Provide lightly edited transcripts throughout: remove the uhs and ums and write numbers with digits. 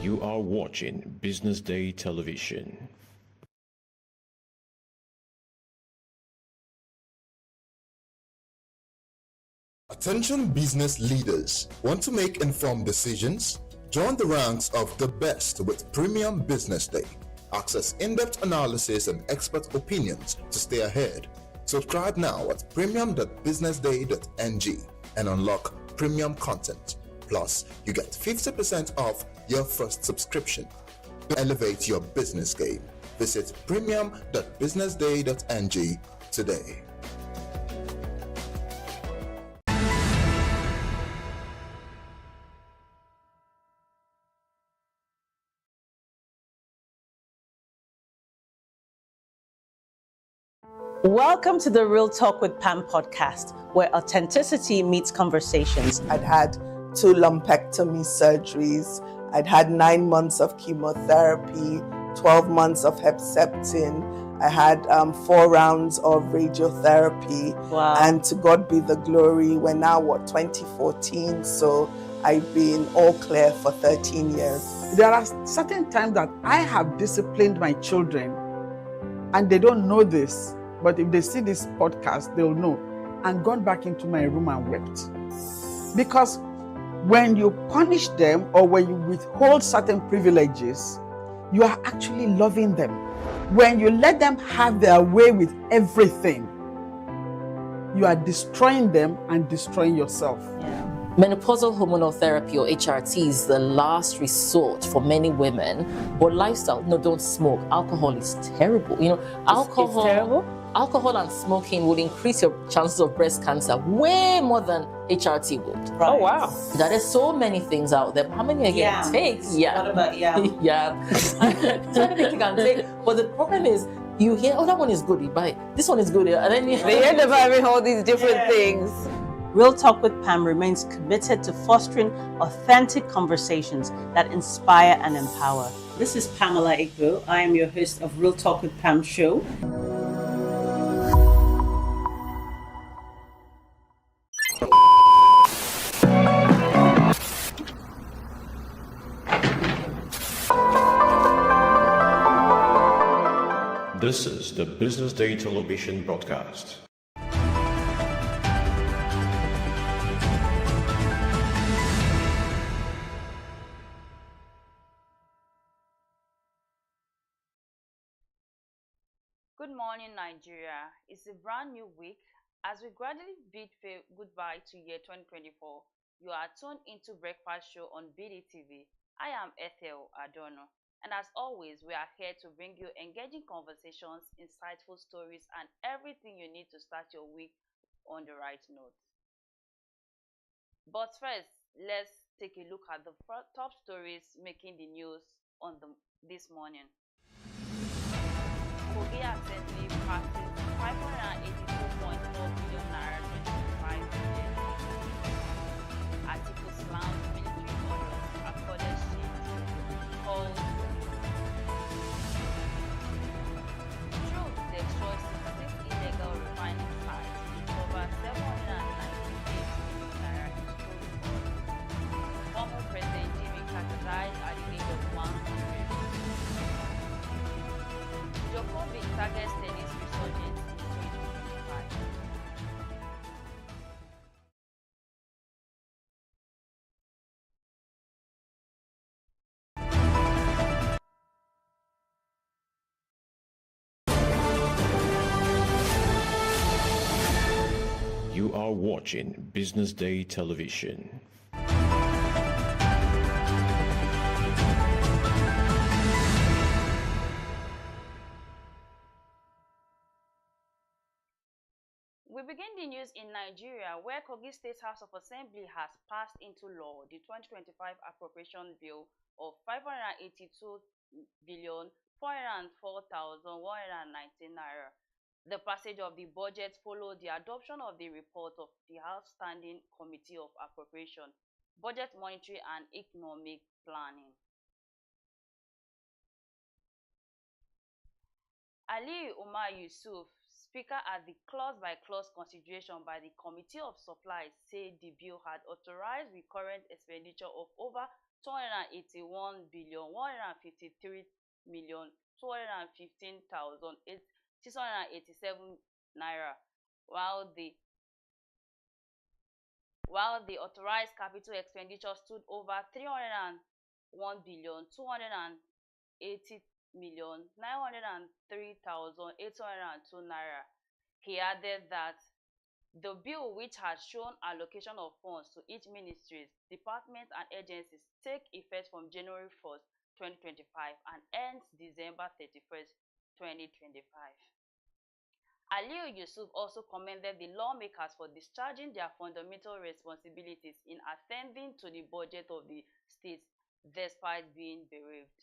You are watching Business Day Television. Attention business leaders. Want to make informed decisions? Join the ranks of the best with Premium Business Day. Access in-depth analysis and expert opinions to stay ahead. Subscribe now at premium.businessday.ng and unlock premium content. Plus, you get 50% off your first subscription. To elevate your business game, visit premium.businessday.ng today. Welcome to the Real Talk with Pam podcast, where authenticity meets conversations. I'd had 2 lumpectomy surgeries. I'd had 9 months of chemotherapy, 12 months of Herceptin. I had 4 rounds of radiotherapy. Wow. And to God be the glory, we're now, 2014? So I've been all clear for 13 years. There are certain times that I have disciplined my children, and they don't know this. But if they see this podcast, they'll know. And gone back into my room and wept. Because when you punish them or when you withhold certain privileges, you are actually loving them. When you let them have their way with everything, you are destroying them and destroying yourself. Yeah. Menopausal hormonal therapy, or HRT, is the last resort for many women. But lifestyle, don't smoke. Alcohol is terrible. Alcohol. It's terrible? Alcohol and smoking would increase your chances of breast cancer way more than HRT would. Right. Oh, wow. There's so many things out there. How many are you going to take? Yeah. What about yam? Yeah. So many you can take. But the problem is, you hear, that one is good, you buy it. This one is good. And then you They end up having all these different things. Real Talk with Pam remains committed to fostering authentic conversations that inspire and empower. This is Pamela Igbo. I am your host of Real Talk with Pam show. This is the Business Day Television broadcast. Good morning, Nigeria. It's a brand new week. As we gradually bid goodbye to year 2024, you are tuned into Breakfast Show on BDTV. I am Ethel Adorno, and as always, we are here to bring you engaging conversations, insightful stories, and everything you need to start your week on the right note. But first, let's take a look at the top stories making the news on this morning. Kogi Assembly passes 582.4 billion naira 2025 budget. Article slams military orders accorded shift called Truth destroys 66 illegal refining sites with over 798 billion naira in stolen funds. Former President Jimmy categorized at the age of 100. Jokovic targets tennis resurgence in 2025. You are watching Business Day Television. We begin the news in Nigeria, where Kogi State House of Assembly has passed into law the 2025 appropriation bill of 582,404,119 naira. The passage of the budget followed the adoption of the report of the House Standing Committee of Appropriation, Budget Monitoring and Economic Planning. Ali Umar Yusuf, Speaker at the clause-by-clause consideration by the Committee of Supplies, said the bill had authorized recurrent expenditure of over 281,153,215,687 while the authorized capital expenditure stood over 301,280,903,802 naira. He added that the bill, which has shown allocation of funds to each ministries, departments and agencies, take effect from January 1st, 2025 and ends December 31st, 2025. Aliyu Yusuf also commended the lawmakers for discharging their fundamental responsibilities in attending to the budget of the state despite being bereaved.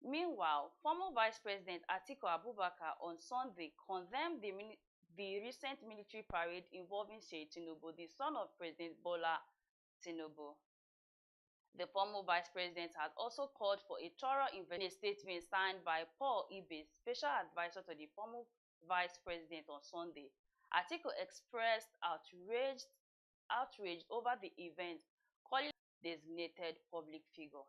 Meanwhile, former Vice President Atiku Abubakar on Sunday condemned the recent military parade involving Sheikh Tinubu, the son of President Bola Tinubu. The former Vice President had also called for a thorough investigation. In a statement signed by Paul Ibe, Special Advisor to the former Vice President on Sunday, Atiku expressed outrage over the event, calling the designated public figure.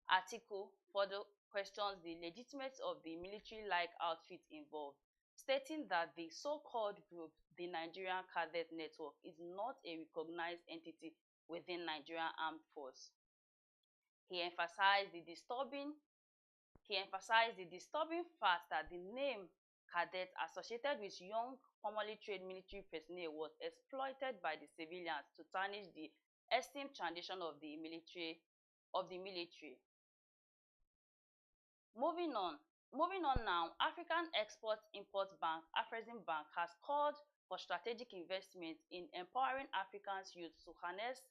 Atiku further questions the legitimacy of the military-like outfit involved, stating that the so-called group, the Nigerian Cadet Network, is not a recognized entity within Nigerian Armed Force. He emphasized the disturbing fact that the name cadet associated with young, formerly trained military personnel was exploited by the civilians to tarnish the esteemed tradition of the military. Moving on now, African Export-Import Bank, Afreximbank, has called for strategic investment in empowering Africans' youth to harness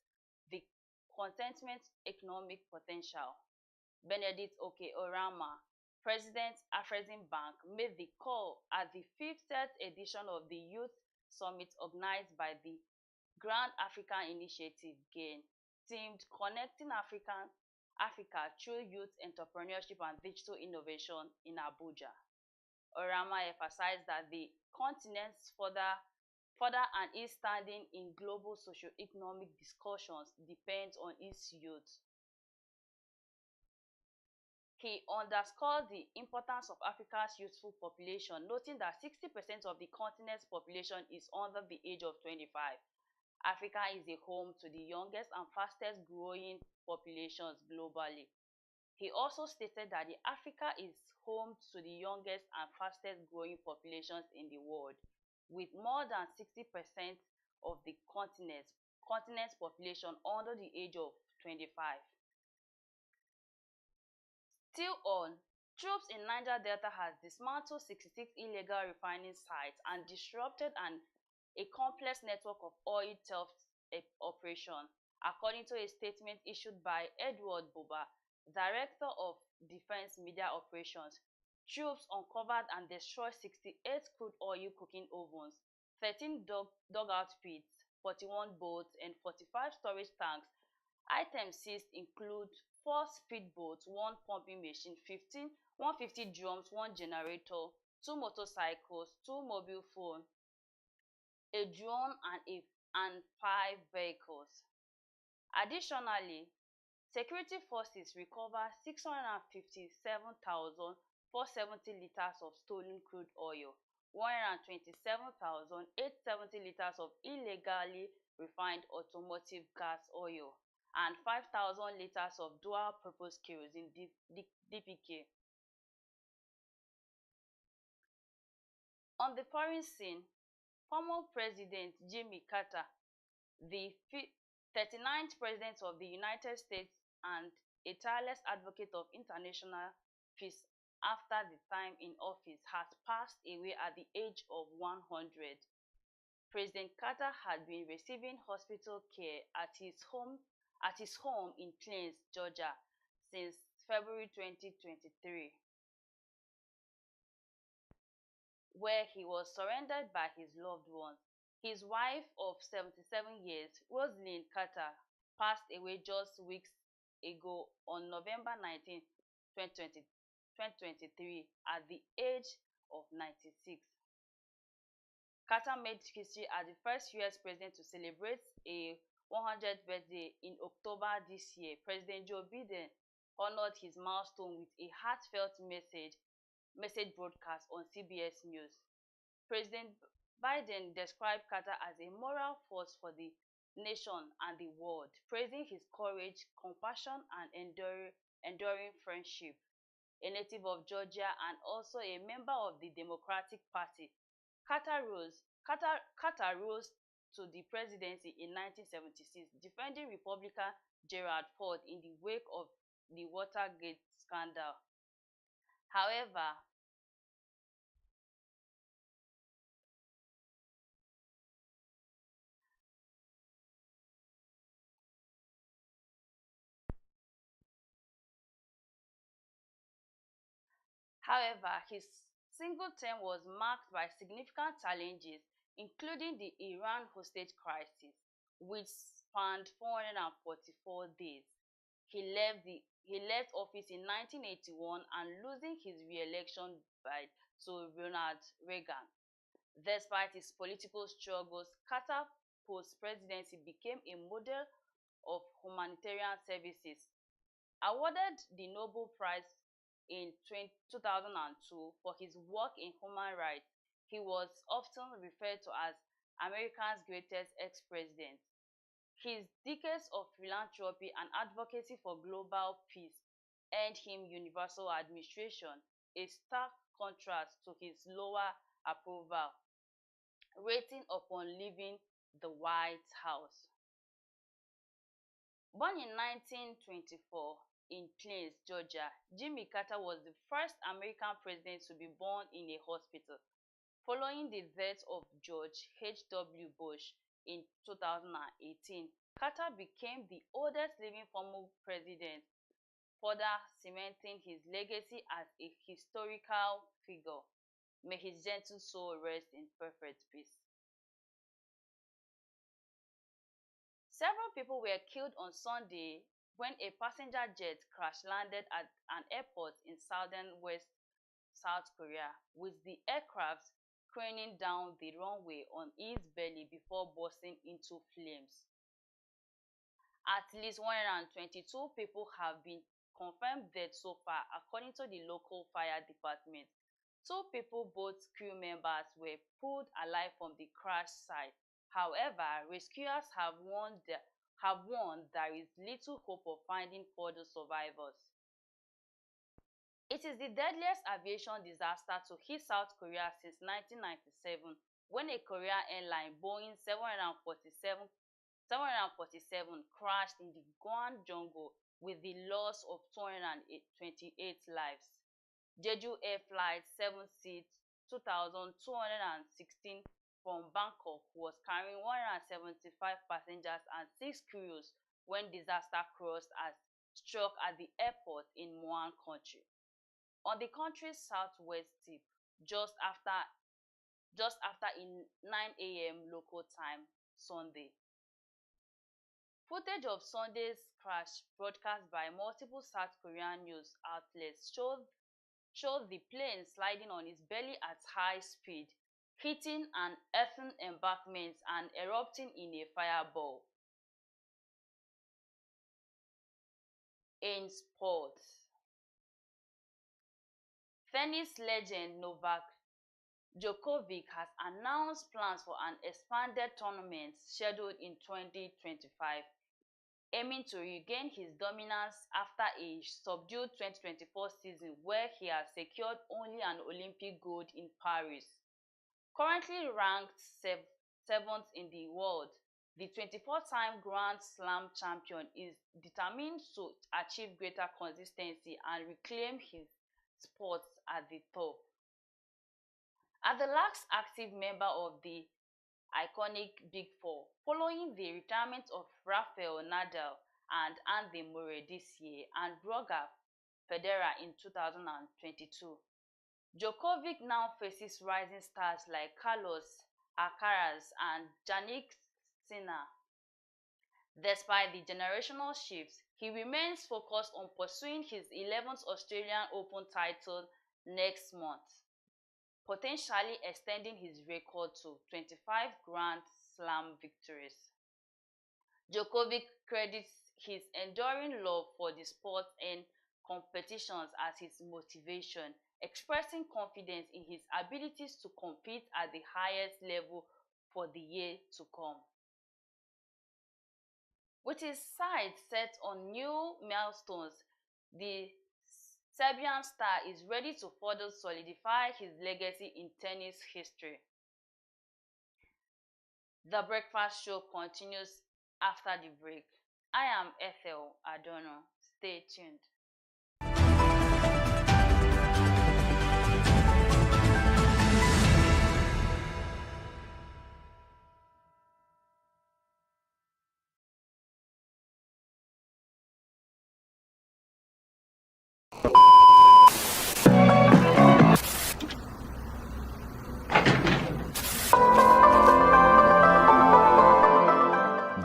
the contentment economic potential. Benedict Oke-Orama, President Afreximbank, made the call at the 50th edition of the Youth Summit organized by the Grand African Initiative GAIN, themed Connecting Africa through Youth Entrepreneurship and Digital Innovation in Abuja. Orama emphasized that the continent's further and its standing in global socio-economic discussions depends on its youth. He underscored the importance of Africa's youthful population, noting that 60% of the continent's population is under the age of 25. Africa is a home to the youngest and fastest growing populations globally. He also stated that Africa is home to the youngest and fastest growing populations in the world, with more than 60% of the continent's population under the age of 25. Still on, troops in Niger Delta has dismantled 66 illegal refining sites and disrupted a complex network of oil theft operation, according to a statement issued by Edward Buba, Director of Defense Media Operations. Troops uncovered and destroyed 68 crude oil cooking ovens, 13 dugout pits, 41 boats, and 45 storage tanks. Items seized include 4 speedboats, 1 pumping machine, 150 drums, 1 generator, 2 motorcycles, 2 mobile phones, a drone, and 5 vehicles. Additionally, security forces recovered 657,470 liters of stolen crude oil, 127,870 liters of illegally refined automotive gas oil, and 5,000 liters of dual-purpose kerosene DPK. On the foreign scene, former President Jimmy Carter, the 39th President of the United States and a tireless advocate of international peace after the time in office, has passed away at the age of 100. President Carter had been receiving hospital care at his home in Plains, Georgia, since February 2023, where he was surrendered by his loved ones. His wife of 77 years, Rosalynn Carter, passed away just weeks ago on November 19, 2023, at the age of 96. Carter made history as the first US president to celebrate a 100th birthday in October this year, President Joe Biden honored his milestone with a heartfelt message broadcast on CBS News. President Biden described Carter as a moral force for the nation and the world, praising his courage, compassion, and enduring friendship. A native of Georgia and also a member of the Democratic Party, Carter rose to the presidency in 1976, defending Republican Gerald Ford in the wake of the Watergate scandal. However, his single term was marked by significant challenges, including the Iran hostage crisis, which spanned 444 days. He left office in 1981 and losing his re-election to Ronald Reagan. Despite his political struggles, Carter post-presidency became a model of humanitarian services. Awarded the Nobel Prize in 2002 for his work in human rights, he was often referred to as America's greatest ex-president. His decades of philanthropy and advocacy for global peace earned him universal administration, a stark contrast to his lower approval rating upon leaving the White House. Born in 1924 in Plains, Georgia, Jimmy Carter was the first American president to be born in a hospital. Following the death of George H.W. Bush in 2018, Carter became the oldest living former president, further cementing his legacy as a historical figure. May his gentle soul rest in perfect peace. Several people were killed on Sunday when a passenger jet crash-landed at an airport in southern West South Korea, with the aircraft craning down the runway on its belly before bursting into flames. At least 122 people have been confirmed dead so far, according to the local fire department. 2 people, both crew members, were pulled alive from the crash site. However, rescuers have warned there is little hope of finding further survivors. It is the deadliest aviation disaster to hit South Korea since 1997, when a Korean airline Boeing 747 crashed in the Guan jungle with the loss of 228 lives. Jeju Air Flight 76 2216 from Bangkok was carrying 175 passengers and 6 crews when disaster crossed as struck at the airport in Muan Country, on the country's southwest tip, just after 9 a.m. local time Sunday. Footage of Sunday's crash, broadcast by multiple South Korean news outlets, showed the plane sliding on its belly at high speed, hitting an earthen embankment and erupting in a fireball. In sports, tennis legend Novak Djokovic has announced plans for an expanded tournament scheduled in 2025, aiming to regain his dominance after a subdued 2024 season where he has secured only an Olympic gold in Paris. Currently ranked 7th in the world, the 24-time Grand Slam champion is determined to achieve greater consistency and reclaim his spot at the top. As the last active member of the iconic Big Four, following the retirement of Rafael Nadal and Andy Murray this year and Roger Federer in 2022, Djokovic now faces rising stars like Carlos Alcaraz and Jannik Sinner. Despite the generational shifts, he remains focused on pursuing his 11th Australian Open title next month, potentially extending his record to 25 Grand Slam victories. Djokovic credits his enduring love for the sport and competitions as his motivation, expressing confidence in his abilities to compete at the highest level for the year to come. With his sights set on new milestones, the Serbian star is ready to further solidify his legacy in tennis history. The breakfast show continues after the break. I am Ethel Adono. Stay tuned.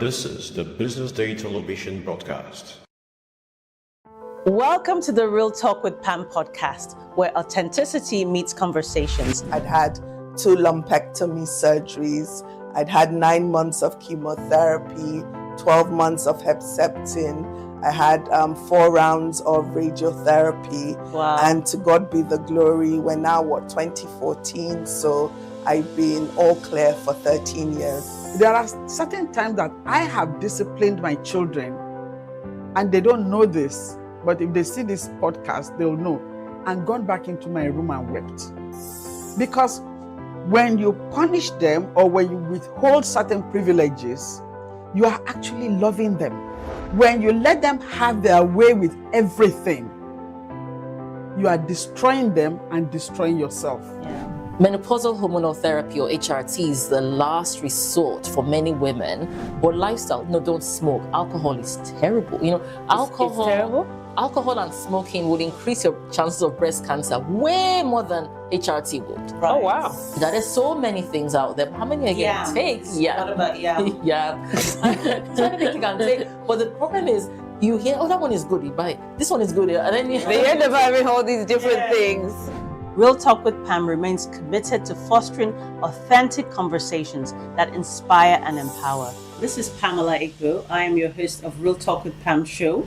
This is the Business Day television broadcast. Welcome to the Real Talk with Pam podcast, where authenticity meets conversations. I'd had 2 lumpectomy surgeries. I'd had 9 months of chemotherapy, 12 months of Herceptin. I had 4 rounds of radiotherapy. Wow. And to God be the glory, we're now, 2014? So I've been all clear for 13 years. There are certain times that I have disciplined my children, and they don't know this, but if they see this podcast, they'll know, and gone back into my room and wept. Because when you punish them or when you withhold certain privileges, you are actually loving them. When you let them have their way with everything, you are destroying them and destroying yourself. Yeah. Menopausal hormonal therapy, or HRT, is the last resort for many women. But lifestyle, no, don't smoke. Alcohol is terrible. You know, alcohol. It's terrible? Alcohol and smoking would increase your chances of breast cancer way more than HRT would. Right. Oh wow! There are so many things out there. How many are you gonna take? Yeah. What about yeah. So many things you can take. But the problem is, you hear, oh, that one is good, you buy it. This one is good, and then you They end up having all these different things. Real Talk with Pam remains committed to fostering authentic conversations that inspire and empower. This is Pamela Igbo. I am your host of Real Talk with Pam show.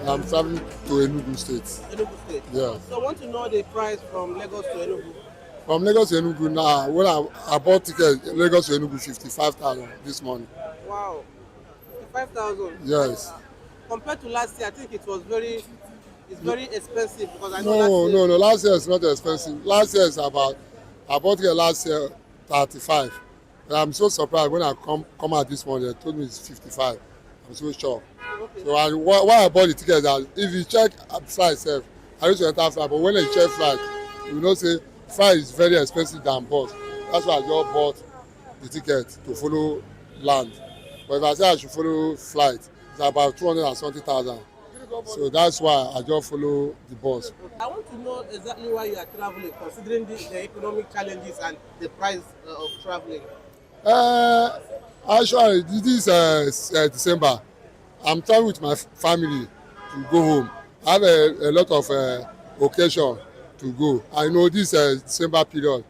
I'm traveling to Enugu State. Enugu State? Yeah. So I want to know the price from Lagos to Enugu. From Lagos to Enugu now, when I bought ticket, Lagos to Enugu, 55,000 this morning. Wow. 55,000? Yes. Compared to last year, I think it's very expensive because I know No, last year is not expensive. Last year is I bought ticket last year, 35. And I'm so surprised when I come out this morning, they told me it's 55. I'm so shocked. Okay. So why I bought the ticket, that if you check flight itself, I used to enter flight, but when you check flight, you know say flight is very expensive than bus. That's why I just bought the ticket to follow land. But if I say I should follow flight, it's about 200 and something thousand. So that's why I just follow the bus. I want to know exactly why you are traveling, considering the economic challenges and the price of traveling. Actually, this is December. I'm traveling with my family to go home. I have a lot of occasion to go. I know this December period.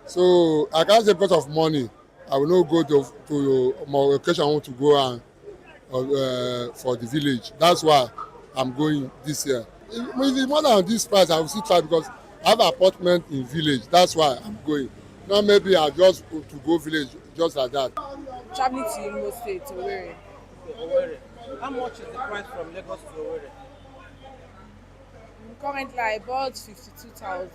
So I can't say because of money, I will not go to my occasion. I want to go and for the village. That's why I'm going this year. If it's more than this price, I will still try because I have an apartment in village. That's why I'm going. Now maybe I just to go village just like that. Traveling to Imo State, Owerri. Owerri. How much is the price from Lagos to Owerri? Currently, I bought 52,000.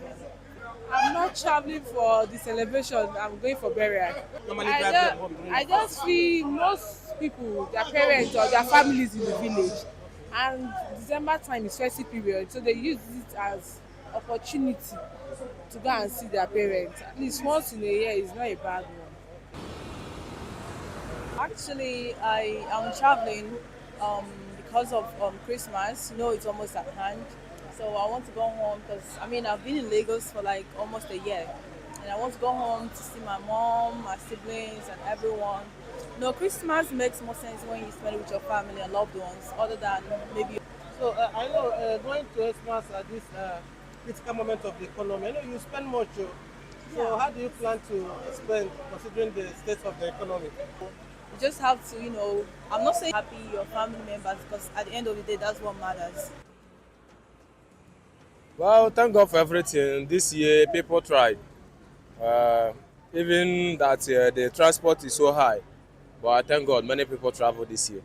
I'm not traveling for the celebration. I'm going for burial. Normally, I just feel most people, their parents or their families in the village, and December time is festive period, so they use it as opportunity to go and see their parents. At least once in a year is not a bad one. Actually, I am traveling because of Christmas. You know, it's almost at hand. So I want to go home because, I've been in Lagos for like almost a year. and I want to go home to see my mom, my siblings, and everyone. Christmas makes more sense when you spend it with your family and loved ones, other than maybe. So I know going to Christmas at this critical moment of the economy, I know you spend much. So how do you plan to spend considering the state of the economy? You just have to, I'm not saying happy your family members, because at the end of the day, that's what matters. Well, thank God for everything. This year, people tried. Even that the transport is so high, but thank God many people travel this year.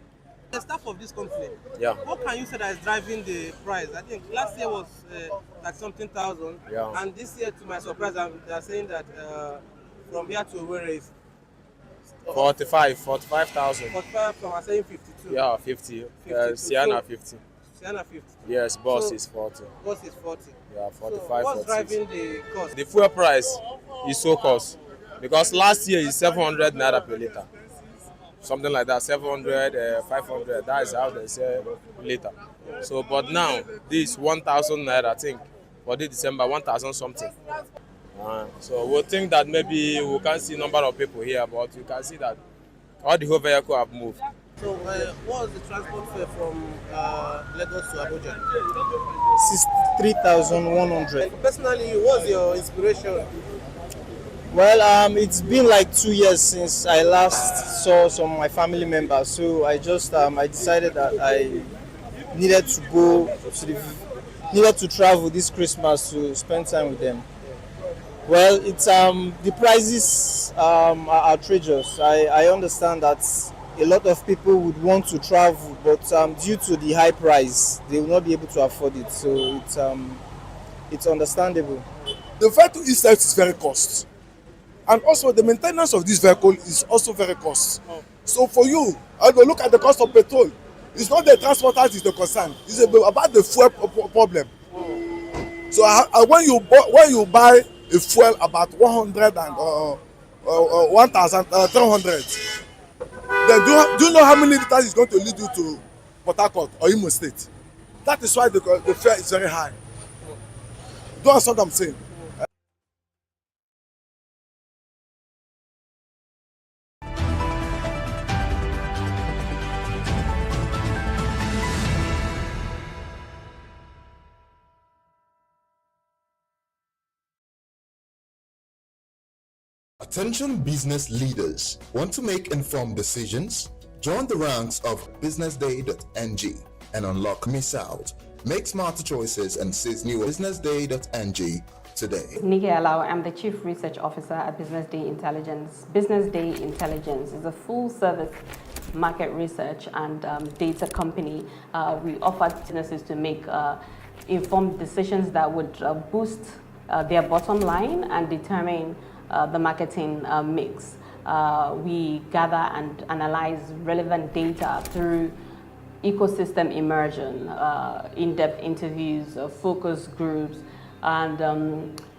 The staff of this company, Yeah. what can you say that is driving the price? I think last year was like something thousand, Yeah. and this year, to my surprise, they are saying that from here to Owerri is 45,000. 45, from I'm saying 52. Yeah, 50. 52. Sienna 50. Sienna 50. Yes, bus So, is 40. Bus is 40. Yeah, 45. So what's 46. driving the cost? The fuel price is so cost because last year is 700 naira per liter, something like that. 700, 500. That is how they say liter. So, but now this 1,000 naira, I think, for this December 1,000 something. So we think that maybe we can't see number of people here, but you can see that all the whole vehicle have moved. So what was the transport fare from Lagos to Abuja? 63,100. Personally, what's your inspiration? Well, it's been like 2 years since I last saw some of my family members, so I just I decided that I needed to travel this Christmas to spend time with them. Well, it's the prices are outrageous. I understand that a lot of people would want to travel, but due to the high price, they will not be able to afford it. So it's understandable. The vehicle itself is very cost, and also the maintenance of this vehicle is also very cost. So for you, I go look at the cost of petrol. It's not the transporter is the concern. It's about the fuel problem. So when you buy a fuel about 100 and 1,300, then do you know how many liters it's going to lead you to Port Harcourt or Imo State? That is why the fare is very high. Do you understand what I'm saying? Attention business leaders. Want to make informed decisions? Join the ranks of BusinessDay.ng and unlock miss out. Make smarter choices and seize new BusinessDay.ng today. Nikki Alao, I'm the Chief Research Officer at BusinessDay Intelligence. BusinessDay Intelligence is a full-service market research and data company. We offer businesses to make informed decisions that would boost their bottom line and determine the marketing mix. We gather and analyze relevant data through ecosystem immersion, in-depth interviews, focus groups, and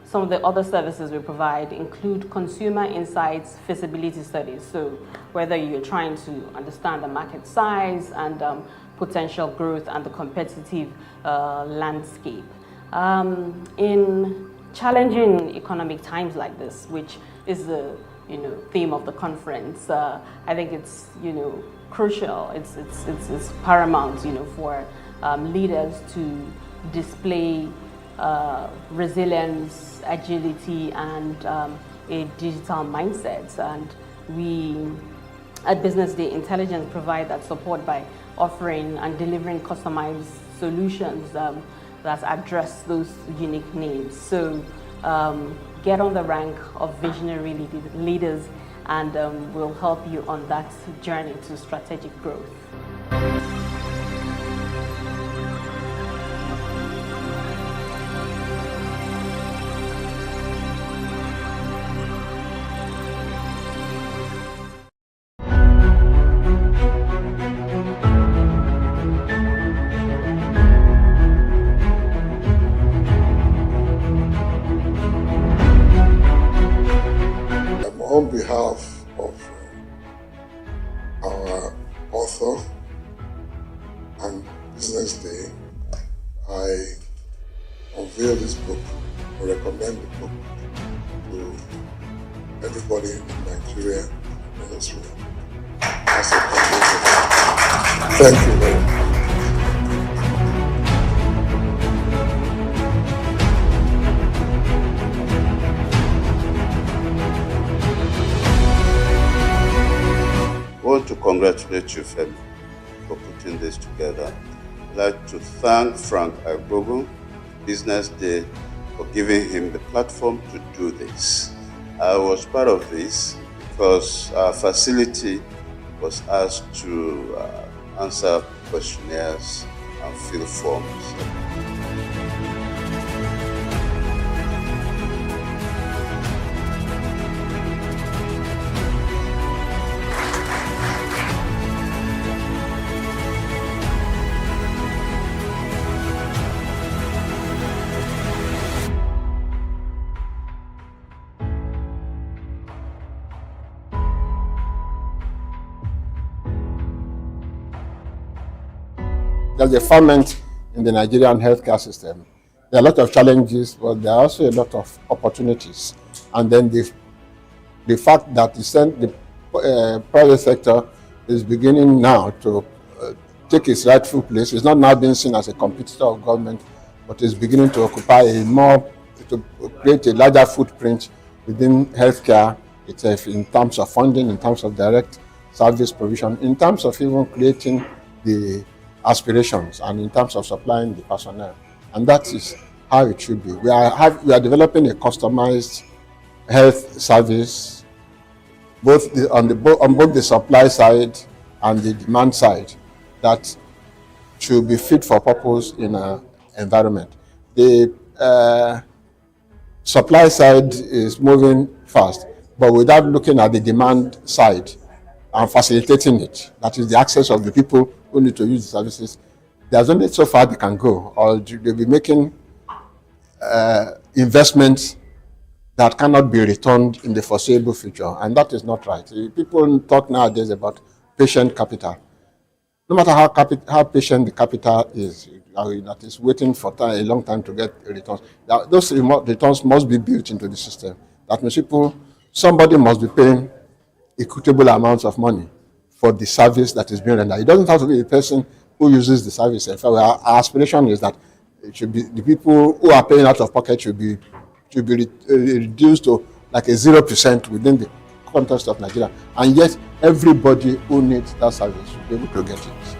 some of the other services we provide include consumer insights, feasibility studies. So whether you're trying to understand the market size and potential growth and the competitive landscape. In challenging economic times like this, which is the theme of the conference, I think it's crucial. It's paramount for leaders to display resilience, agility, and a digital mindset. And we at BusinessDay Intelligence provide that support by offering and delivering customized solutions that address those unique needs. So get on the rank of visionary leaders, and we'll help you on that journey to strategic growth. On behalf of our author and BusinessDay, I unveil this book, or recommend the book to everybody in Nigeria and elsewhere. That's it. Thank you very much. I want to congratulate you, Femi, for putting this together. I'd like to thank Frank Agbogu, Business Day, for giving him the platform to do this. I was part of this because our facility was asked to answer questionnaires and fill forms. There's a ferment in the Nigerian healthcare system. There are a lot of challenges, but there are also a lot of opportunities. And then the fact that the private sector is beginning now to take its rightful place. It's not now being seen as a competitor of government, but is beginning to occupy to create a larger footprint within healthcare itself in terms of funding, in terms of direct service provision, in terms of even creating the aspirations, and in terms of supplying the personnel. And that is how it should be. We are developing a customized health service, on both the supply side and the demand side, that should be fit for purpose in an environment. The supply side is moving fast, but without looking at the demand side and facilitating it, that is the access of the people who need to use the services, there's only so far they can go, or they'll be making investments that cannot be returned in the foreseeable future, and that is not right. People talk nowadays about patient capital. No matter how patient the capital is, that is waiting for a long time to get returns, those returns must be built into the system. That means somebody must be paying equitable amounts of money for the service that is being rendered. It doesn't have to be the person who uses the service. In fact, our aspiration is that it should be the people who are paying out of pocket should be reduced to like a 0% within the context of Nigeria, and yet everybody who needs that service should be able to get it.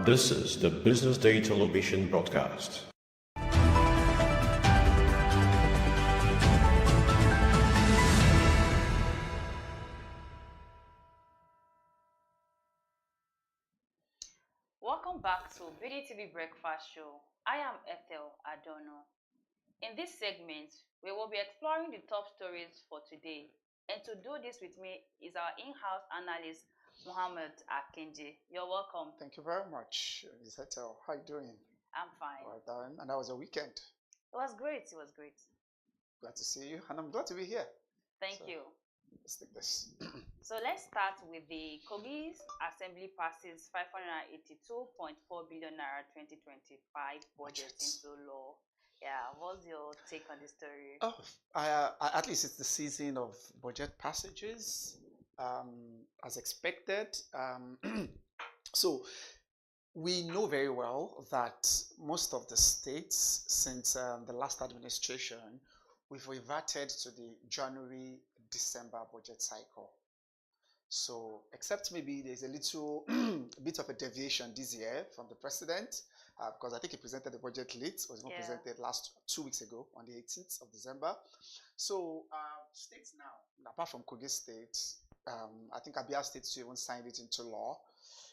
This is the Business Day television broadcast. Welcome back to BDTV Breakfast Show. I am Ethel Adono. In this segment, we will be exploring the top stories for today. And to do this with me is our in-house analyst, Mohammed Akinji. You're welcome. Thank you very much, Ms. Ethel. How are you doing? I'm fine. All right, and how was your weekend? It was great. It was great. Glad to see you, and I'm glad to be here. Thank you. Let's take this. So let's start with the Kogi's Assembly passes 582.4 billion naira 2025 budget into law. Yeah, what's your take on the story? Oh, at least it's the season of budget passages, as expected. So we know very well that most of the states, since the last administration, we've reverted to the January-December budget cycle. So, except maybe there's a little bit of a deviation this year from the president, because I think he presented the budget late. It was presented 2 weeks ago on the 18th of December. So, states now, apart from Kogi State, I think Abia State even signed it into law.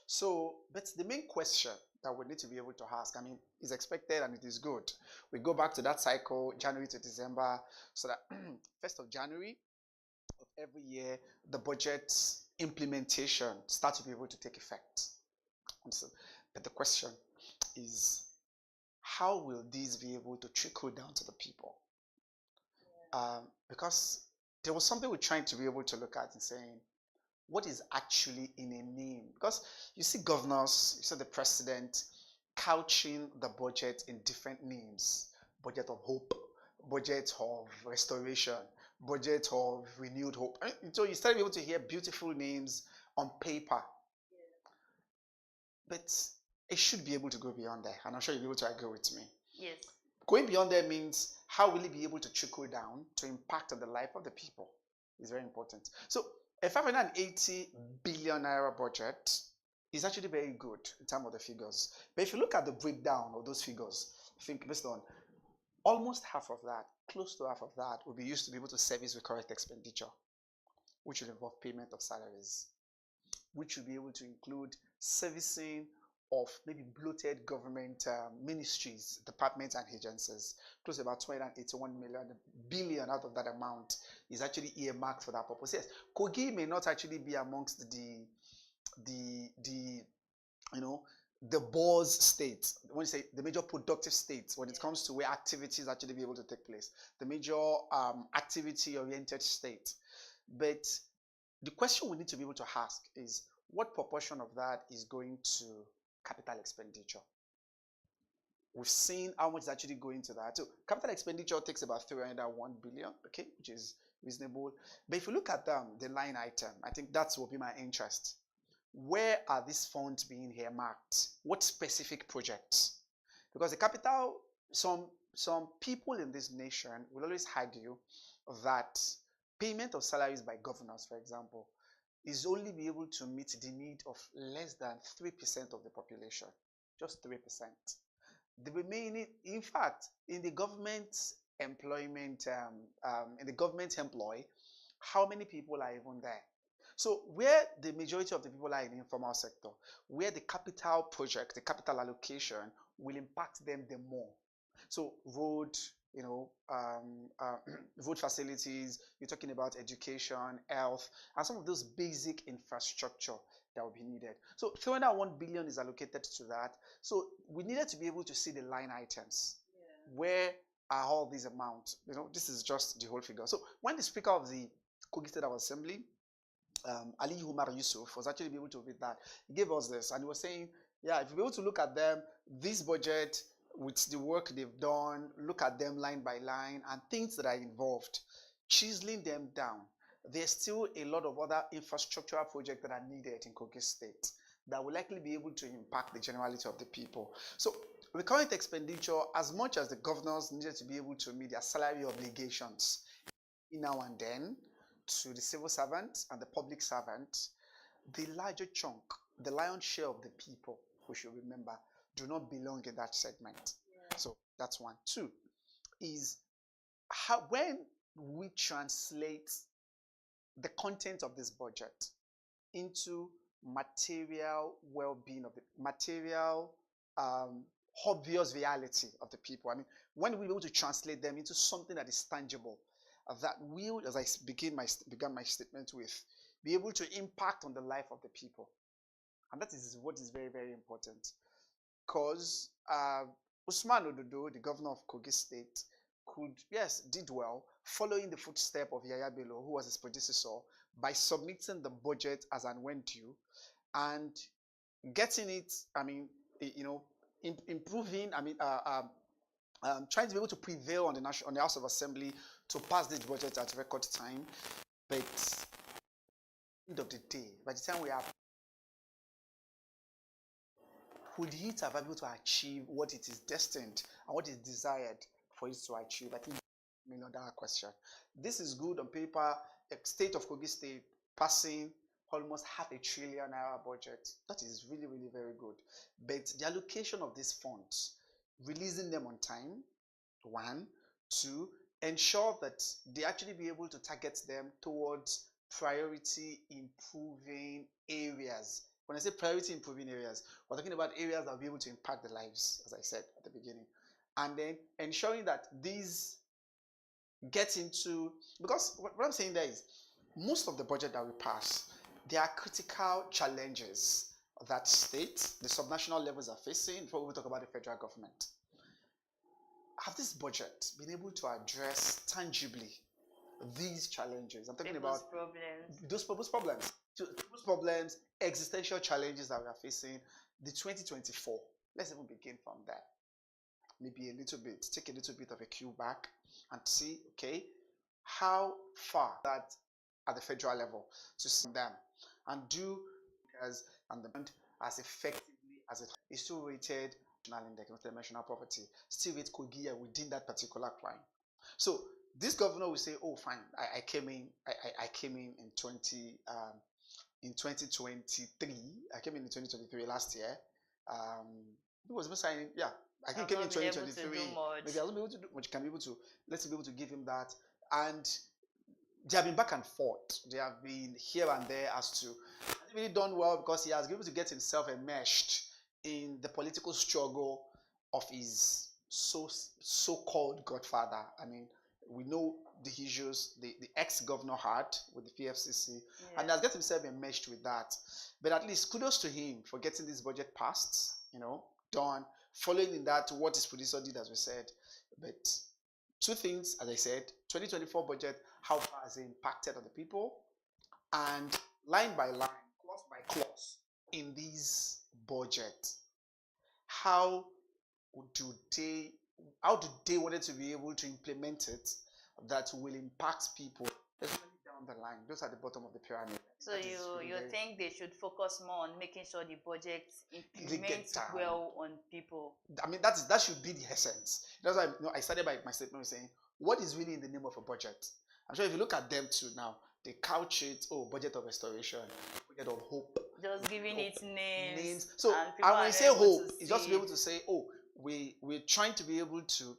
So, but the main question that we need to be able to ask, I mean, is expected and it is good. We go back to that cycle, January to December, so that 1st of January of every year, the budget implementation starts to be able to take effect. So, but the question is, how will these be able to trickle down to the people? because there was something we're trying to be able to look at and saying, what is actually in a name? Because you see governors, you see the president couching the budget in different names. Budget of hope, budget of restoration, budget of renewed hope. So you start to be able to hear beautiful names on paper. But it should be able to go beyond there. And I'm sure you'll be able to agree with me. Yes. Going beyond there means how will it be able to trickle down to impact on the life of the people? It's very important. So a 580 billion naira budget is actually very good in terms of the figures. But if you look at the breakdown of those figures, I think based on almost half of that, close to half of that, will be used to be able to service the correct expenditure, which will involve payment of salaries, which will be able to include servicing of maybe bloated government ministries, departments, and agencies. Close to about 281 billion out of that amount is actually earmarked for that purpose. Yes, Kogi may not actually be amongst the boss states, when you say the major productive states, when it comes to where activities actually be able to take place, the major activity-oriented state. But the question we need to be able to ask is, what proportion of that is going to capital expenditure? We've seen how much is actually going to that. So capital expenditure takes about 301 billion, okay, which is reasonable. But if you look at the line item, I think that's what will be my interest. Where are these funds being earmarked? What specific projects? Because the capital, some people in this nation will always argue that payment of salaries by governors, for example, is only be able to meet the need of less than 3% of the population, just 3%. The remaining, in fact, in the government employment, in the government employ, how many people are even there? So where the majority of the people are in the informal sector, where the capital project, the capital allocation will impact them the more. So road, road facilities, you're talking about education, health, and some of those basic infrastructure that will be needed. So 301 billion is allocated to that. So we needed to be able to see the line items. Yeah. Where are all these amounts? This is just the whole figure. So when the Speaker of the Kogi State Assembly, Ali Umar Yusuf, was actually able to read that, he gave us this, and he was saying, yeah, if you're able to look at them, this budget, with the work they've done, look at them line by line, and things that are involved, chiseling them down, there's still a lot of other infrastructural projects that are needed in Kogi State that will likely be able to impact the generality of the people. So recurrent expenditure, as much as the governors needed to be able to meet their salary obligations now and then to the civil servants and the public servants, the larger chunk, the lion's share of the people, we should remember, do not belong in that segment. Yeah. So that's one. Two is when we translate the content of this budget into material well-being of the material obvious reality of the people. I mean, when we're able to translate them into something that is tangible, that will, as I began my statement with, be able to impact on the life of the people. And that is what is very, very important. Because Usman Ododo, the governor of Kogi State, did well, following the footstep of Yaya Bello, who was his predecessor, by submitting the budget as and when due, and getting it, improving, trying to be able to prevail on the House of Assembly to pass this budget at record time. But at the end of the day, by the time we have, would it have been able to achieve what it is destined and what is desired for it to achieve? I think $1 million question. This is good on paper. The state of Kogi State passing almost $500 billion budget. That is really, really very good. But the allocation of these funds, releasing them on time, one. Two, ensure that they actually be able to target them towards priority improving areas. When I say priority improving areas, we're talking about areas that will be able to impact the lives, as I said at the beginning. And then ensuring that these get into, because what I'm saying there is, most of the budget that we pass, there are critical challenges that states, the subnational levels are facing before we talk about the federal government. have this budget been able to address tangibly these challenges? I'm talking People's about problems. those problems. So people's problems, existential challenges that we are facing. The 2024. Let's even begin from there. Maybe a little bit, take a little bit of a cue back and see, okay, how far that at the federal level to see them and do and the as effectively as it is still rated national index, multidimensional poverty, still rate Kogi within that particular crime. So this governor will say, oh fine, I came in in 2023. I came in 2023 last year. Who was signing? Yeah, I think came in 2023. Maybe I wasn't able to do much. Can be able to let's be able to give him that. And they have been back and forth. They have been here and there as to has he really done well because he has been able to get himself enmeshed in the political struggle of his so-called godfather. I mean, we know the issues the ex-governor had with the PFCC, and has get himself enmeshed with that. But at least kudos to him for getting this budget passed, done, following in that what his producer did, as we said. But two things, as I said, 2024 budget, how far has it impacted on the people? And line by line, clause by clause, in this budget, how do they want to be able to implement it that will impact people, especially down the line? Those are the bottom of the pyramid. So you think they should focus more on making sure the budget implements well on people? I mean, that should be the essence. That's why I started by my statement saying, what is really in the name of a budget? I'm sure if you look at them too now, they couch it, budget of restoration, budget of hope. Just giving it names. So, and when we say hope, it's just to be able to say, we're trying to be able to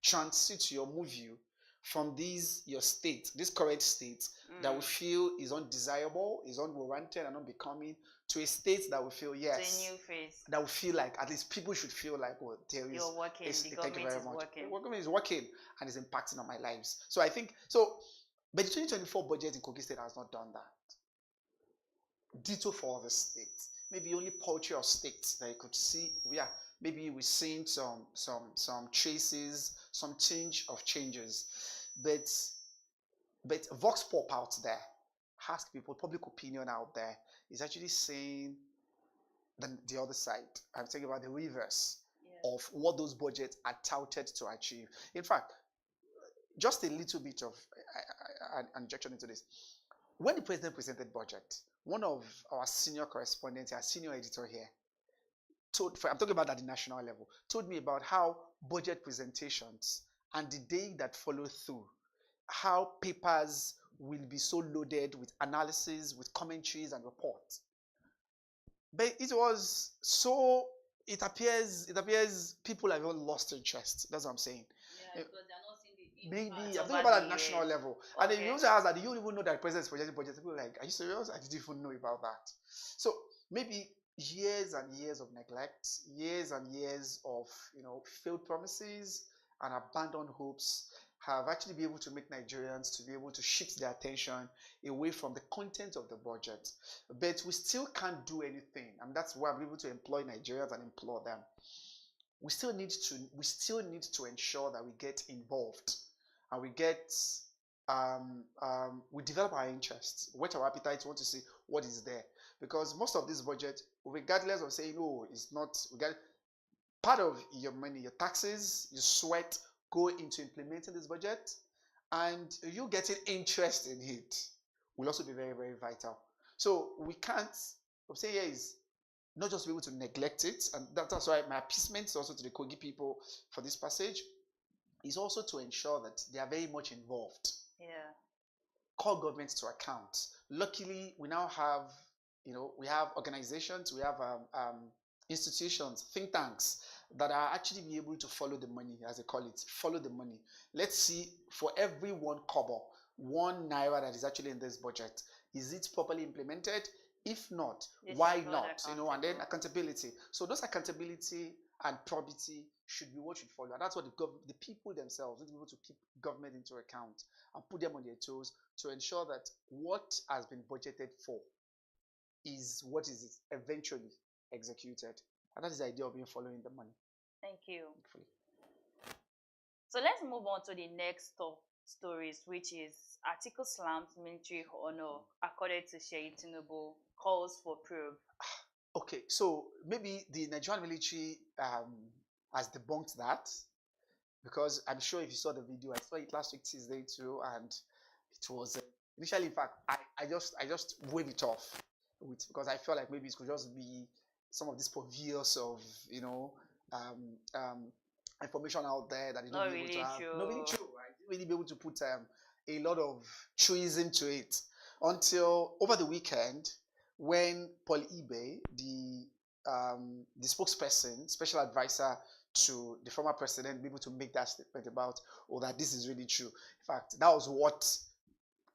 transit your movie from your state, this current state, that we feel is undesirable, is unwarranted and unbecoming, to a state that we feel, yes, to a new phase. That we feel like, at least people should feel like, there is... You're working, the government is working. The government is working and is impacting on my lives. So I think, but the 2024 budget in Kogi State has not done that. Ditto for other states. Maybe only poultry or states that you could see, maybe we're seeing some traces, some changes. But Vox Pop out there, ask people, public opinion out there is actually saying the other side. I'm talking about the reverse of what those budgets are touted to achieve. In fact, just a little bit of an injection into this. When the president presented budget, one of our senior correspondents, our senior editor here, I'm talking about at the national level, told me about how budget presentations and the day that follow through, how papers will be so loaded with analysis, with commentaries and reports. But it appears people have even lost interest. That's what I'm saying. Yeah, because they're not seeing the maybe I'm talking about at the national level. Okay. And then you also ask that you don't even know that the president is projecting budget. People are like, are you serious? I didn't even know about that. So maybe years and years of neglect, years and years of failed promises and abandoned hopes have actually been able to make Nigerians to be able to shift their attention away from the content of the budget. But we still can't do anything, and that's why I'm able to employ Nigerians and implore them. We still need to ensure that we get involved and we develop our interests, whet our appetite, want to see what is there. Because most of this budget, regardless of saying, it's not, part of your money, your taxes, your sweat go into implementing this budget, and you getting interest in it will also be very, very vital. So we can't, I'm saying here is not just be able to neglect it, and that's why my appeasement is also to the Kogi people for this passage, is also to ensure that they are very much involved. Yeah. Call governments to account. Luckily, we now have, we have organizations, we have institutions, think tanks that are actually be able to follow the money, as they call it, follow the money. Let's see, for every 1 kobo, 1 naira that is actually in this budget, is it properly implemented? If not, why not? And then accountability. So those accountability and probity should be what should follow. And that's what the people themselves need to be able to keep government into account and put them on their toes to ensure that what has been budgeted for is what is eventually executed. And that is the idea of being following the money. Thank you. Hopefully. So let's move on to the next top stories, which is article slams military honor according to Sheyi Tinubu, calls for probe. Okay, so maybe the Nigerian military has debunked that, because I'm sure if you saw the video, I saw it last week Tuesday too, and it was initially, in fact, I just waved it off because I felt like maybe it could just be some of this purveyors of information out there that they don't Not be able really to have. true. Not really true, right? Really be able to put a lot of truism to it until over the weekend when Paul Ibe, the spokesperson, special advisor to the former president, be able to make that statement about, oh, that this is really true. In fact, that was what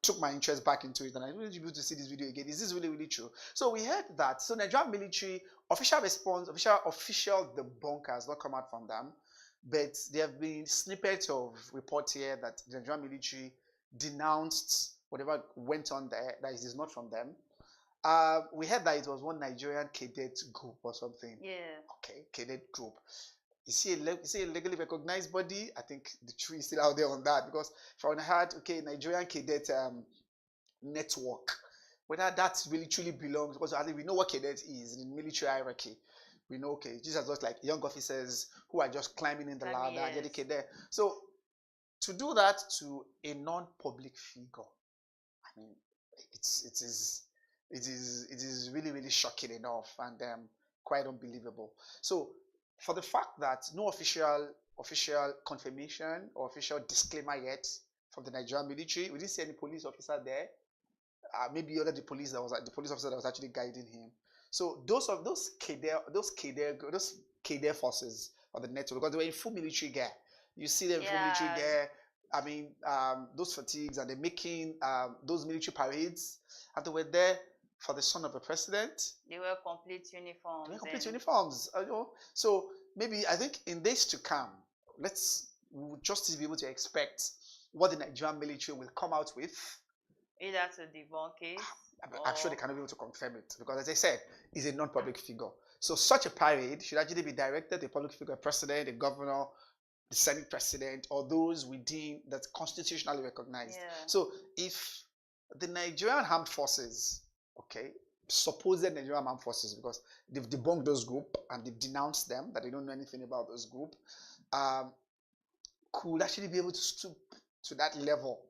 took my interest back into it, and I really be able to see this video again. Is this really, really true? So we heard that. So Nigerian military official response, official debunk has not come out from them, but there have been snippets of report here that the Nigerian military denounced whatever went on there, that it is not from them. We heard that it was one Nigerian cadet group or something. Yeah. Okay, cadet group. Is he a legally recognized body? I think the truth is still out there on that, because if I heard, okay, Nigerian cadet network, whether that really truly belongs, because I think we know what cadet is in the military hierarchy. We know, okay, these are just like young officers who are just climbing in the ladder, Yes. get cadet. So to do that to a non-public figure, I mean, it is really, really shocking enough, and quite unbelievable. So for the fact that no official confirmation or official disclaimer yet from the Nigerian military, we didn't see any police officer there. Maybe other the police officer that was actually guiding him. So those KDR forces of the network, because they were in full military gear. You see them in full military gear. I mean, those fatigues, and they're making those military parades, and they were there for the son of the president. They were complete uniforms. So maybe I think in days to come, we'll just be able to expect what the Nigerian military will come out with. Either to debunk it. I'm sure they cannot be able to confirm it, because as I said, he's a non-public figure. So such a parade should actually be directed to a public figure, a president, a governor, the Senate president, or those within that's constitutionally recognized. Yeah. So if the Nigerian armed forces, okay, supposed Nigerian armed forces, because they've debunked those group and they've denounced them, that they don't know anything about those group, could actually be able to stoop to that level.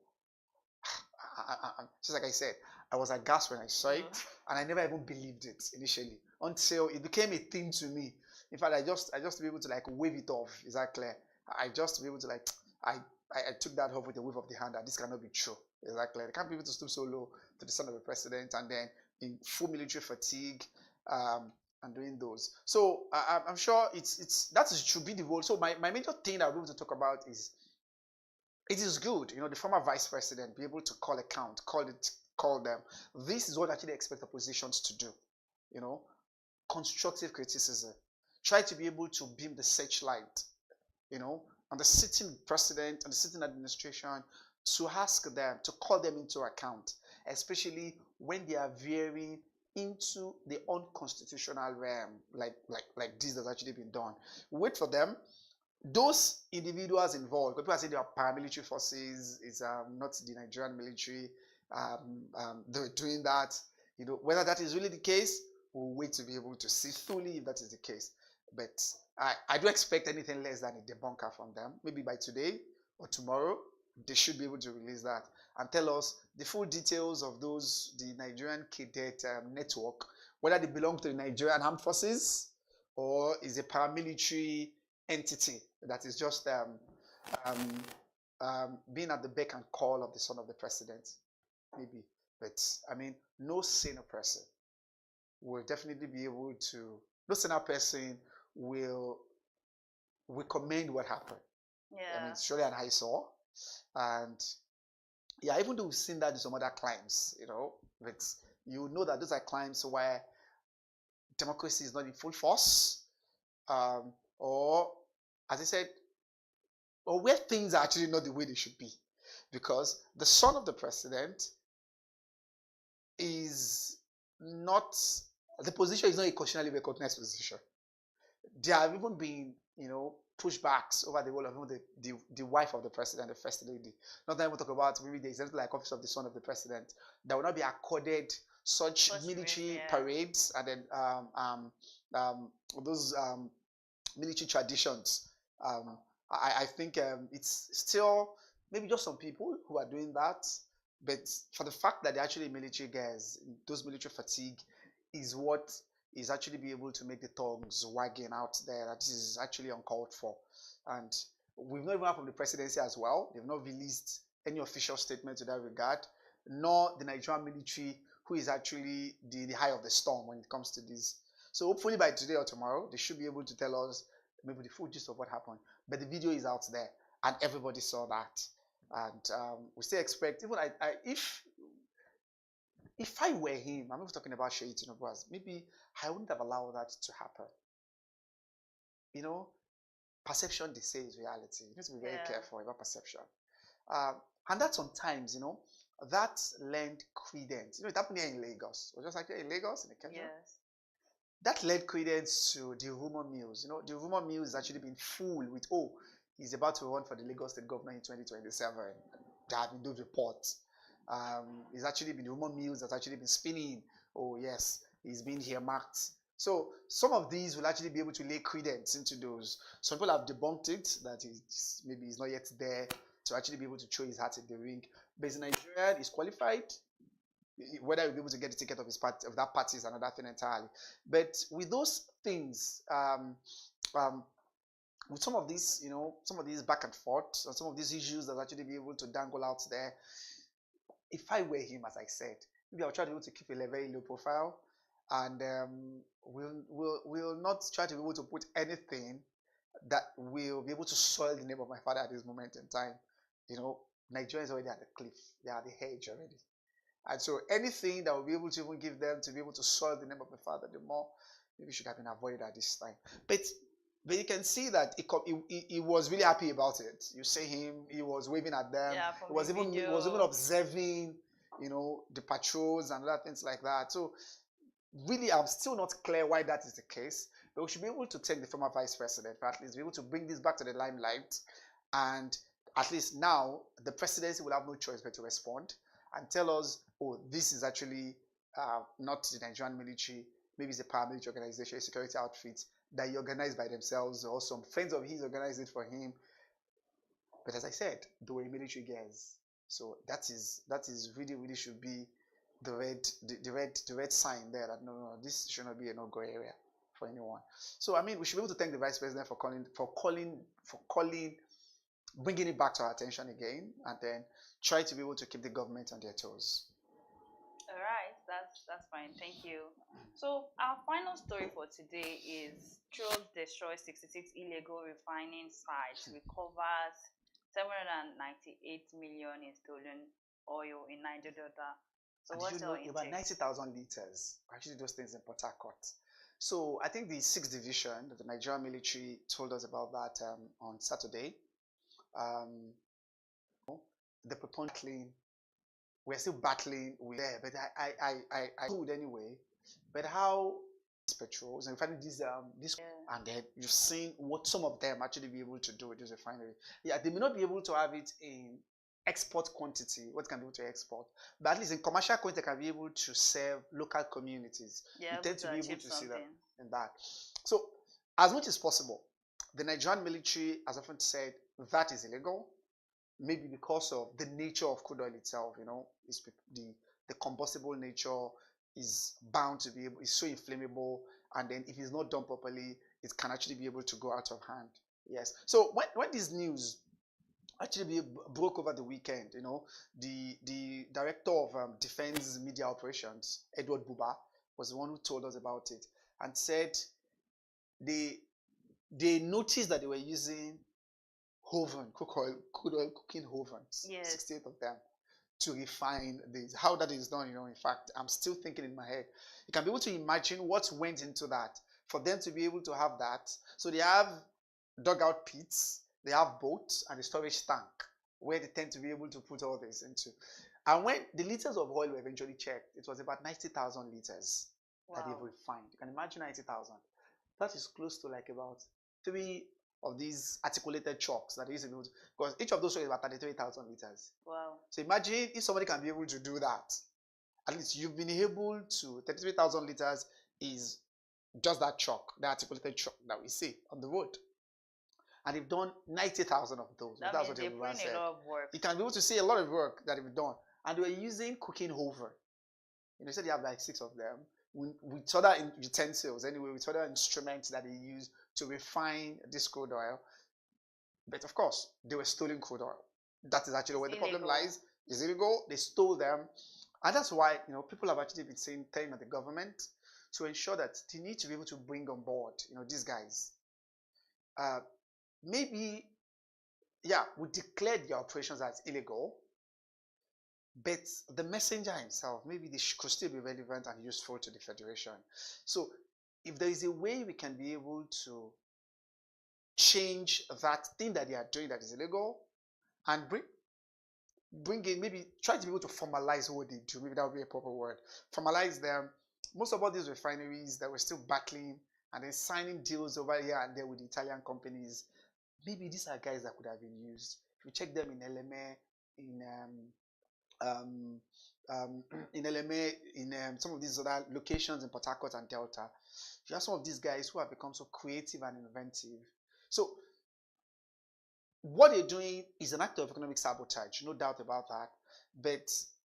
Just like I said, I was aghast when I saw it, and I never even believed it initially until it became a thing to me. In fact, I just be able to like wave it off. Is that clear? I just be able to like I took that off with a wave of the hand that this cannot be true. Is that clear? They can't be able to stoop so low to the son of the president, and then in full military fatigue, and doing those. So I'm sure that should be the role. So my major thing that we're going to talk about is, it is good, the former vice president be able to call them. This is what I actually expect oppositions to do. Constructive criticism. Try to be able to beam the searchlight, on the sitting president and the sitting administration, to ask them, to call them into account, especially when they are veering into the unconstitutional realm, like this has actually been done. Wait for them. Those individuals involved, people are saying they are paramilitary forces, is not the Nigerian military, they're doing that. Whether that is really the case, we'll wait to be able to see fully if that is the case. But I do expect anything less than a debunker from them. Maybe by today or tomorrow, they should be able to release that and tell us the full details of the Nigerian cadet network, whether they belong to the Nigerian Armed Forces or is a paramilitary entity that is just being at the beck and call of the son of the president, maybe. But I mean, no sane person will definitely be able to. No sane person will commend what happened. Yeah. I mean, it's surely an eyesore, and yeah, even though we've seen that in some other climes, but you know that those are climes where democracy is not in full force, or as I said, or where things are actually not the way they should be, because the son of the president is not, the position is not a constitutionally recognized position. There have even been, pushbacks over the role of the wife of the president, the first lady. Not that I will talk about maybe the example like office of the son of the president that will not be accorded such military parades and then those military traditions. I think it's still maybe just some people who are doing that, but for the fact that they're actually military guys, those military fatigue is what is actually be able to make the tongues wagging out there that this is actually uncalled for. And we've not even heard from the presidency as well. They've not released any official statement to that regard, nor the Nigerian military, who is actually the eye of the storm when it comes to this. So hopefully by today or tomorrow, they should be able to tell us maybe the full gist of what happened. But the video is out there, and everybody saw that. And we still expect, even if I were him, I'm not talking about Sheyi Tinubu, maybe I wouldn't have allowed that to happen. You know, perception, they say, is reality. You need to be very careful about perception. And that sometimes, you know, that lend credence. You know, it happened here in Lagos. It was just like here in Lagos, in the Kenya. Yes. That led credence to the rumor mills. You know, the rumor mill has actually been full with, oh, he's about to run for the Lagos State Governor in 2027. There have been those reports. It's actually been, the rumor mills has actually been spinning. Oh, yes, he's been here marked. So some of these will actually be able to lay credence into those. Some people have debunked it, that maybe he's not yet there to actually be able to throw his hat in the ring. But in Nigeria, he's qualified. Whether he'll be able to get the ticket of his party, of that party, is another thing entirely. But with those things, with some of these, you know, some of these back and forth, and some of these issues that actually be able to dangle out there, if I were him, as I said, maybe I'll try to be able to keep a very low profile, and we'll not try to be able to put anything that will be able to soil the name of my father at this moment in time. You know, Nigeria is already at the cliff; they are at the edge already. And so anything that will be able to even give them to be able to soil the name of the father, the more maybe should have been avoided at this time. But you can see that he was really happy about it. You see him; he was waving at them. Yeah, he was even observing, you know, the patrols and other things like that. So really, I'm still not clear why that is the case. But we should be able to take the former vice president, for at least be able to bring this back to the limelight, and at least now the presidency will have no choice but to respond and tell us, oh, this is actually not the Nigerian military, maybe it's a paramilitary organization, a security outfit that he organized by themselves, or some friends of his organized it for him. But as I said, they were military guys. So that is really should be the red sign there that no, this should not be a no-go area for anyone. So I mean, we should be able to thank the vice president for calling, bringing it back to our attention again, and then try to be able to keep the government on their toes. All right, that's fine. Thank you. So our final story for today is Trump destroys 66 illegal refining sites, recovers 798 million in stolen oil in Niger Delta. So what's your intake? About 90,000 liters. Actually, those things in Port Harcourt. So I think the 6th Division, the Nigerian military, told us about that on Saturday. The battling, we're still battling with there, but I would anyway. But how these petrols and finding these and then you've seen what some of them actually be able to do with this refinery. Yeah, they may not be able to have it in export quantity, what can be able to export, but at least in commercial quantity they can be able to serve local communities. Yeah, you tend to be able to see that in that. So as much as possible, the Nigerian military has often said that is illegal, maybe because of the nature of crude oil itself. You know, the combustible nature is bound to be able, is so inflammable, and then if it's not done properly, it can actually be able to go out of hand. Yes. So when this news actually broke over the weekend, you know, the director of defense media operations, Edward Buba, was the one who told us about it and said they noticed that they were using crude oil cooking ovens, yes, 68 of them, to refine this. How that is done, you know, in fact, I'm still thinking in my head. You can be able to imagine what went into that for them to be able to have that. So they have dugout pits, they have boats, and a storage tank where they tend to be able to put all this into. And when the liters of oil were eventually checked, it was about 90,000 liters that they've refined. You can imagine 90,000. That is close to like about 3 of these articulated chalks that they used to be able to, because each of those is about 33,000 liters. Wow. So imagine if somebody can be able to do that. At least you've been able to, 33,000 liters is just that chalk, the articulated chalk that we see on the road. And they've done 90,000 of those. That That's means what they're putting a lot of work. You can be able to see a lot of work that they've done. And they were using cooking hover. You know, they said they have like 6 of them. With other utensils, anyway, with other instruments that they use to refine this crude oil. But of course, they were stealing crude oil. That is actually where the problem lies. It's illegal. They stole them. And that's why, you know, people have actually been telling the government to ensure that they need to be able to bring on board, you know, these guys. Maybe, yeah, we declared the operations as illegal, but the messenger himself, maybe they could still be relevant and useful to the Federation. So if there is a way we can be able to change that thing that they are doing that is illegal and bring in, maybe try to be able to formalize what they do, maybe that would be a proper word, formalize them. Most of all these refineries that were still battling and then signing deals over here and there with the Italian companies, maybe these are guys that could have been used. If you check them in LMA, in some of these other locations in Port Harcourt and Delta, you have some of these guys who have become so creative and inventive. So what they're doing is an act of economic sabotage, no doubt about that. But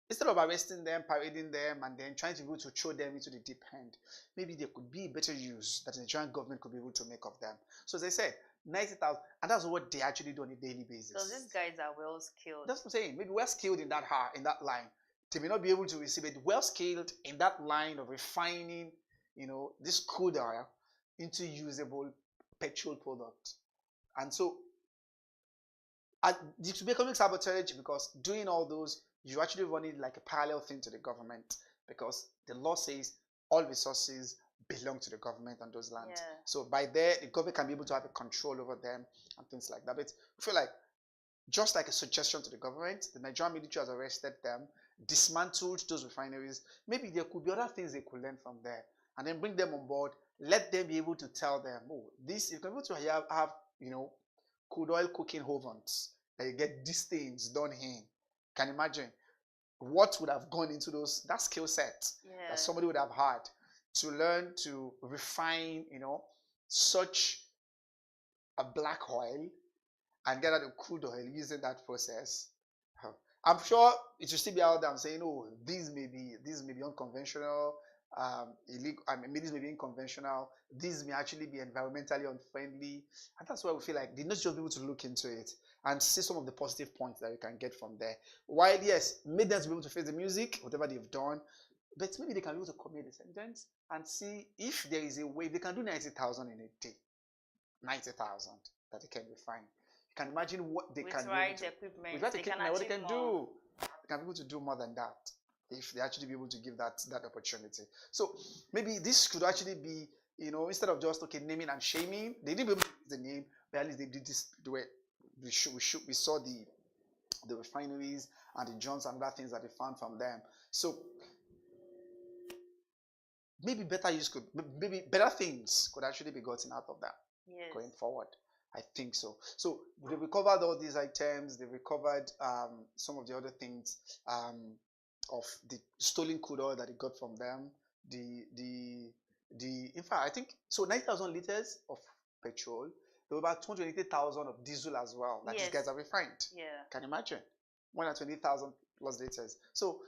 instead of arresting them, parading them, and then trying to be able to throw them into the deep end, maybe there could be better use that the Nigerian government could be able to make of them. So as I said, 90,000, and that's what they actually do on a daily basis. So these guys are well skilled. That's what I'm saying. Maybe well skilled in that line. They may not be able to receive it. Well skilled in that line of refining, you know, this crude oil into usable petrol product. And so it should be economic sabotage, because doing all those, you actually run it like a parallel thing to the government, because the law says all resources belong to the government on those lands. Yeah. So by there, the government can be able to have a control over them and things like that. But I feel like, just like a suggestion to the government, the Nigerian military has arrested them, dismantled those refineries. Maybe there could be other things they could learn from there, and then bring them on board. Let them be able to tell them, oh, this, you can be able to have you know, crude oil cooking ovens that you get these things done in. Can you imagine what would have gone into that skill set that somebody would have had to learn to refine, you know, such a black oil and get out of crude oil using that process? I'm sure it should still be out there. I'm saying, oh, these may be unconventional, illegal. I mean, these may be unconventional. These may actually be environmentally unfriendly, and that's why we feel like they need to be able to look into it and see some of the positive points that we can get from there. While yes, made them to be able to face the music, whatever they've done, but maybe they can be able to commit the sentence and see if there is a way they can do 90,000 in a day, 90,000 that they can refine. You can imagine what they can do. With right equipment, what they can do. They can be able to do more than that if they actually be able to give that opportunity. So maybe this could actually be, you know, instead of just naming and shaming, they didn't be able to use the name, but at least they did this the way we saw the refineries and the Johns and other things that they found from them. So maybe maybe better things could actually be gotten out of that going forward. I think so. So they recovered all these items. They recovered some of the other things of the stolen crude oil that they got from them. In fact, I think so. 90,000 liters of petrol. There were about 280,000 of diesel as well that these guys have refined. Yeah. Can you imagine? 120,000 plus liters. So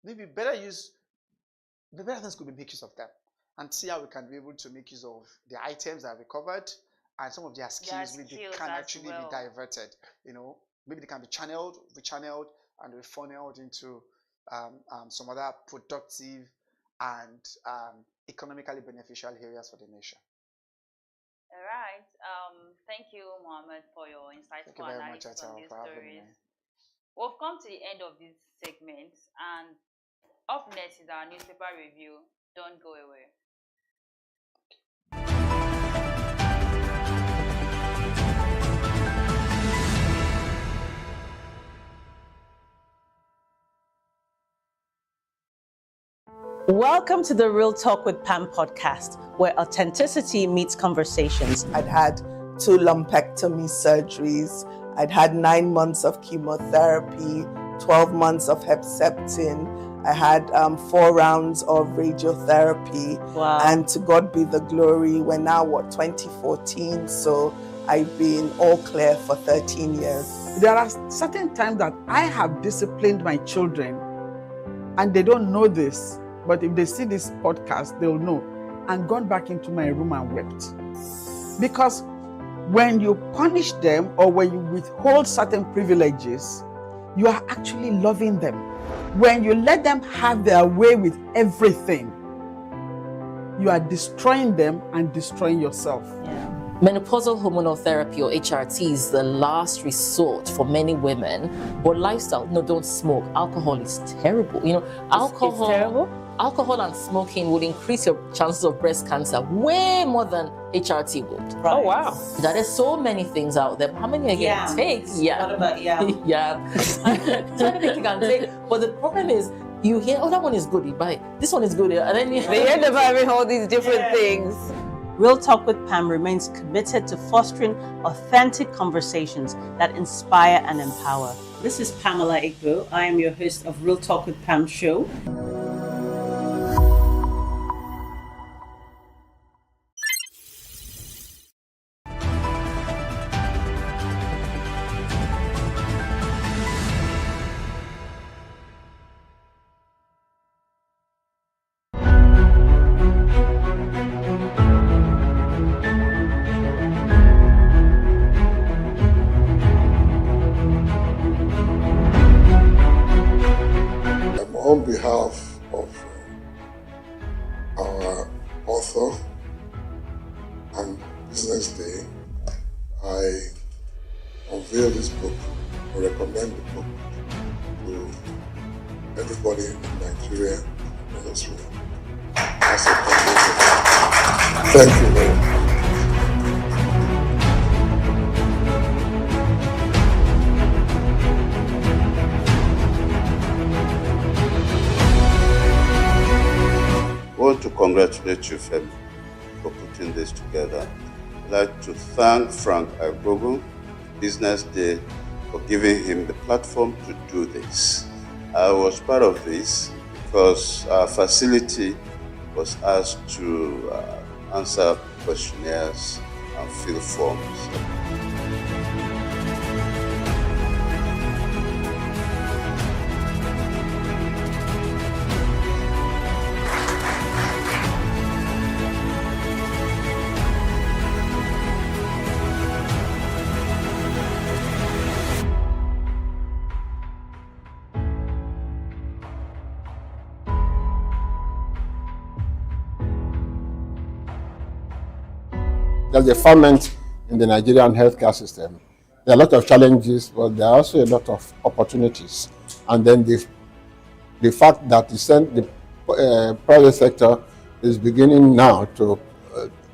maybe better things could be make use of them and see how we can be able to make use of the items that are recovered. And some of their skills maybe can actually be diverted. You know, maybe they can be rechanneled, and refunneled into some other productive and economically beneficial areas for the nation. All right. Thank you, Mohammed, for your insightful analysis on these stories. We've come to the end of this segment, and up next is our newspaper review. Don't go away. Welcome to the Real Talk with Pam podcast, where authenticity meets conversations. I'd had 2 lumpectomy surgeries. I'd had 9 months of chemotherapy, 12 months of Herceptin. I had 4 rounds of radiotherapy. Wow. And to God be the glory, we're now, 2014? So I've been all clear for 13 years. There are certain times that I have disciplined my children, and they don't know this, but if they see this podcast, they'll know, and gone back into my room and wept. Because when you punish them or when you withhold certain privileges, you are actually loving them. When you let them have their way with everything, you are destroying them and destroying yourself. Menopausal hormonal therapy, or HRT, is the last resort for many women. But lifestyle, no, don't smoke. Alcohol is terrible. You know, alcohol. It's terrible? Alcohol and smoking would increase your chances of breast cancer way more than HRT would. Right. Oh, wow. There are so many things out there. How many are you going to take? Yeah. What about yam? Yeah. So many things you can take. But the problem is, you hear, oh, that one is good, you buy it. This one is good, and then you They end up having all these different things. Real Talk with Pam remains committed to fostering authentic conversations that inspire and empower. This is Pamela Igbo. I am your host of Real Talk with Pam show. On behalf of our author and BusinessDay, I unveil this book or recommend the book to everybody in Nigeria and elsewhere. As a foundation. Thank you very much. I want to congratulate you, Femi, for putting this together. I'd like to thank Frank Agbogu, BusinessDay, for giving him the platform to do this. I was part of this because our facility was asked to answer questionnaires and fill forms. There's a ferment in the Nigerian healthcare system. There are a lot of challenges, but there are also a lot of opportunities. And then the fact that the private sector is beginning now to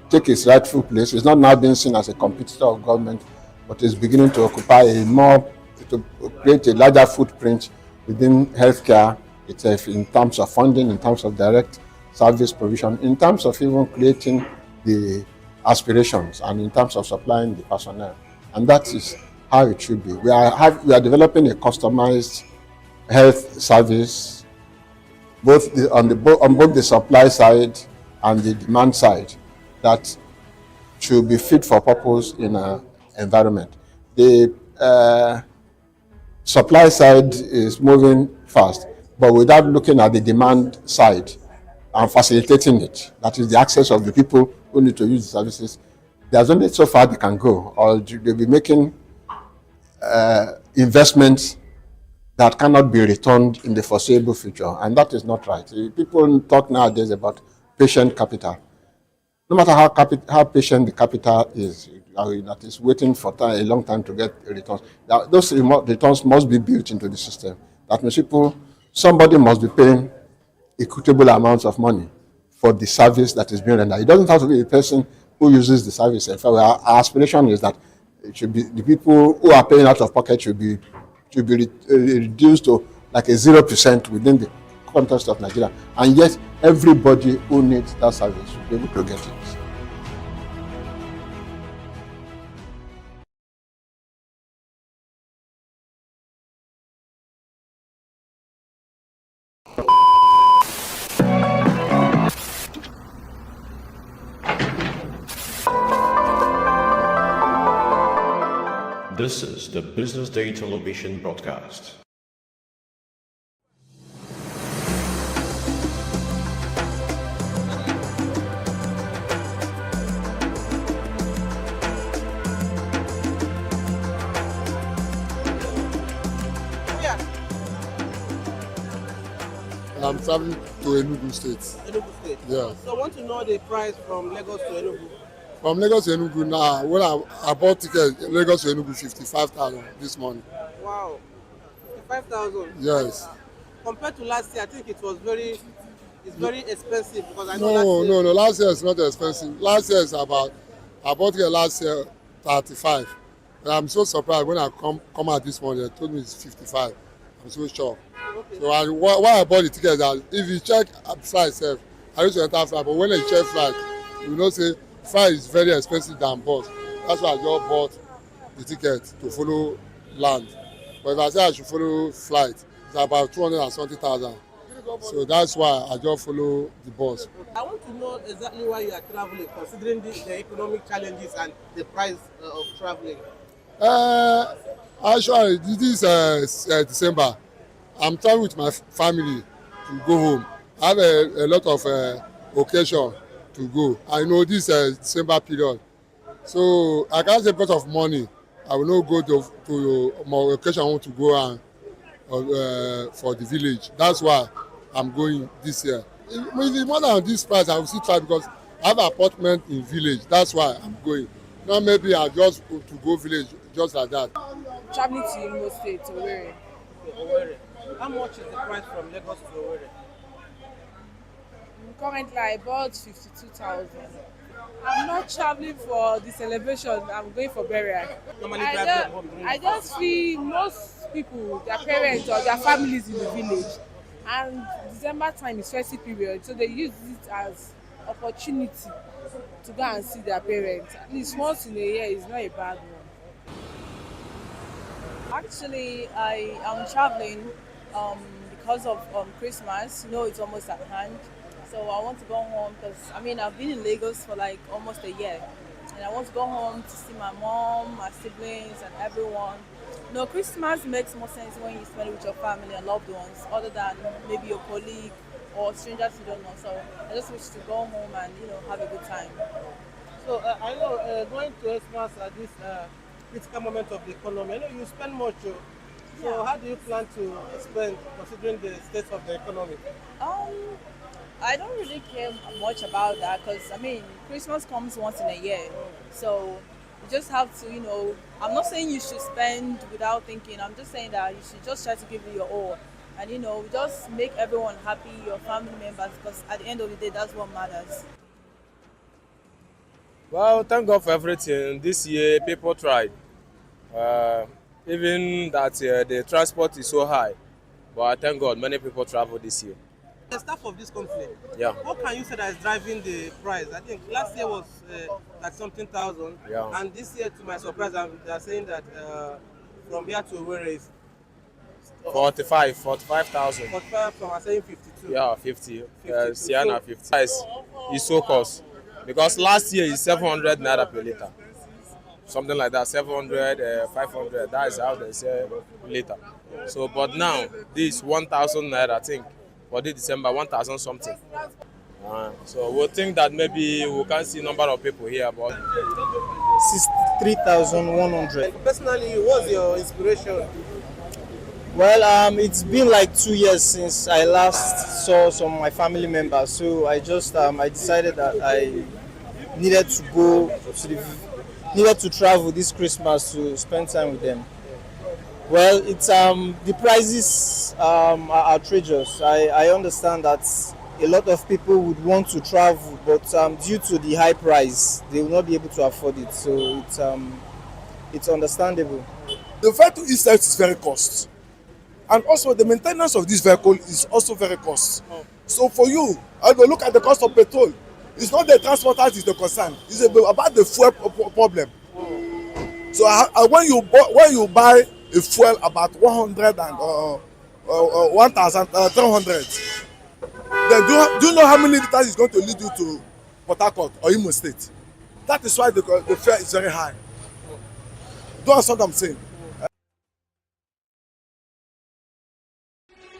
take its rightful place. It's not now being seen as a competitor of government, but is beginning to occupy to create a larger footprint within healthcare itself, in terms of funding, in terms of direct service provision, in terms of even creating the aspirations, and in terms of supplying the personnel. And that is how it should be. We are developing a customized health service, on both the supply side and the demand side, that should be fit for purpose in an environment. The supply side is moving fast, but without looking at the demand side and facilitating it, that is the access of the people who need to use the services. There's only so far they can go, or they'll be making investments that cannot be returned in the foreseeable future, and that is not right. People talk nowadays about patient capital. No matter how patient the capital is, that is waiting for a long time to get returns, those returns must be built into the system. That means somebody must be paying equitable amounts of money for the service that is being rendered. It doesn't have to be the person who uses the service. In fact, our aspiration is that it should be the people who are paying out of pocket should be reduced to like a 0% within the context of Nigeria, and yet everybody who needs that service should be able to get it. This is the Business Day television broadcast. I'm traveling to Enugu State. Enugu State. Yeah. So I want to know the price from Lagos to Enugu. From Lagos to Enugu now, when I bought ticket, Lagos to Enugu 55,000 this morning. Wow, 55,000. Yes. Compared to last year, I think it's very expensive because I know No, last year is not expensive. Last year is I bought ticket last year 35. And I'm so surprised when I come out this morning, they told me it's 55. I'm so shocked. Okay. So why I bought the ticket, that if you check flight itself, I used to enter flight, but when you check flight, you know say flight is very expensive than bus. That's why I just bought the ticket to follow land. But if I say I should follow flight, it's about 270,000. So that's why I just follow the bus. I want to know exactly why you are traveling, considering the economic challenges and the price of traveling. Actually, this is December. I'm traveling with my family to go home. I have a lot of occasion to go. I know this December period. So I can't say because of money, I will not go to my occasion I want to go and for the village. That's why I'm going this year. If it's more than this price, I will still try because I have an apartment in village. That's why I'm going. Now maybe I just to go village just like that. Traveling to Imo State, Owerri. Owerri. How much is the price from Lagos to Owerri? Currently, I bought 52,000. I'm not traveling for the celebration. I'm going for burial. I just feel most people, their parents or their families in the village, and December time is festive period, so they use it as opportunity to go and see their parents. At least once in a year is not a bad one. Actually, I am traveling because of Christmas. You know, it's almost at hand. So I want to go home because, I've been in Lagos for like almost a year. And I want to go home to see my mom, my siblings, and everyone. Christmas makes more sense when you spend it with your family and loved ones, other than maybe your colleague or strangers you don't know. So I just wish to go home and, have a good time. So I know going to Christmas at this critical moment of the economy, I know you spend much. So how do you plan to spend considering the state of the economy? I don't really care much about that because, Christmas comes once in a year. So you just have to, I'm not saying you should spend without thinking. I'm just saying that you should just try to give it your all. And, just make everyone happy, your family members, because at the end of the day, that's what matters. Well, thank God for everything. This year, people tried. Even that the transport is so high. But thank God, many people travel this year. The staff of this company, what can you say that is driving the price? I think last year was like something thousand, and this year, to my surprise, they are saying that from here to Owerri is 45,000. 45 from, I'm saying 52. Yeah, 50. Sienna 50. Price is so cost because last year is 700 naira per liter. Something like that, 700, 500. That is how they say liter. So, but now this 1,000 naira, I think. For this December, 1,000 something. So we'll think that maybe we can see number of people here, but 63,100. Personally, what's your inspiration? Well, it's been like 2 years since I last saw some of my family members, so I just I decided that I needed to travel this Christmas to spend time with them. Well, it's the prices are outrageous. I understand that a lot of people would want to travel, but due to the high price, they will not be able to afford it. So it's understandable. The vehicle itself is very cost, and also the maintenance of this vehicle is also very cost. So for you, I go look at the cost of petrol. It's not the transporters is the concern. It's about the fuel problem. So when you buy a fuel about 100 and 1,300. Then do you know how many liters is going to lead you to Port Harcourt or Imo State? That is why the fare is very high. Do you understand what I'm saying?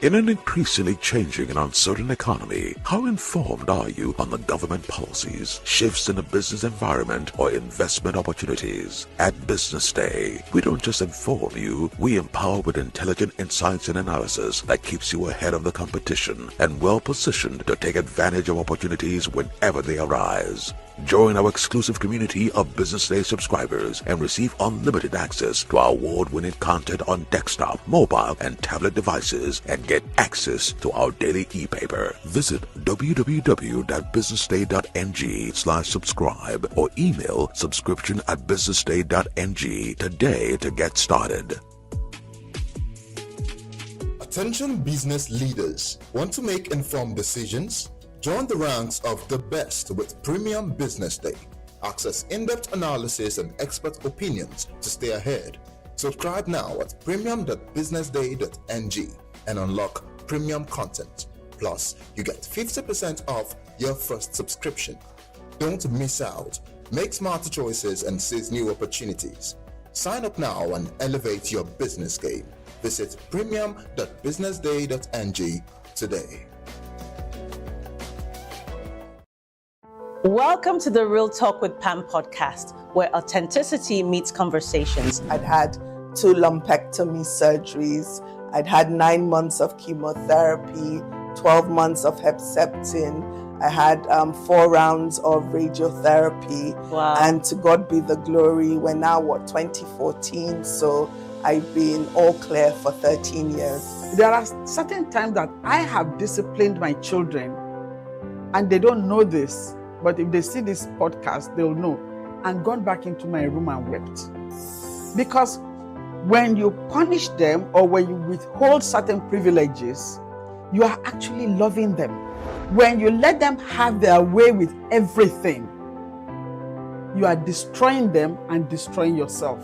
In an increasingly changing and uncertain economy, how informed are you on the government policies, shifts in the business environment, or investment opportunities? At Business Day, we don't just inform you, we empower with intelligent insights and analysis that keeps you ahead of the competition and well positioned to take advantage of opportunities whenever they arise. Join our exclusive community of Business Day subscribers and receive unlimited access to our award-winning content on desktop, mobile, and tablet devices and get access to our daily e-paper. Visit www.businessday.ng/subscribe or email subscription@businessday.ng today to get started. Attention business leaders. Want to make informed decisions? Join the ranks of the best with Premium Business Day. Access in-depth analysis and expert opinions to stay ahead. Subscribe now at premium.businessday.ng and unlock premium content. Plus, you get 50% off your first subscription. Don't miss out. Make smarter choices and seize new opportunities. Sign up now and elevate your business game. Visit premium.businessday.ng today. Welcome to the Real Talk with Pam podcast, where authenticity meets conversations. I'd had 2 lumpectomy surgeries. I'd had 9 months of chemotherapy, 12 months of Herceptin. I had 4 rounds of radiotherapy. Wow. And to God be the glory, we're now, 2014? So I've been all clear for 13 years. There are certain times that I have disciplined my children, and they don't know this. But if they see this podcast, they'll know. And gone back into my room and wept. Because when you punish them or when you withhold certain privileges, you are actually loving them. When you let them have their way with everything, you are destroying them and destroying yourself.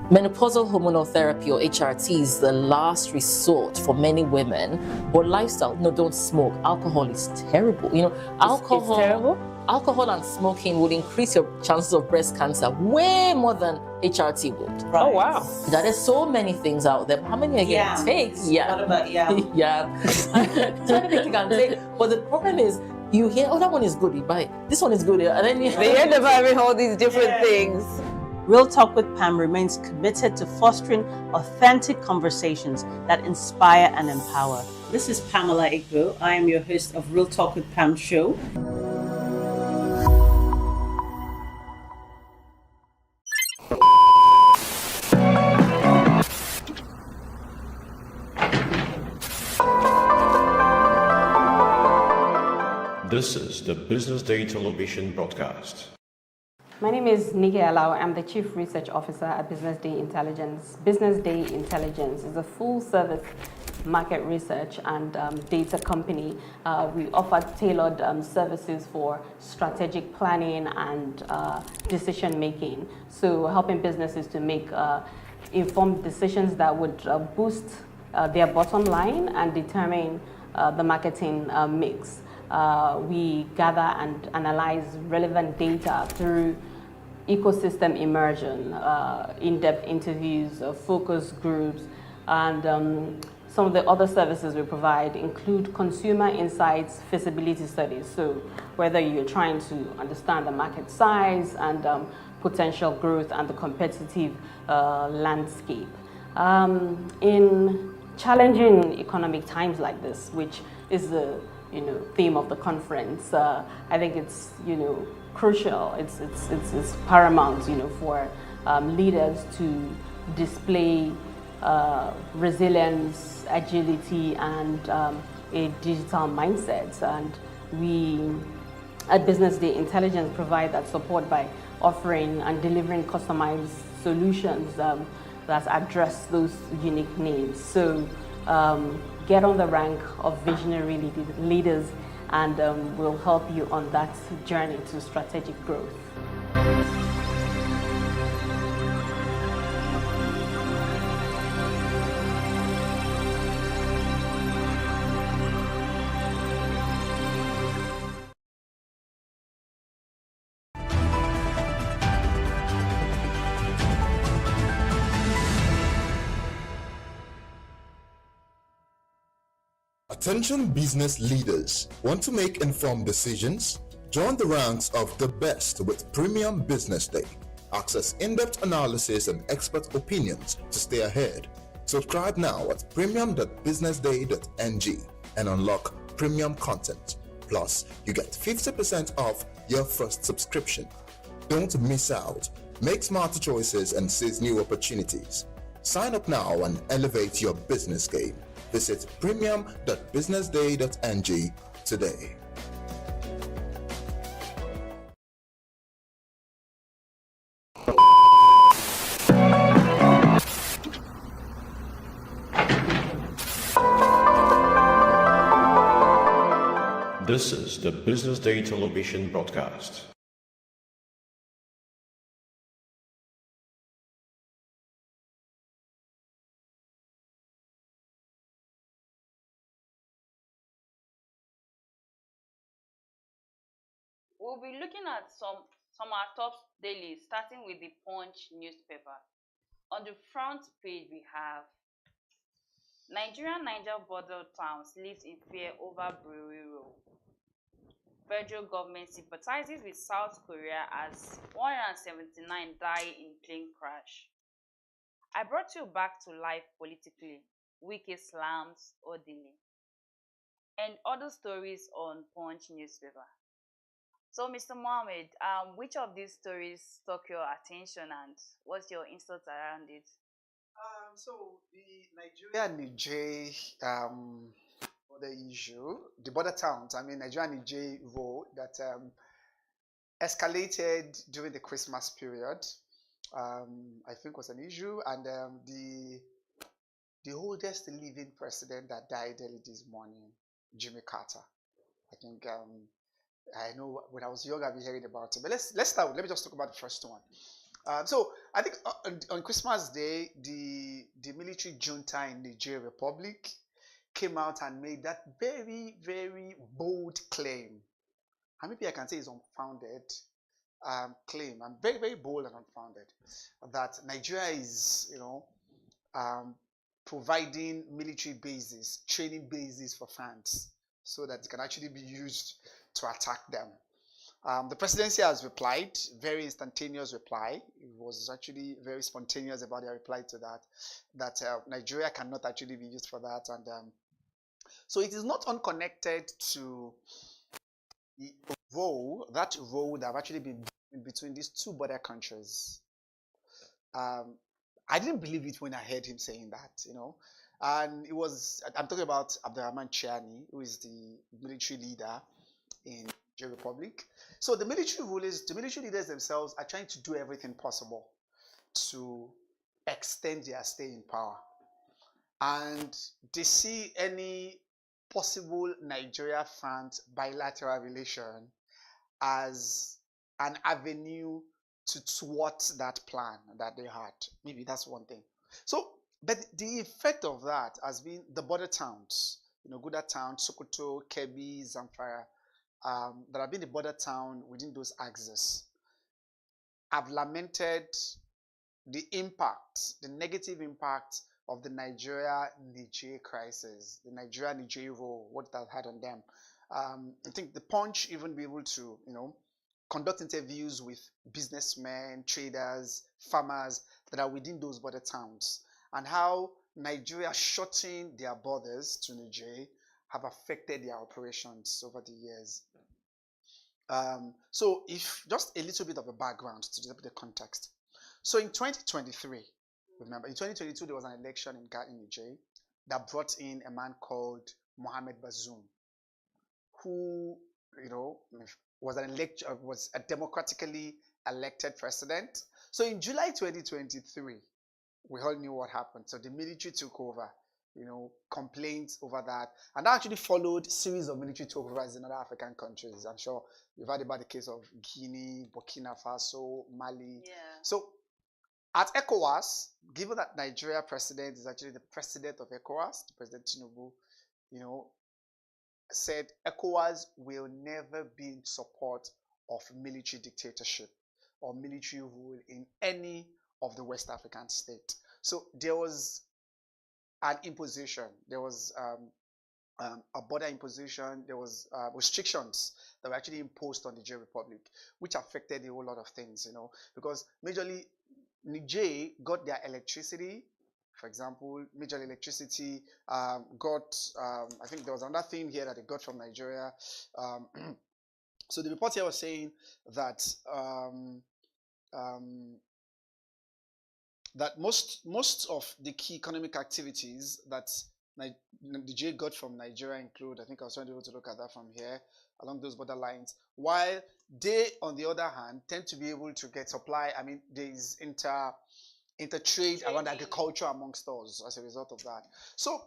Menopausal hormonal therapy, or HRT, is the last resort for many women. But lifestyle, don't smoke. Alcohol is terrible. Alcohol. It's terrible? Alcohol and smoking would increase your chances of breast cancer way more than HRT would. Right. Oh, wow. There's so many things out there. How many are you going to take? Yeah. What about yam? Yeah. So many things you can take. But the problem is, you hear, that one is good, you buy it. This one is good. And then they end up having all these different things. Real Talk with Pam remains committed to fostering authentic conversations that inspire and empower. This is Pamela Igbo. I am your host of Real Talk with Pam show. This is the Business Day television broadcast. My name is Nike Alao. I'm the Chief Research Officer at BusinessDay Intelligence. BusinessDay Intelligence is a full-service market research and data company. We offer tailored services for strategic planning and decision-making. So helping businesses to make informed decisions that would boost their bottom line and determine the marketing mix. We gather and analyze relevant data through ecosystem immersion, in-depth interviews, focus groups, and some of the other services we provide include consumer insights, feasibility studies. So whether you're trying to understand the market size and potential growth and the competitive landscape. In challenging economic times like this, which is the theme of the conference, I think it's crucial. It's paramount, for leaders to display resilience, agility, and a digital mindset. And we at Business Day Intelligence provide that support by offering and delivering customized solutions that address those unique needs. So get on the rank of visionary leaders, and we'll help you on that journey to strategic growth. Attention business leaders. Want to make informed decisions? Join the ranks of the best with Premium Business Day. Access in-depth analysis and expert opinions to stay ahead. Subscribe now at premium.businessday.ng and unlock premium content. Plus, you get 50% off your first subscription. Don't miss out. Make smarter choices and seize new opportunities. Sign up now and elevate your business game. Visit premium.businessday.ng today. This is the Business Day television broadcast. We'll be looking at some of our top dailies, starting with the Punch newspaper. On the front page, we have Niger border towns lives in fear over brewery rule. Federal government sympathizes with South Korea as 179 die in plane crash. I brought you back to life politically. Wiki slams Odili. And other stories on Punch newspaper. So, Mr. Mohammed, which of these stories struck your attention and what's your insights around it? So the Nigeria border issue, the border towns, Nigeria Niger war that escalated during the Christmas period, I think was an issue, and the oldest living president that died early this morning, Jimmy Carter. I think I know when I was young I've been hearing about it, but let's start. Let me just talk about the first one. So I think on Christmas Day, the military junta in the Niger Republic came out and made that very, very bold claim. And maybe I can say it's unfounded claim. And very, very bold and unfounded. That Nigeria is, providing military bases, training bases for France so that it can actually be used to attack them. The presidency has replied, very instantaneous reply. It was actually very spontaneous about their reply to that Nigeria cannot actually be used for that. And so it is not unconnected to the role that have actually been in between these two border countries. I didn't believe it when I heard him saying that, And it was, I'm talking about Abdurrahman Chiani, who is the military leader in the Republic. So the military leaders themselves are trying to do everything possible to extend their stay in power. And they see any possible Nigeria-France bilateral relation as an avenue to thwart that plan that they had. Maybe that's one thing. So, but the effect of that has been the border towns, Gouda town, Sokoto, Kebbi, Zamfara, that have been the border town within those axes, have lamented the impact, the negative impact of the Nigeria-Niger crisis, the Nigeria-Niger role, what that had on them. I think the Punch even be able to, conduct interviews with businessmen, traders, farmers that are within those border towns, and how Nigeria shutting their borders to Niger have affected their operations over the years. So if just a little bit of a background to develop the context. So in 2023, remember, in 2022 there was an election in Niger that brought in a man called Mohamed Bazoum, who, was a democratically elected president. So in July 2023, we all knew what happened. So the military took over, complaints over that. And that actually followed a series of military takeovers in other African countries. I'm sure you've heard about the case of Guinea, Burkina Faso, Mali. Yeah. So at ECOWAS, given that Nigeria president is actually the president of ECOWAS, President Tinubu, said ECOWAS will never be in support of military dictatorship or military rule in any of the West African states. So there was an imposition. There was a border imposition. There was restrictions that were actually imposed on the Niger Republic, which affected a whole lot of things, because majorly Niger got their electricity. For example, major electricity got, I think there was another thing here that they got from Nigeria. So the report here was saying that that most of the key economic activities that Niger got from Nigeria include, I think I was trying to be able to look at that from here, along those border lines, while they, on the other hand, tend to be able to get supply. I mean, there is intertrade around agriculture amongst us as a result of that. So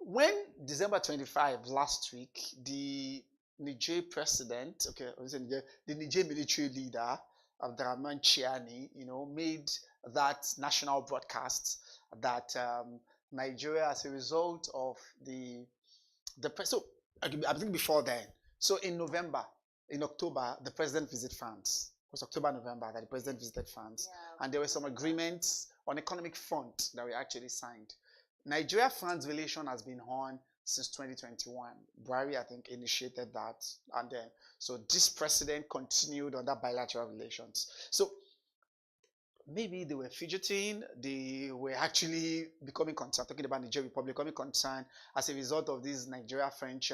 when December 25 last week, the Niger president, the Niger military leader, Abdurrahman Chiani, made that national broadcast that Nigeria, as a result of so I think before then, so in October, the president visited France. It was October, November that the president visited France, and there were some agreements on economic front that were actually signed. Nigeria-France relation has been on since 2021. Buhari, I think, initiated that, and then so this president continued on that bilateral relations. So maybe they were fidgeting, they were actually becoming concerned, talking about Niger Republic, becoming concerned as a result of this Nigeria-French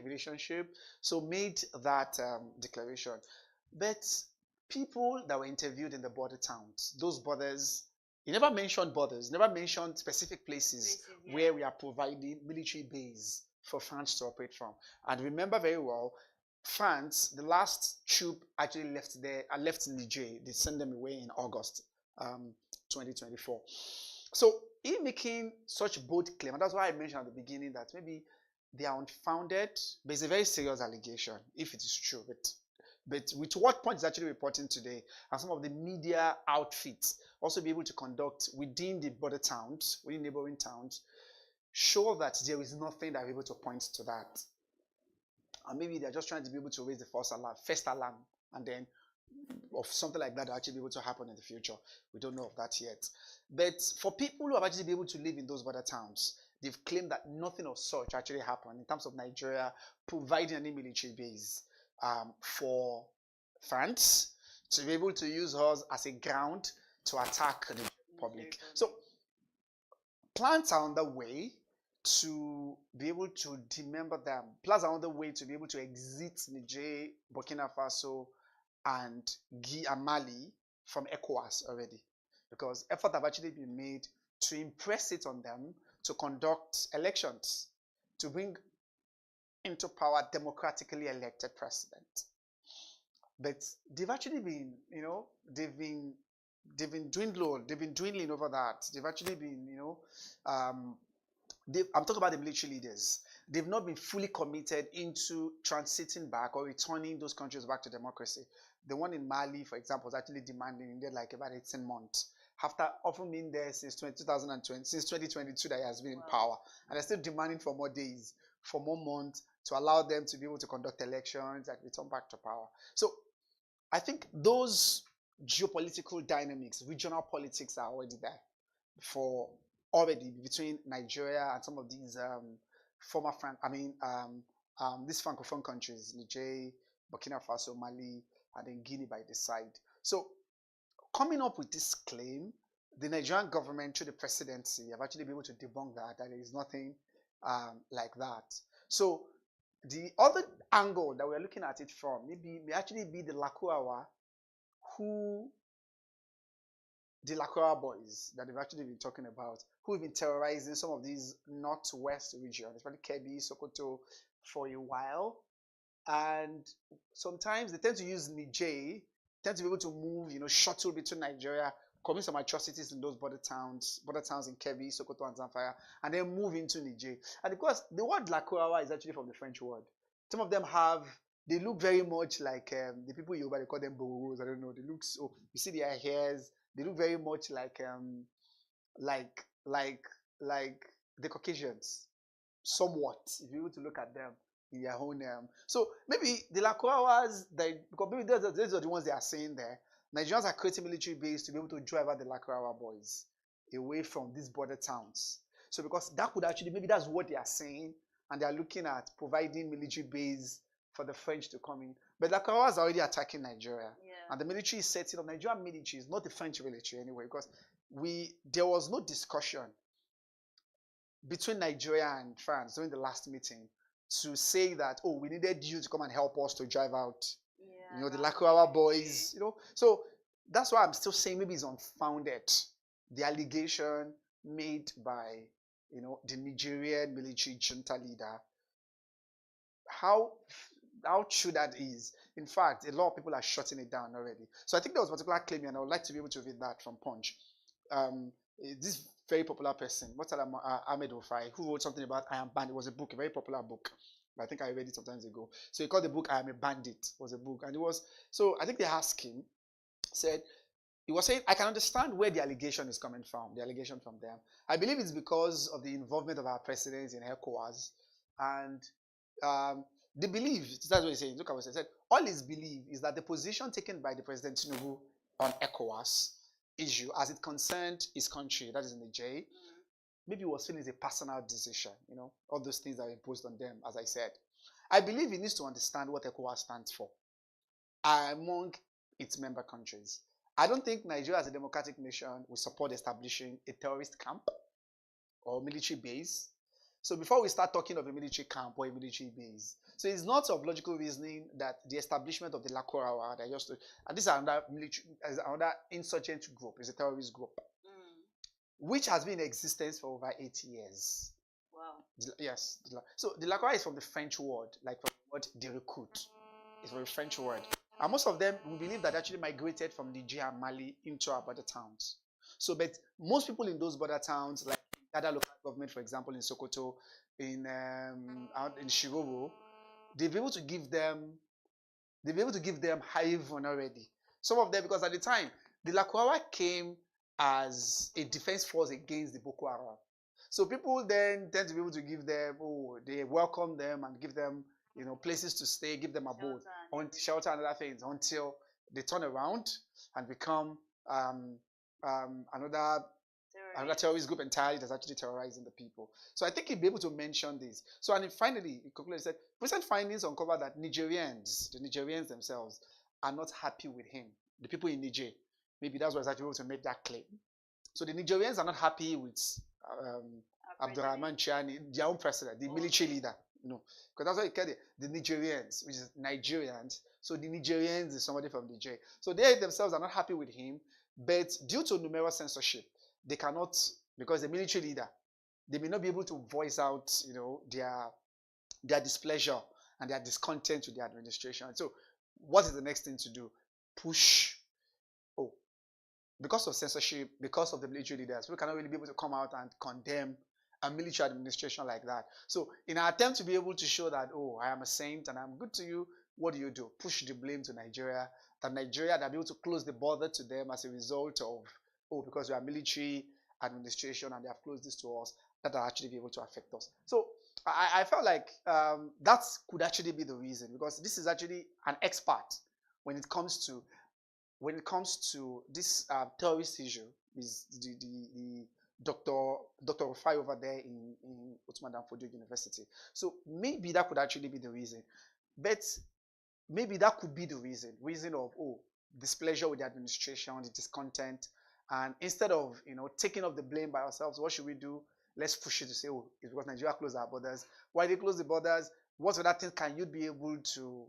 relationship. So made that declaration. But people that were interviewed in the border towns, those borders, he never mentioned borders, never mentioned specific places where we are providing military base for France to operate from. And remember very well, France, the last troop actually left there, left Niger. They sent them away in August 2024. So in making such bold claim, and that's why I mentioned at the beginning that maybe they are unfounded, but it's a very serious allegation if it is true. But with what point is actually reporting today, and some of the media outfits also be able to conduct within the border towns, within neighboring towns, show that there is nothing that is able to point to that. And maybe they're just trying to be able to raise the first alarm, and then of something like that will actually be able to happen in the future. We don't know of that yet. But for people who have actually been able to live in those border towns, they've claimed that nothing of such actually happened in terms of Nigeria providing any military base for France to be able to use us as a ground to attack the Republic. So plans are on the way to be able to dismember them. Plans are on the way to be able to exit Niger, Burkina Faso, and Mali from ECOWAS already, because efforts have actually been made to impress it on them to conduct elections, to bring into power democratically elected president. But they've actually been, they've been dwindling over that. They've actually been, I'm talking about the military leaders. They've not been fully committed into transiting back or returning those countries back to democracy. The one in Mali, for example, was actually demanding there like about 18 months. After often being there since 2020, since 2022 that he has been in power. And they're still demanding for more days, for more months, to allow them to be able to conduct elections and return back to power. So I think those geopolitical dynamics, regional politics are already there already between Nigeria and some of these these Francophone countries, Niger, Burkina Faso, Mali, and then Guinea by the side. So coming up with this claim, the Nigerian government through the presidency have actually been able to debunk that there is nothing like that. So the other angle that we're looking at it from may actually be the Lakurawa, the Lakurawa boys that they've actually been talking about, who have been terrorizing some of these northwest regions, especially Kebbi, Sokoto, for a while. And sometimes they tend to use Niger, tend to be able to move, shuttle between Nigeria, commit some atrocities in those border towns in Kebbi, Sokoto, and Zamfara, and then move into Niger. And of course, the word Lakurawa is actually from the French word. Some of them they look very much like the people in Yoruba, they call them Boros, I don't know. They look so, you see their hairs, they look very much like the Caucasians, somewhat, if you were to look at them in their own. So maybe the Lakurawas, because maybe those are the ones they are saying there. Nigerians are creating military base to be able to drive out the Lakurawa boys away from these border towns. So because that could actually, maybe that's what they are saying, and they are looking at providing military base for the French to come in. But the Lakurawa is already attacking Nigeria. And the military is setting up. Nigerian military is not the French military anyway, because there was no discussion between Nigeria and France during the last meeting to say that, oh, we needed you to come and help us to drive out, the Lakurawa boys, So that's why I'm still saying maybe it's unfounded. The allegation made by, the Nigerian military junta leader, how true that is. In fact, a lot of people are shutting it down already. So I think there was a particular claim, and I would like to be able to read that from Punch. This very popular person, Ahmed Ofai, who wrote something about I Am Bandit. It was a book, a very popular book. I think I read it some times ago. So he called the book I Am a Bandit. It was a book. And it was, so I think they asked him, he was saying, I can understand where the allegation is coming from, the allegation from them. I believe it's because of the involvement of our presidents in ECOWAS. And they believe, that's what he's saying. Look at what he said. All his belief is that the position taken by the President Tinubu on ECOWAS issue as it concerned his country, that is in the J, maybe he was feeling it's a personal decision, all those things that are imposed on them, as I said. I believe he needs to understand what ECOWAS stands for among its member countries. I don't think Nigeria as a democratic nation will support establishing a terrorist camp or military base. So before we start talking of a military camp or a military base, so it's not of logical reasoning that the establishment of the Lakurawa, and this is another another insurgent group, is a terrorist group, which has been in existence for over 8 years. Wow. Yes. So the Lakurawa is from the French word, like from the word de recruit. It's from a French word. And most of them, we believe that actually migrated from Niger and Mali into our border towns. So, but most people in those border towns, like other local government, for example, in Sokoto, in Shirobo, they've been able to give them haven already. Some of them, because at the time, the Lakurawa came as a defense force against the Boko Haram. So people then tend to be able to give them, they welcome them and give them, places to stay, give them abode, shelter and other things, until they turn around and become another terrorist group entirely that's actually terrorizing the people. So I think he'd be able to mention this. So, and finally, he concluded, said, recent findings uncover that the Nigerians themselves are not happy with him. The people in Niger, maybe that's why he's actually able to make that claim. So the Nigerians are not happy with Abdurrahman Chiani, their own president, the military leader. No, because that's what he called it, the Nigerians, which is Nigerians. So the Nigerians is somebody from Niger. So they themselves are not happy with him, but due to numerous censorship, they cannot, because the military leader, they may not be able to voice out, their displeasure and their discontent with the administration. So what is the next thing to do? Push. Because of censorship, because of the military leaders, we cannot really be able to come out and condemn a military administration like that. So in our attempt to be able to show that, I am a saint and I'm good to you, what do? Push the blame to Nigeria. That Nigeria, they'll be able to close the border to them as a result of, because we are military administration and they have closed this to us, that will actually be able to affect us. So I felt like that could actually be the reason, because this is actually an expert when it comes to this terrorist issue. Is the Dr. Rufai over there in Ottoman Danfodio University. So maybe that could actually be the reason. But maybe that could be the reason of displeasure with the administration, the discontent. And instead of taking up the blame by ourselves, what should we do? Let's push it to say, it's because Nigeria closed our borders. Why they close the borders? What other things can you be able to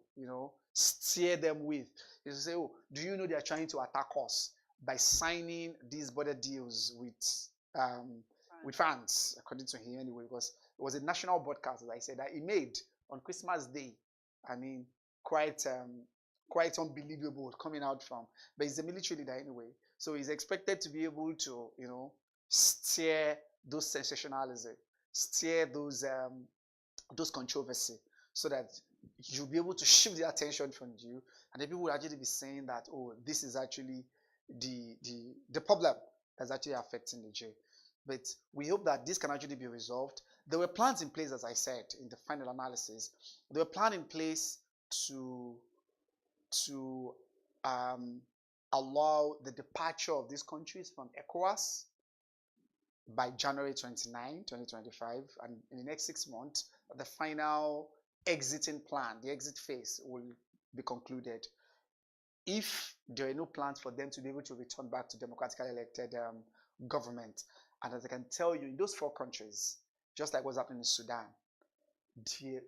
steer them with? Is to say, do you know they are trying to attack us by signing these border deals with France, according to him anyway, because it was a national broadcast, as I said, that he made on Christmas Day. I mean, quite unbelievable coming out from, but he's a military leader anyway, so he's expected to be able to steer those sensationalism, steer those controversy, so that you'll be able to shift the attention from you, and then people will actually be saying that, this is actually the problem that's actually affecting the J. But we hope that this can actually be resolved. There were plans in place, as I said, in the final analysis. There were plans in place to allow the departure of these countries from ECOWAS. by January 29, 2025, and in the next 6 months, the final exiting plan, the exit phase, will be concluded. If there are no plans for them to be able to return back to democratically elected government, and as I can tell you, in those 4 countries, just like what's happening in Sudan, it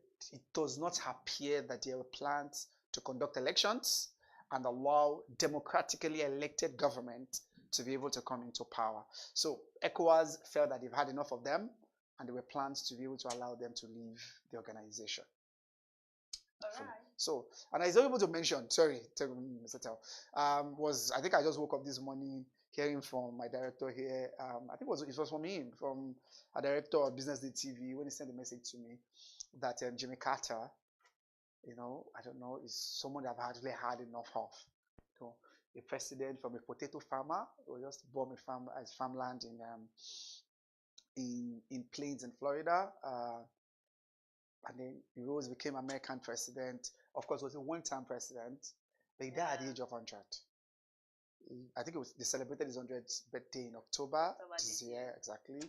does not appear that there are plans to conduct elections and allow democratically elected government to be able to come into power. So ECOWAS felt that they've had enough of them, and there were plans to be able to allow them to leave the organization. All right. So, and I was able to mention, sorry, Mr. Tel, I think I just woke up this morning hearing from my director here, I think it was from him, from a director of BusinessDay TV, when he sent a message to me that Jimmy Carter, I don't know, is someone that I've hardly had enough of. A president from a potato farmer who just bought his farmland in Plains in Florida, and then he rose, became American president. Of course, was a one-time president, but he died at the age of 100. I think they celebrated his 100th birthday in October this year, exactly.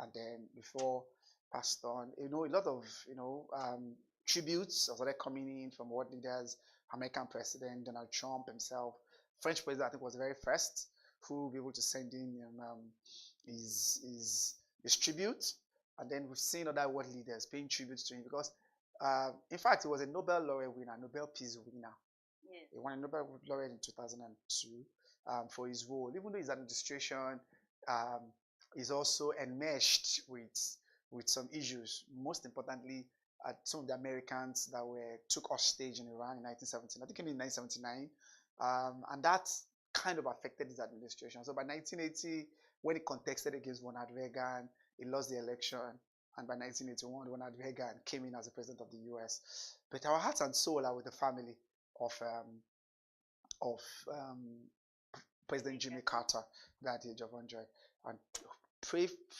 And then before passed on, a lot of tributes started coming in from world leaders, American president Donald Trump himself, French president, I think, was the very first who will be able to send in his tribute. And then we've seen other world leaders paying tribute to him because, in fact, he was a Nobel laureate winner, Nobel Peace winner. Yes. He won a Nobel laureate in 2002 for his role. Even though his administration is also enmeshed with some issues, most importantly, some of the Americans that took hostage in Iran in 1917. I think in 1979. And that kind of affected his administration. So by 1980, when he contested against Ronald Reagan, he lost the election. And by 1981, Ronald Reagan came in as the president of the US. But our hearts and soul are with the family of President Jimmy Carter at the age of 100. And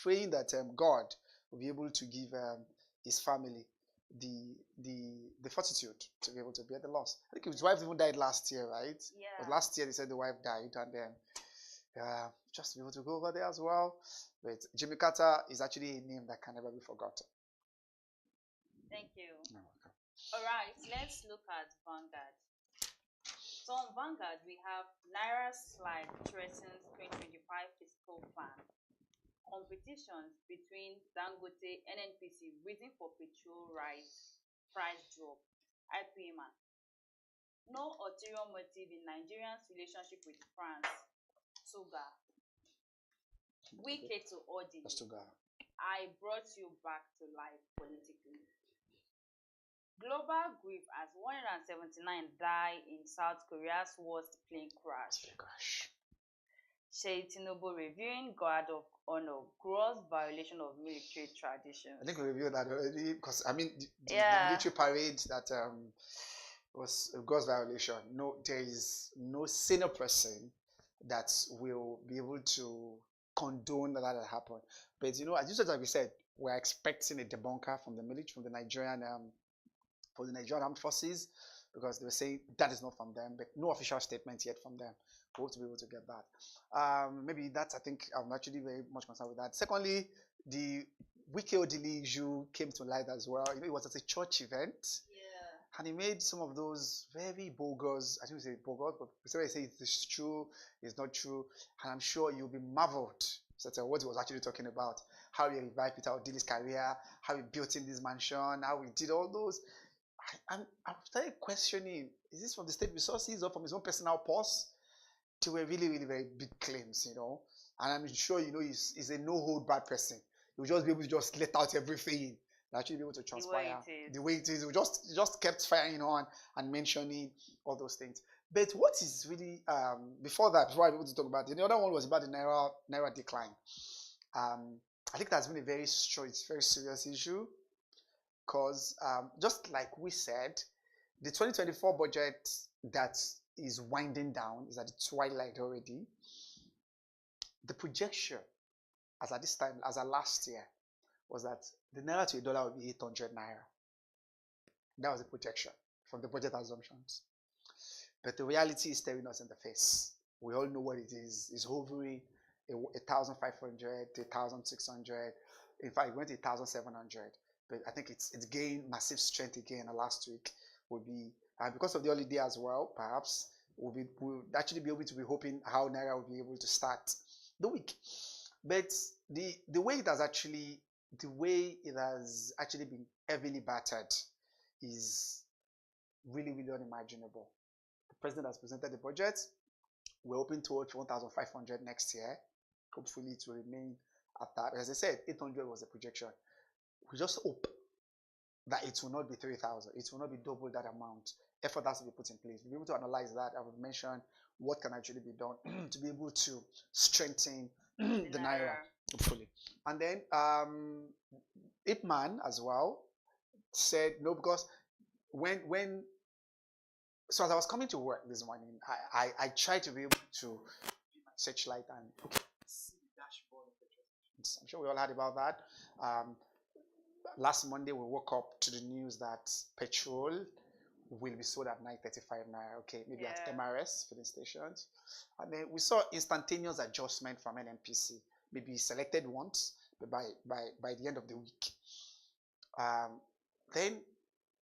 praying that God will be able to give his family the fortitude to be able to bear the loss. I think his wife even died last year, right? Yeah. But last year they said the wife died, and then just to be able to go over there as well. But Jimmy Carter is actually a name that can never be forgotten. Thank you. All right, let's look at Vanguard. So on Vanguard, we have Naira slide threatens 2025 fiscal plan. Competitions between Dangote, NNPC, reason for petrol rise, price drop, IPMAN. No ulterior motive in Nigerians' relationship with France. Suga. Wike to Odi. I brought you back to life politically. Global grief as 179 die in South Korea's worst plane crash. Sheikh Tinubu reviewing guard of honor, gross violation of military traditions. I think we reviewed that already because the military parade that was a gross violation. No, there is no senior person that will be able to condone that happened. But as we said, we're expecting a debunker from the military, from the Nigerian armed forces, because they were saying that is not from them, but no official statement yet from them. We hope to be able to get that. Maybe that's, I think, I'm actually very much concerned with that. Secondly, the Wike Odili issue came to light as well. It was at a church event. Yeah. And he made some of those very bogus, I shouldn't say bogus, but somebody say it's true, it's not true. And I'm sure you'll be marveled at what he was actually talking about. How he revived Peter Odili's career, how he built in this mansion, how he did all those. I started questioning, is this from the state resources or from his own personal purse? They were really, really very big claims, And I'm sure, he's a no-hold-barred person. He will just be able to just let out everything and actually be able to transpire the way it is. He just kept firing on and mentioning all those things. But what is really, before I was able to talk about it, the other one was about the Naira decline. I think that's been a very serious issue. Because just like we said, the 2024 budget that is winding down is at the twilight already. The projection, as at last year, was that the Naira to a dollar would be 800 Naira. That was the projection from the budget assumptions. But the reality is staring us in the face. We all know what it is. It's hovering 1,500 to 1,600. In fact, it went to 1,700. But I think it's gained massive strength again last week. Will be because of the holiday as well, perhaps we'll actually be able to be hoping how Naira will be able to start the week. But the way it has actually been heavily battered is really, really unimaginable. The president has presented the budget. We're hoping towards 1,500 next year. Hopefully it will remain at that. As I said, 800 was the projection. We just hope that it will not be 3,000. It will not be double that amount. Effort has to be put in place. We'll be able to analyze that. I will mention what can actually be done to be able to strengthen the Naira, hopefully. And then Ipman as well said no, because so as I was coming to work this morning, I tried to be able to searchlight and see the dashboard of the transactions. I'm sure we all heard about that. Last Monday we woke up to the news that petrol will be sold at 9.35 naira. Okay, maybe at MRS filling stations, and then we saw instantaneous adjustment from NNPC, maybe selected ones, but by the end of the week. Then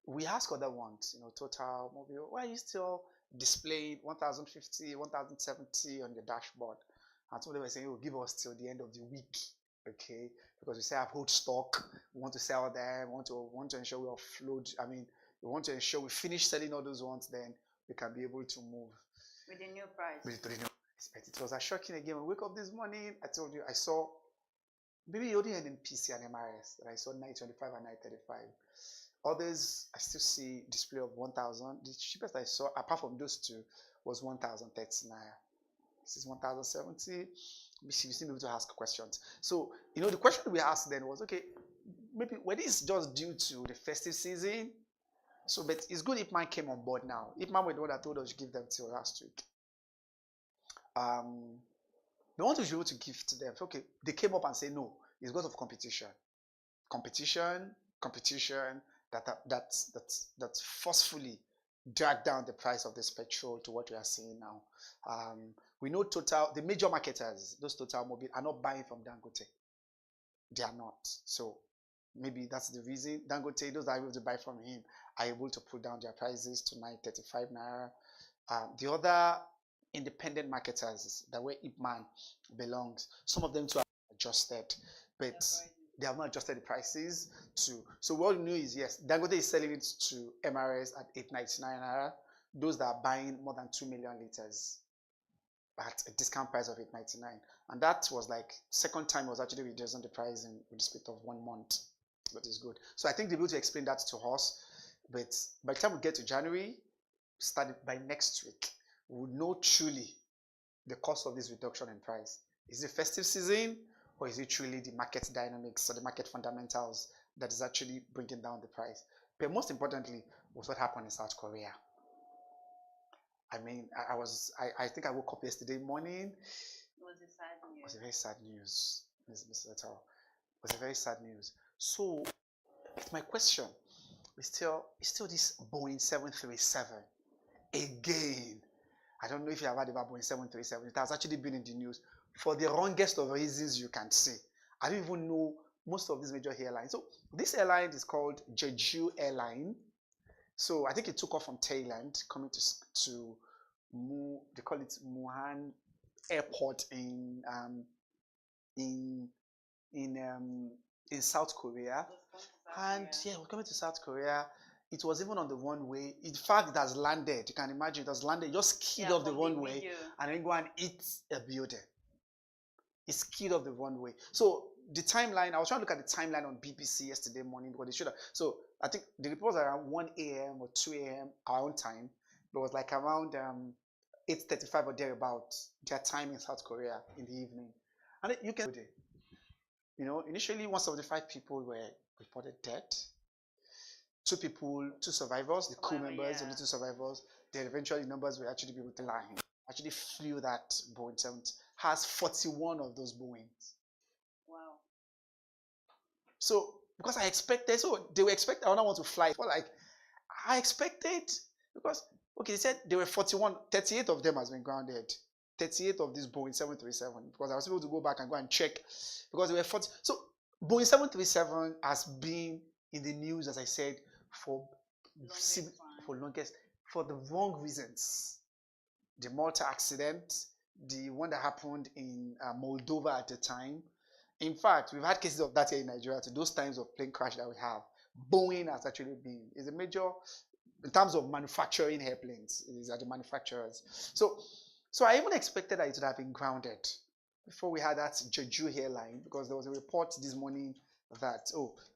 we ask other ones, Total, Mobile, why are you still displaying 1,050, 1,070 on your dashboard? And some of them were saying, give us till the end of the week, okay? Because we say I've hold stock, we want to sell them, we want to ensure we offload. I mean, we want to ensure we finish selling all those ones, then we can be able to move with the new price. With the new price. But it was a shocking again. When we wake up this morning, I told you I saw maybe only NNPC and MRS that I saw 925 and 935. Others, I still see display of 1,000. The cheapest I saw, apart from those two, was 1,030 naira. This is 1,070. We still be able to ask questions. So, the question we asked then was, okay, maybe whether it's just due to the festive season. So, but it's good if Ipman came on board now. Ipman was the one that told us to give them till last week. They want to be able to give to them. So, okay, they came up and said, no, it's because of competition. Competition that forcefully drag down the price of this petrol to what we are seeing now. We know Total, the major marketers, those Total Mobile, are not buying from Dangote. They are not. So maybe that's the reason. Dangote, those that are able to buy from him, are able to put down their prices to 9.35 naira. The other independent marketers, that where Ipman belongs, some of them too are adjusted, but they have not adjusted the prices to. So what we know is, yes, Dangote is selling it to MRS at 8.99 naira. Those that are buying more than 2 million liters at a discount price of 8.99, and that was like second time it was actually reducing the price in the space of 1 month. That is good. So I think they'll be able to explain that to us. But by the time we get to January, starting by next week, we will know truly the cost of this reduction in price. Is it festive season, or is it truly the market dynamics or the market fundamentals that is actually bringing down the price? But most importantly, was what happened in South Korea. I mean, I think I woke up yesterday morning. It was a sad news. It was a very sad news, Mr. It was a very sad news. So, my question is still this Boeing 737 again. I don't know if you have heard about Boeing 737. It has actually been in the news for the wrongest of reasons you can see. I don't even know most of these major airlines. So this airline is called Jeju Airline. So I think it took off from Thailand, coming to they call it Muhan Airport in South Korea. And yeah, we're coming to South Korea. It was even on the runway. In fact, it has landed. You can imagine it has landed, just skid off the runway and then go and eat a building. It skid off the runway. So the timeline, I was trying to look at the timeline on BBC yesterday morning because they should have. So I think the report was around 1 a.m. or 2 a.m. our own time. But it was like around 8:35 or thereabout, their time in South Korea in the evening. And you can, initially 175 people were reported dead. 2 survivors, the crew members, and the 2 survivors. Then eventually numbers were actually be able to line. Actually flew that Boeing 7, has 41 of those Boeings. Wow. So because I expected, so they were expecting another one to fly. Well, like I expected, because okay, they said there were 41, 38 of them has been grounded. 38 of this Boeing 737 because I was able to go back and go and check because there were 40. So Boeing 737 has been in the news, as I said, for longest, for the wrong reasons. The Malta accident, the one that happened in Moldova at the time. In fact, we've had cases of that here in Nigeria. To those times of plane crash that we have, Boeing has actually been is a major in terms of manufacturing airplanes. These are the manufacturers. So I even expected that it would have been grounded before we had that Jeju airline, because there was a report this morning that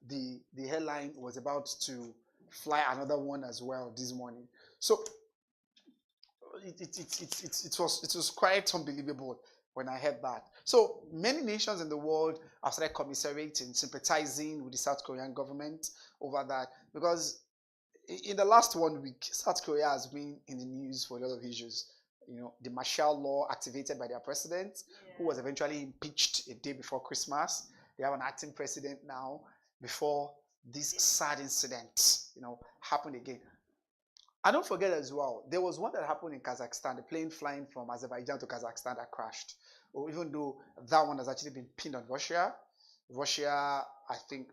the airline was about to fly another one as well this morning. So it was quite unbelievable when I heard that. So many nations in the world have started commiserating, sympathizing with the South Korean government over that, because in the last 1 week, South Korea has been in the news for a lot of issues. The martial law activated by their president, who was eventually impeached a day before Christmas. They have an acting president now before this sad incident, happened again. And don't forget as well, there was one that happened in Kazakhstan, the plane flying from Azerbaijan to Kazakhstan that crashed. Even though that one has actually been pinned on Russia. Russia, I think,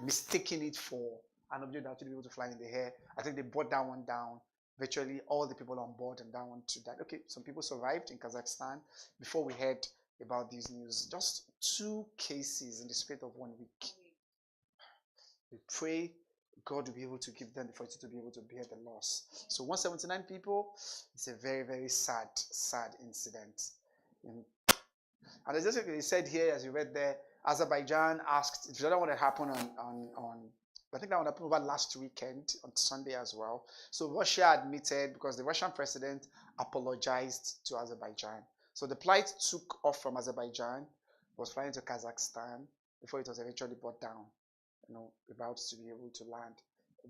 mistaking it for an object that actually be able to fly in the air. I think they brought that one down. Virtually all the people on board and that one too died. Okay, some people survived in Kazakhstan before we heard about these news. Just 2 cases in the space of 1 week. We pray God will be able to give them the fortitude to be able to bear the loss. So 179 people, it's a very, very sad incident. And as just like said here, as you read there, Azerbaijan asked, if the other one that happened on I think that one happened over last weekend on Sunday as well. So Russia admitted, because the Russian president apologized to Azerbaijan. So the flight took off from Azerbaijan, was flying to Kazakhstan before it was eventually brought down, about to be able to land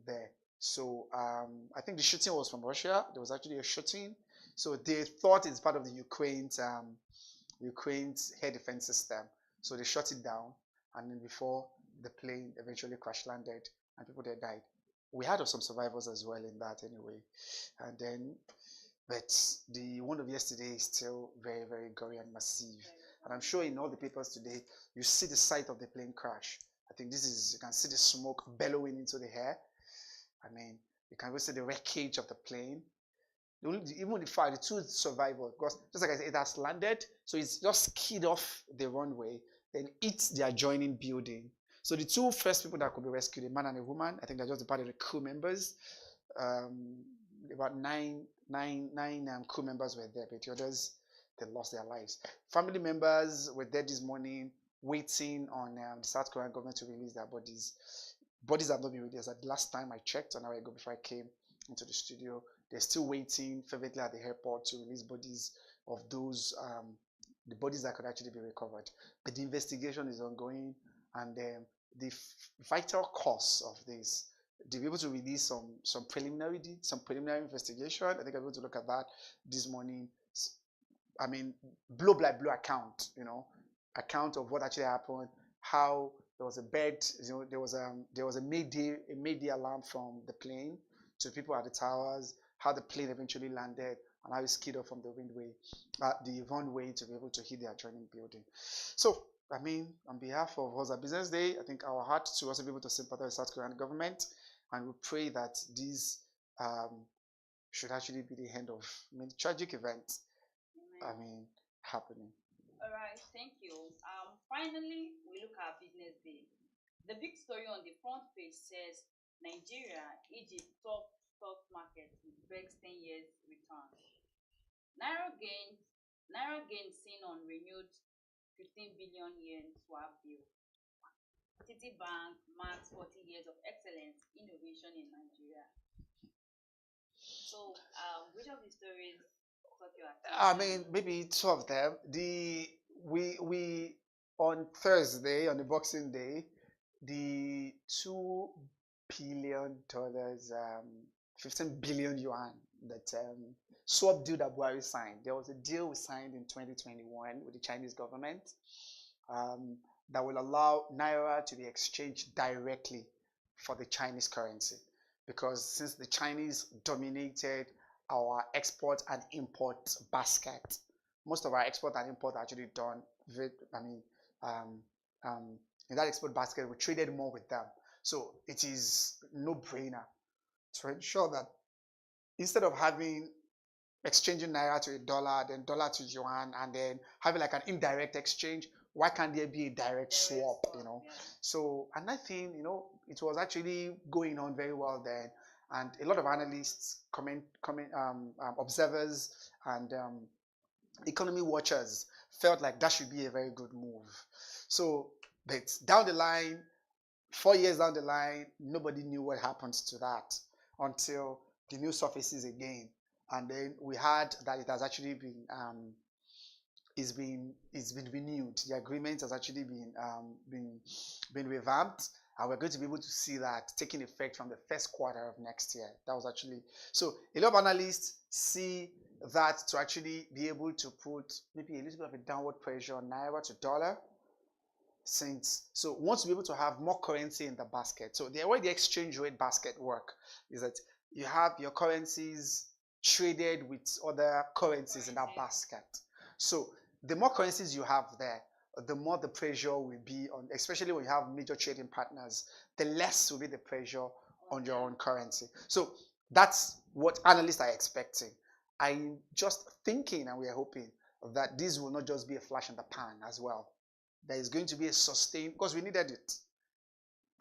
there. So I think the shooting was from Russia. There was actually a shooting. So they thought it's part of the Ukraine's air defense system. So they shut it down, and then before the plane eventually crash landed and people there died. We had some survivors as well in that anyway. And then, but the one of yesterday is still very, very gory and massive. And I'm sure in all the papers today, you see the site of the plane crash. I think you can see the smoke bellowing into the air. I mean, you can also see the wreckage of the plane. Even the 2 survivors, because just like I said, it has landed, so it's just skid off the runway, then hit the adjoining building. So the 2 first people that could be rescued, a man and a woman, I think they're just a part of the crew members. About nine crew members were there, but the others, they lost their lives. Family members were there this morning, waiting on the South Korean government to release their bodies. Bodies have not been released. The last time I checked, an hour ago before I came into the studio, they're still waiting fervently at the airport to release bodies of those, the bodies that could actually be recovered. But the investigation is ongoing, and the vital cause of this, they'll be able to release some preliminary investigation. I think I'm going to look at that this morning. I mean, blow by blow account, account of what actually happened, how there was a bed, there was a mayday alarm from the plane to people at the towers, how the plane eventually landed, and how it skid off from the runway to be able to hit the adjoining building. So, I mean, on behalf of us at Business Day, I think our heart to also be able to sympathize with the South Korean government, and we pray that these should actually be the end of many tragic events, happening. All right, thank you. Finally, we look at Business Day. The big story on the front page says Nigeria, Egypt, top stock market with breaks 10 years return. Naira gain seen on renewed 15 billion yen swap deal. Citibank marks 40 years of excellence innovation in Nigeria. So, which of the stories caught your attention? I mean, maybe 2 of them. We on Thursday, on the Boxing Day, the $2 billion, 15 billion yuan that swap deal that Buhari signed. There was a deal we signed in 2021 with the Chinese government that will allow Naira to be exchanged directly for the Chinese currency. Because since the Chinese dominated our export and import basket, most of our export and import are actually done with, in that export basket, we traded more with them. So it is no-brainer to ensure that instead of having exchanging naira to a dollar, then dollar to yuan, and then having like an indirect exchange, why can't there be a direct swap, you know? So, and I think, you know, it was actually going on very well then. And a lot of analysts, observers, and economy watchers felt like that should be a very good move. So, but down the line, 4 years down the line, nobody knew what happens to that until the news surfaces again. And then we heard that it has actually been it's been renewed. The agreement has actually been revamped, and we're going to be able to see that taking effect from the first quarter of next year. That was actually so. A lot of analysts see that to actually be able to put maybe a little bit of a downward pressure on naira to dollar. So want to be able to have more currency in the basket. So the way the exchange rate basket work is that you have your currencies traded with other currencies in that basket. So the more currencies you have there, the more the pressure will be on, especially when you have major trading partners, the less will be the pressure on your own currency. So that's what analysts are expecting. I'm just thinking, and we are hoping that this will not just be a flash in the pan as well. There is going to be a sustained, because we needed it.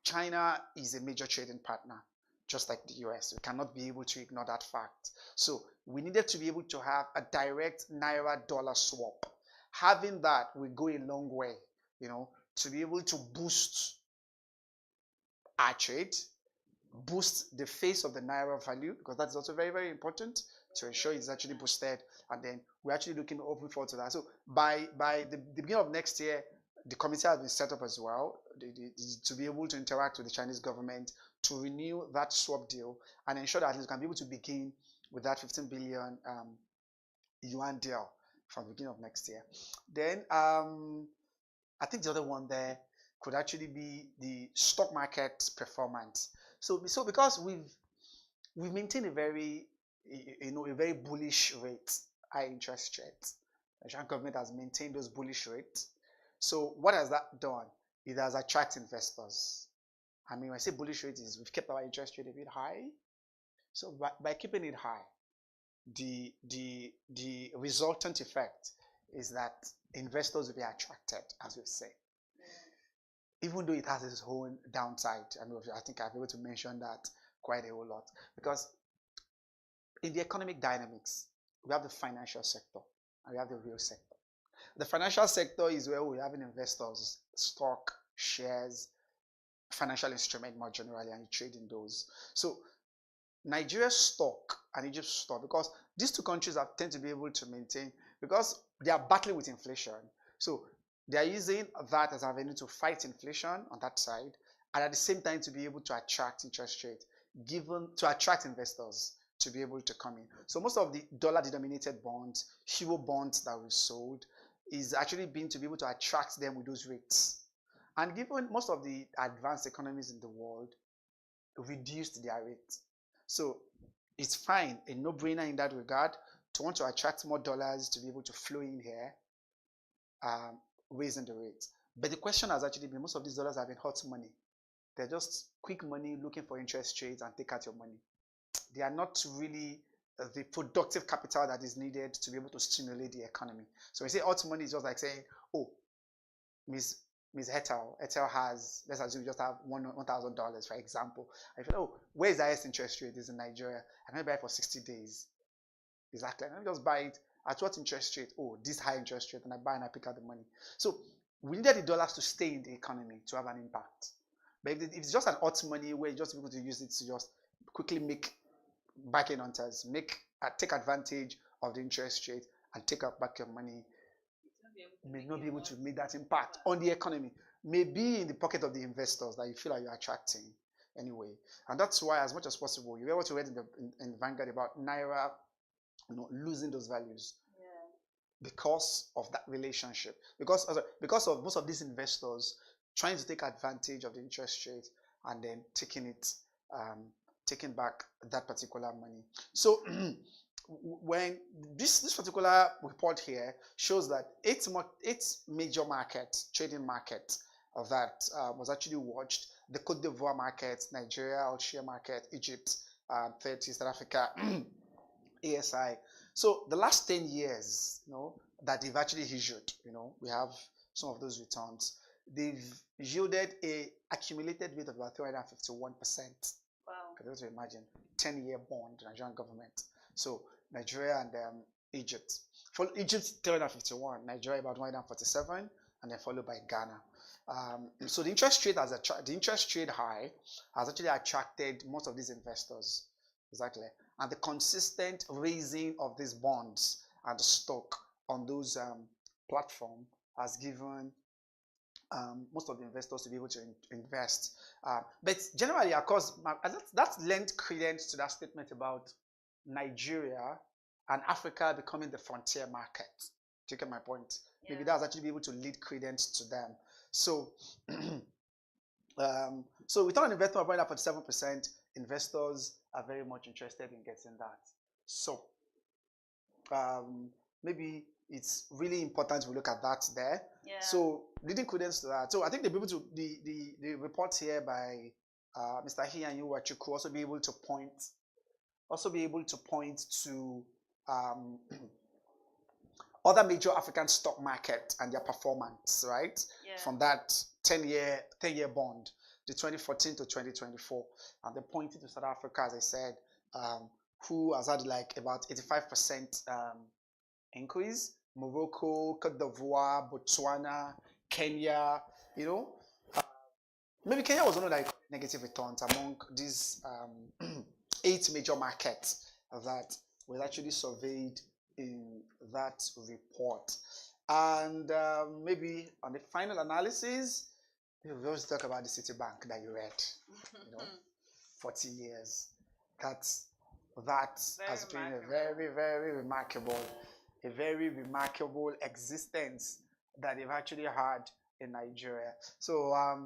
China is a major trading partner, just like the US. We cannot be able to ignore that fact. So we needed to be able to have a direct naira-dollar swap. Having that will go a long way, you know, to be able to boost our trade, boost the face of the naira value, because that's also very, very important to ensure it's actually boosted. And then we're actually looking open forward to that. So by the beginning of next year, the committee has been set up as well to be able to interact with the Chinese government to renew that swap deal and ensure that we can be able to begin with that 15 billion yuan deal from the beginning of next year. Then I think the other one there could actually be the stock market performance. So because we've maintained a very very bullish rate, high interest rate. The Chinese government has maintained those bullish rates. So what has that done? It has attracted investors. I mean, when I say bullish rate is we've kept our interest rate a bit high. So by keeping it high, the resultant effect is that investors will be attracted, as we say. Even though it has its own downside. I mean, I think I've been able to mention that quite a whole lot. Because in the economic dynamics, we have the financial sector and we have the real sector. The financial sector is where we have investors, stock, shares, financial instrument more generally, and you trade in those. So Nigeria's stock and Egypt's stock, because these two countries tend to be able to maintain, because they are battling with inflation. So they are using that as an avenue to fight inflation on that side, and at the same time to be able to attract interest rate, to attract investors to be able to come in. So most of the dollar-denominated bonds, euro bonds that we sold, is actually being to be able to attract them with those rates. And given most of the advanced economies in the world reduced their rate. So it's fine, a no-brainer in that regard, to want to attract more dollars to be able to flow in here, raising the rate. But the question has actually been, most of these dollars have been hot money. They're just quick money looking for interest rates and take out your money. They are not really the productive capital that is needed to be able to stimulate the economy. So when you say hot money, is just like saying, oh, Ms. Ethel has, let's assume you just have $1,000, for example. I feel, oh, where is the highest interest rate? Is in Nigeria. I'm going to buy it for 60 days. Exactly. I'm going to just buy it at what interest rate? Oh, this high interest rate, and I buy and I pick out the money. So we needed the dollars to stay in the economy to have an impact. But if it's just an hot money where you just able to use it to just quickly make back-end hunters, take advantage of the interest rate and take out back your money, may not be able to make that impact on the economy. Maybe in the pocket of the investors that you feel like you're attracting anyway. And that's why, as much as possible, you're able to read in Vanguard about Naira losing those values. Because of that relationship. Because of most of these investors trying to take advantage of the interest rate and then taking back that particular money. So when this particular report here shows that eight major markets, trading markets that was actually watched: the Cote d'Ivoire market, Nigeria, Algeria market, Egypt, 30, South Africa, ASI. So the last 10 years, that they've actually issued, we have some of those returns. They've yielded a accumulated rate of about 351%. Wow. Can you imagine? 10-year bond, Nigerian government. So Nigeria and Egypt. For Egypt, 351, Nigeria about 147, and then followed by Ghana. So the interest rate high has actually attracted most of these investors. Exactly. And the consistent raising of these bonds and the stock on those platforms has given most of the investors to be able to invest. But generally, of course, that's lent credence to that statement about Nigeria and Africa becoming the frontier market. Do you get my point? Yeah. Maybe that's actually be able to lead credence to them. So, so return on investment of 47%. Investors are very much interested in getting that. So, maybe it's really important we look at that there. Yeah. So, leading credence to that. So, I think the report here by Mr. Hiyanyu Wachuku also be able to point to other major African stock market and their performance, right? Yeah. From that 10-year bond, the 2014 to 2024, and they pointed to South Africa, as I said, who has had like about 85% increase. Morocco, Cote d'Ivoire, Botswana, Kenya, maybe Kenya was one of like negative returns among these 8 major markets that was actually surveyed in that report. And maybe on the final analysis, we'll always talk about the Citibank that you read, 40 years. That has been a very, very remarkable existence that they've actually had in Nigeria. So I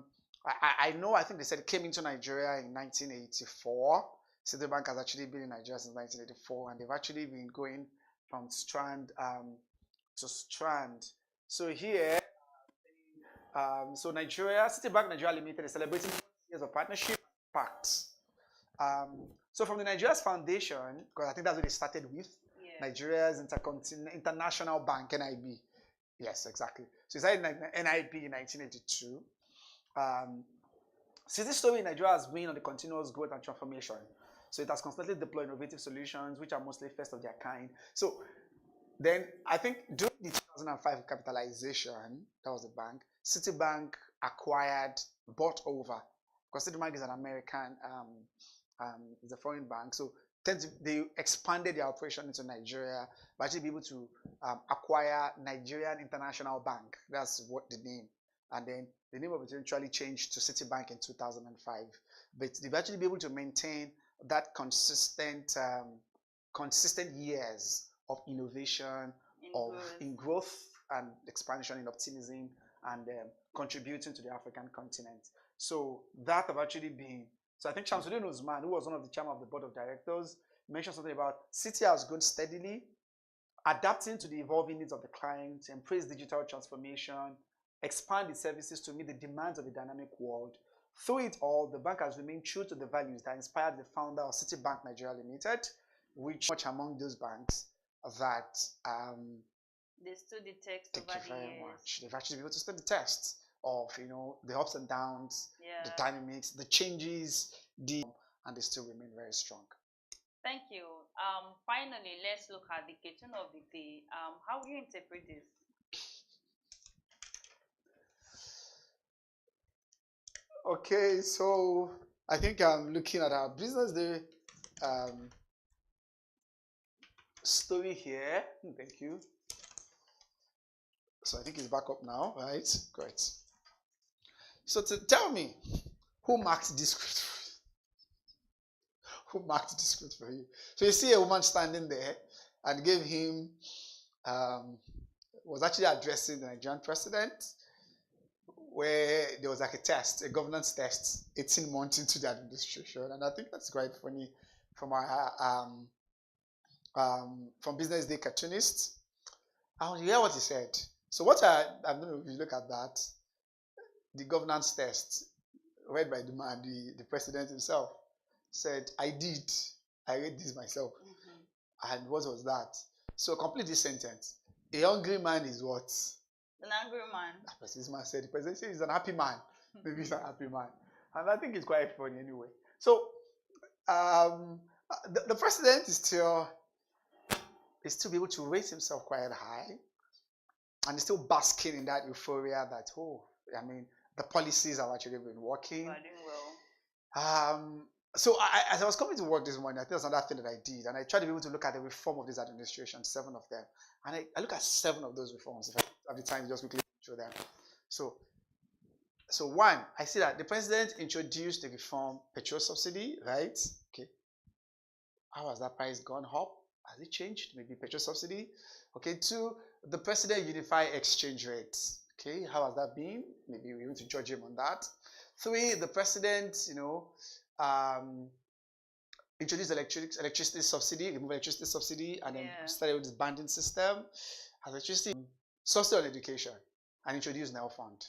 think they said it came into Nigeria in 1984. Citibank has actually been in Nigeria since 1984, and they've actually been going from strand to strand. So here, so Nigeria, Citibank Nigeria Limited is celebrating 40 years of partnership pacts. So from the Nigeria's foundation, because I think that's what they started with, Nigeria's International Bank, NIB. Yes, exactly. So it started NIB in 1982. Citi's story in Nigeria has been on the continuous growth and transformation. So it has constantly deployed innovative solutions, which are mostly first of their kind. So then I think during the 2005 capitalization, that was the bank, Citibank bought over, because Citibank is an American, it's a foreign bank. So they expanded their operation into Nigeria by actually be able to acquire Nigerian International Bank. That's what the name. And then the name of it eventually changed to Citibank in 2005. But they've actually been able to maintain that consistent years of innovation, in growth and expansion, in optimism, and contributing to the African continent. So that have actually been. So I think Shamsuddin Usman, who was one of the chairman of the board of directors, mentioned something about Citi has grown steadily, adapting to the evolving needs of the client, embrace digital transformation, expand its services to meet the demands of a dynamic world. Through it all, the bank has remained true to the values that inspired the founder of Citibank Nigeria Limited, which much among those banks that they stood the test over the years. Thank you very much. They've actually been able to stand the test of the ups and downs, the dynamics, the changes, and they still remain very strong. Thank you. Finally, let's look at the cartoon of the day. How do you interpret this? Okay, so I think I'm looking at our Business Day story here. Thank you. So I think it's back up now, right? Great. So tell me, who marked this script for you? Who marked this script for you? So you see a woman standing there and gave him, was actually addressing the Nigerian president, where there was like a test, a governance test, 18 months into the administration. And I think that's quite funny from our from Business Day cartoonist. And you hear what he said. So what I don't know if you look at that, the governance test read by the man, the president himself, said, I read this myself. And what was that? So complete this sentence. A hungry man is what? An angry man. This man said, the president said he's an happy man. Maybe he's a happy man. And I think it's quite funny anyway. So the president is still able to raise himself quite high. And he's still basking in that euphoria that, the policies have actually been working. Doing well. So as I was coming to work this morning, I think that's another thing that I did. And I tried to be able to look at the reform of this administration, 7 of them. And I look at 7 of those reforms. If I have the time, just quickly show them. So one, I see that the president introduced the reform petrol subsidy, right? Okay. How has that price gone up? Has it changed? Maybe petrol subsidy. Okay. 2, the president unified exchange rates. Okay. How has that been? Maybe we want to judge him on that. 3, the president, introduced electricity subsidy, removed electricity subsidy, and then started with this banding system. Electricity subsidy on education, and introduced NEL fund.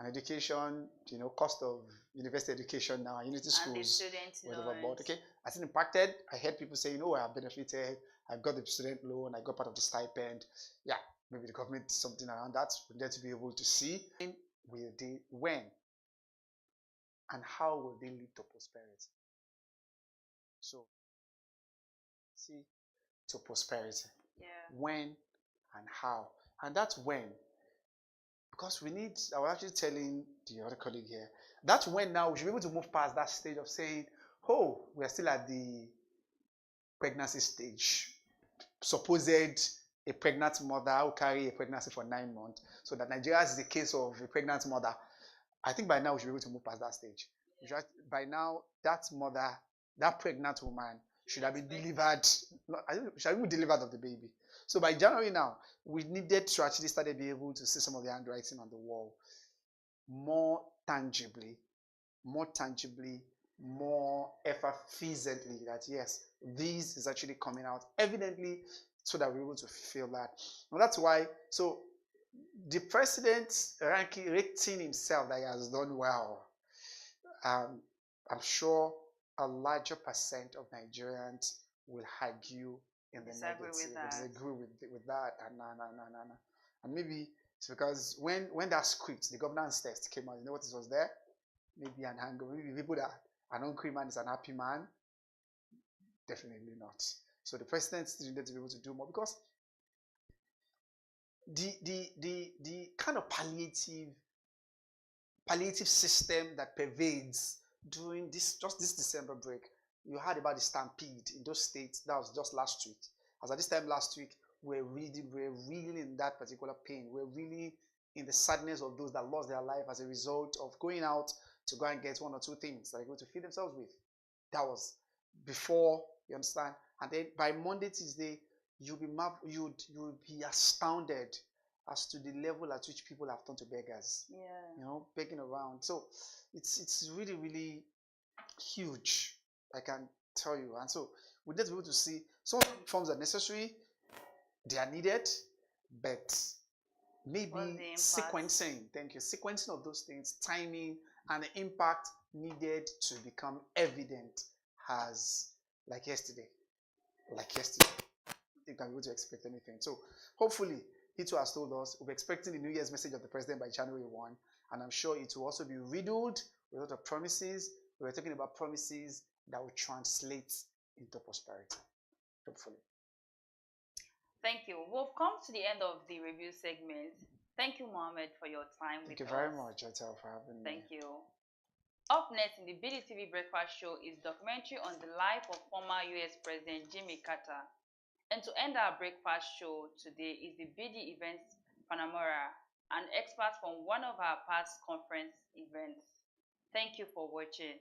And education, cost of university education now, university schools were overboard. Okay, I think impacted. I heard people saying, "Oh, I have benefited. I got the student loan. I got part of the stipend." Yeah, maybe the government did something around that. We need to be able to see when and how will they lead to prosperity. So, see, to prosperity. Yeah. When and how, and that's when. Because we need, I was actually telling the other colleague here, that's when now we should be able to move past that stage of saying, oh, we are still at the pregnancy stage. Supposed a pregnant mother will carry a pregnancy for 9 months. So that Nigeria is the case of a pregnant mother. I think by now we should be able to move past that stage. By now, that mother, that pregnant woman should have been delivered, should have been delivered of the baby. So by January now, we needed to actually start to be able to see some of the handwriting on the wall more tangibly, more effervescently, that yes, this is actually coming out evidently so that we're able to feel that. And that's why, so the president rating himself that he has done well, I'm sure a larger percent of Nigerians will argue in the negative, disagree with that, and maybe it's because when that script, the governance test came out, you know what it was there? Maybe an anger, maybe people that an hungry man is an happy man. Definitely not. So the president still needed to be able to do more because the kind of palliative system that pervades during this December break. You heard about the stampede in those states. That was just last week. As at this time last week, we're really in that particular pain. We're really in the sadness of those that lost their life as a result of going out to go and get 1 or 2 things that they're going to feed themselves with. That was before, you understand? And then by Monday, Tuesday, you'll be astounded as to the level at which people have turned to beggars. Yeah. Begging around. So it's really, really huge. I can tell you. And so we need to be able to see some reforms are necessary, they are needed, but maybe sequencing, sequencing of those things, timing, and the impact needed to become evident as like yesterday. You can be able to expect anything. So hopefully, he too has told us we're expecting the New Year's message of the president by January 1, and I'm sure it will also be riddled with a lot of promises. We're talking about promises that will translate into prosperity, hopefully. Thank you. We've come to the end of the review segment. Thank you, Mohammed, for your time with us. Thank you very much, Atel, for having me. Thank you. Up next in the BDTV Breakfast Show is documentary on the life of former U.S. President Jimmy Carter. And to end our breakfast show today is the BD Events Panamera, an expert from one of our past conference events. Thank you for watching.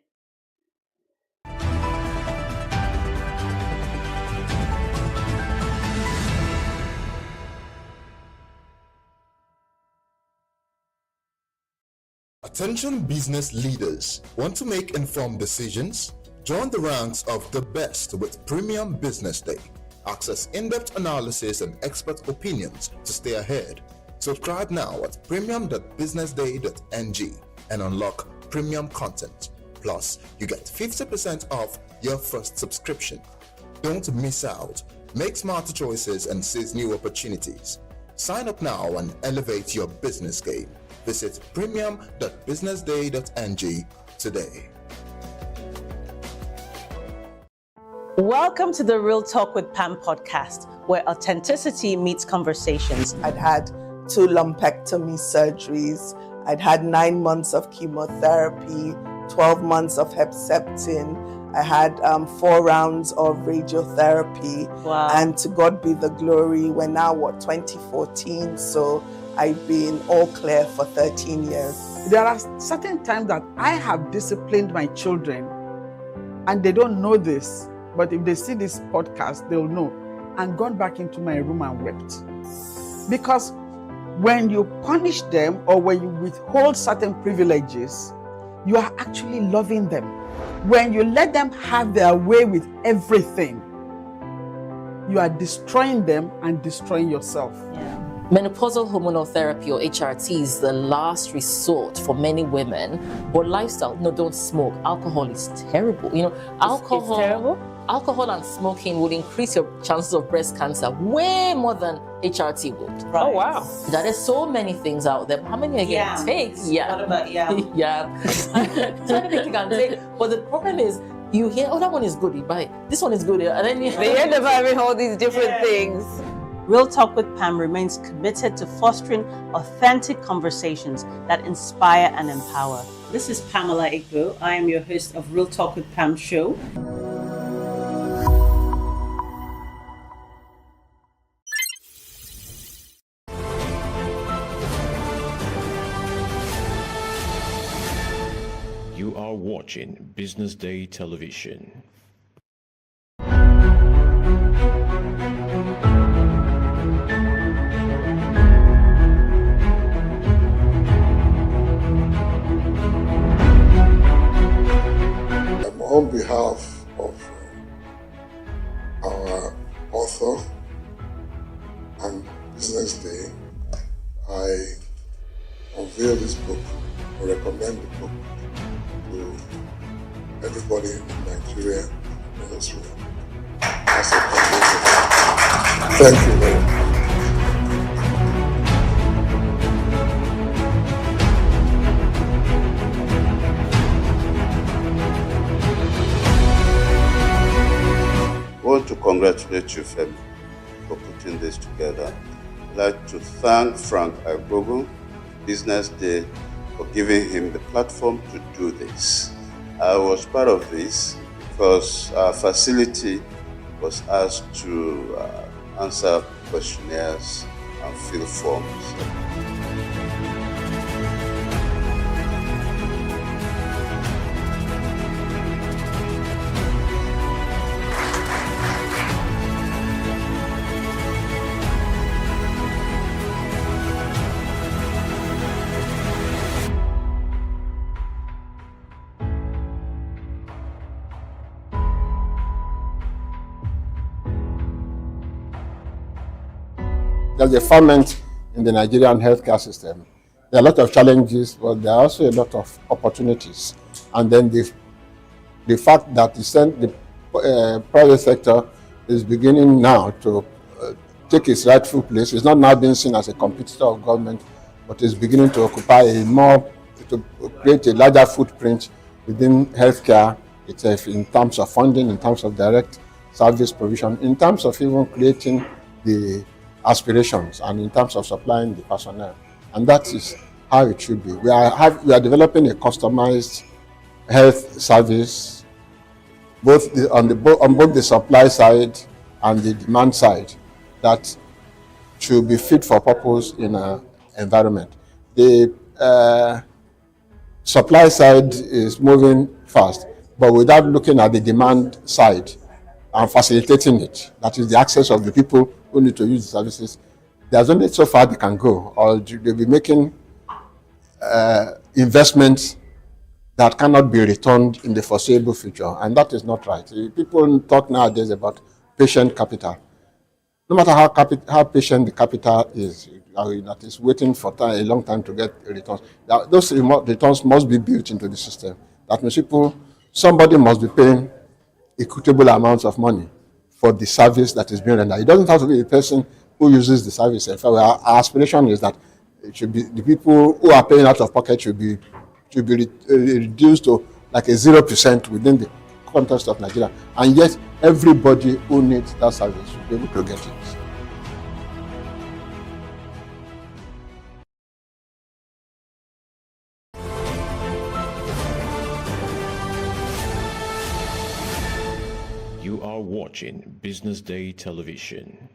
Attention business leaders. Want to make informed decisions? Join the ranks of the best with Premium Business Day. Access in-depth analysis and expert opinions to stay ahead. Subscribe now at premium.businessday.ng and unlock premium content. Plus, you get 50% off your first subscription. Don't miss out. Make smarter choices and seize new opportunities. Sign up now and elevate your business game. Visit premium.businessday.ng today. Welcome to the Real Talk with Pam podcast, where authenticity meets conversations. I'd had 2 lumpectomy surgeries. I'd had 9 months of chemotherapy, 12 months of Herceptin. I had 4 rounds of radiotherapy. Wow. And to God be the glory, we're now, 2014? So I've been all clear for 13 years. There are certain times that I have disciplined my children, and they don't know this, but if they see this podcast, they'll know, and gone back into my room and wept. Because when you punish them or when you withhold certain privileges, you are actually loving them. When you let them have their way with everything, you are destroying them and destroying yourself. Menopausal hormonal therapy, or HRT, is the last resort for many women. But lifestyle, don't smoke. Alcohol is terrible. Alcohol. It's terrible? Alcohol and smoking would increase your chances of breast cancer way more than HRT would. Right. Oh, wow. There are so many things out there. How many again take? Yeah. What about yam? Yeah. So many things you can take. But the problem is, you hear, that one is good, you buy it. This one is good, and then you They end up having all these different things. Real Talk with Pam remains committed to fostering authentic conversations that inspire and empower. This is Pamela Igbo. I am your host of Real Talk with Pam show. You are watching Business Day Television. On behalf of our author and Business Day, I unveil this book or recommend the book to everybody in Nigeria and Israel. Thank you very much. I want to congratulate you, Femi, for putting this together. I'd like to thank Frank Agbogu, Business Day, for giving him the platform to do this. I was part of this because our facility was asked to answer questionnaires and fill forms. There's a ferment in the Nigerian healthcare system. There are a lot of challenges, but there are also a lot of opportunities. And then the fact that the private sector is beginning now to take its rightful place. It's not now being seen as a competitor of government, but is beginning to occupy to create a larger footprint within healthcare itself, in terms of funding, in terms of direct service provision, in terms of even creating the aspirations, and in terms of supplying the personnel. And that is how it should be. We are developing a customized health service, on both the supply side and the demand side, that should be fit for purpose in an environment. The supply side is moving fast, but without looking at the demand side and facilitating it, that is the access of the people who need to use the services. There's only so far they can go, or they'll be making investments that cannot be returned in the foreseeable future, and that is not right. People talk nowadays about patient capital. no matter how patient the capital is, that is waiting for a long time to get returns, those returns must be built into the system. That means somebody must be paying equitable amounts of money for the service that is being rendered. It doesn't have to be the person who uses the service. In fact, our aspiration is that it should be the people who are paying out of pocket should be reduced to like a 0% within the context of Nigeria, and yet everybody who needs that service should be able to get it. You are watching Business Day Television.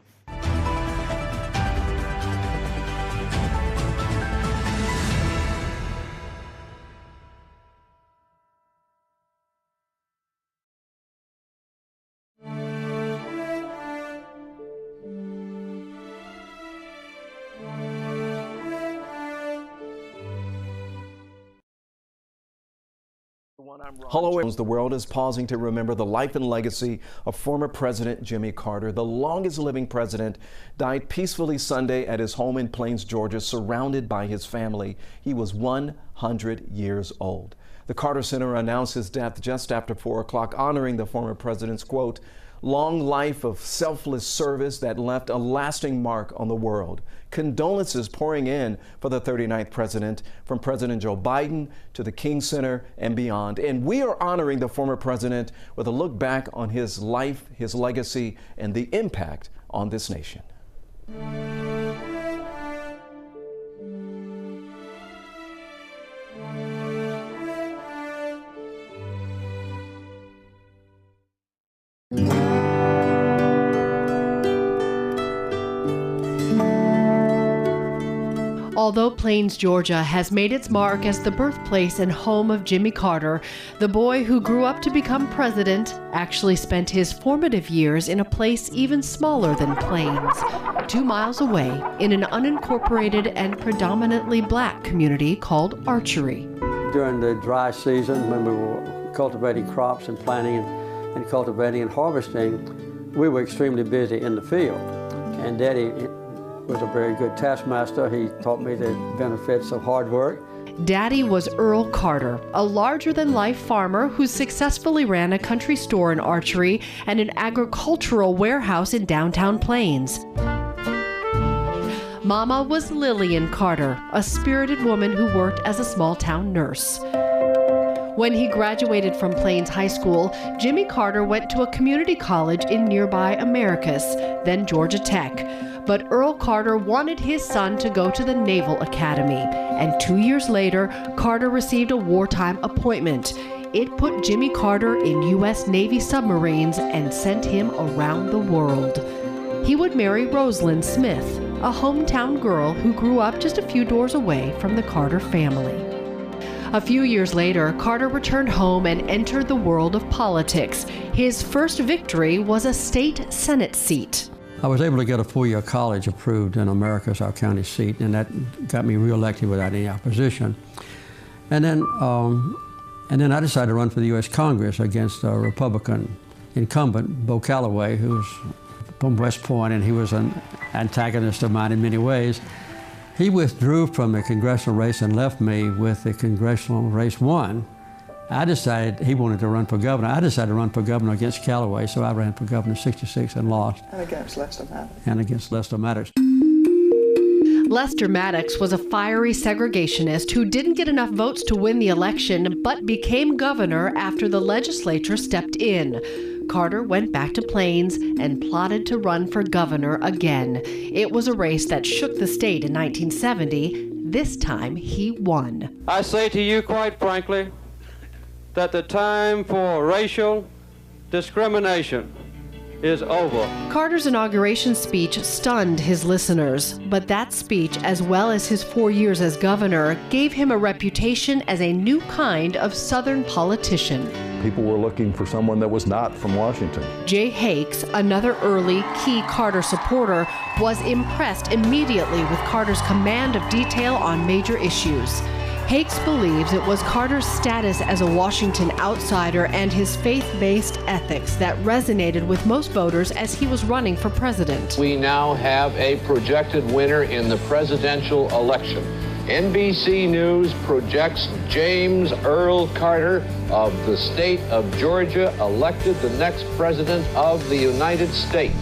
Hello, the world is pausing to remember the life and legacy of former President Jimmy Carter. The longest living president died peacefully Sunday at his home in Plains, Georgia, surrounded by his family. He was 100 years old. The Carter Center announced his death just after 4 o'clock, honoring the former president's, quote, long life of selfless service that left a lasting mark on the world. Condolences pouring in for the 39th president, from President Joe Biden to the King Center and beyond. And we are honoring the former president with a look back on his life, his legacy, and the impact on this nation. Although Plains, Georgia has made its mark as the birthplace and home of Jimmy Carter, the boy who grew up to become president actually spent his formative years in a place even smaller than Plains, 2 miles away in an unincorporated and predominantly black community called Archery. During the dry season, when we were cultivating crops and planting and cultivating and harvesting, we were extremely busy in the field. And Daddy was a very good taskmaster. He taught me the benefits of hard work. Daddy was Earl Carter, a larger-than-life farmer who successfully ran a country store in Archery and an agricultural warehouse in downtown Plains. Mama was Lillian Carter, a spirited woman who worked as a small-town nurse. When he graduated from Plains High School, Jimmy Carter went to a community college in nearby Americus, then Georgia Tech. But Earl Carter wanted his son to go to the Naval Academy, and 2 years later, Carter received a wartime appointment. It put Jimmy Carter in U.S. Navy submarines and sent him around the world. He would marry Rosalind Smith, a hometown girl who grew up just a few doors away from the Carter family. A few years later, Carter returned home and entered the world of politics. His first victory was a state Senate seat. I was able to get a 4-year college approved in Americus, our county seat, and that got me reelected without any opposition. And then I decided to run for the U.S. Congress against a Republican incumbent, Bo Calloway, who's from West Point, and he was an antagonist of mine in many ways. He withdrew from the congressional race and left me with the congressional race won. I decided he wanted to run for governor. I decided to run for governor against Calloway, so I ran for governor 66 and lost. And against Lester Maddox. And against Lester Maddox. Lester Maddox was a fiery segregationist who didn't get enough votes to win the election, but became governor after the legislature stepped in. Carter went back to Plains and plotted to run for governor again. It was a race that shook the state in 1970. This time, he won. I say to you quite frankly that the time for racial discrimination is over. Carter's inauguration speech stunned his listeners, but that speech, as well as his 4 years as governor, gave him a reputation as a new kind of Southern politician. People were looking for someone that was not from Washington. Jay Hakes, another early key Carter supporter, was impressed immediately with Carter's command of detail on major issues. Hakes believes it was Carter's status as a Washington outsider and his faith-based ethics that resonated with most voters as he was running for president. We now have a projected winner in the presidential election. NBC News projects James Earl Carter of the state of Georgia elected the next president of the United States.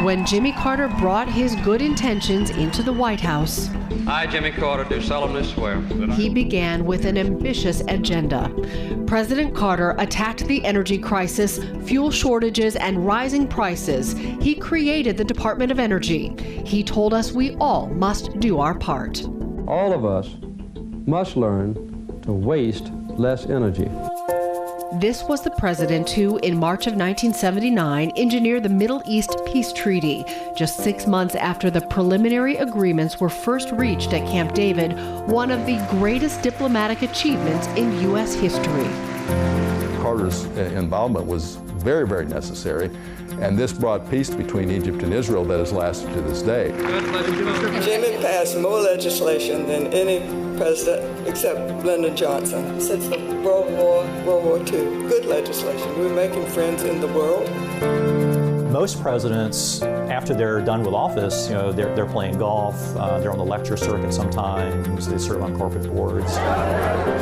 When Jimmy Carter brought his good intentions into the White House, I, Jimmy Carter, do solemnly swear that he began with an ambitious agenda. President Carter attacked the energy crisis, fuel shortages, and rising prices. He created the Department of Energy. He told us we all must do our part. all of us must learn to waste less energy. This was the president who, in March of 1979, engineered the Middle East Peace Treaty, just 6 months after the preliminary agreements were first reached at Camp David, one of the greatest diplomatic achievements in U.S. history. Carter's involvement was very, very necessary, and this brought peace between Egypt and Israel that has lasted to this day. Jimmy passed more legislation than any president except Lyndon Johnson since the World War II. Good legislation. We're making friends in the world. Most presidents, after they're done with office, they're playing golf, they're on the lecture circuit sometimes, they serve on corporate boards.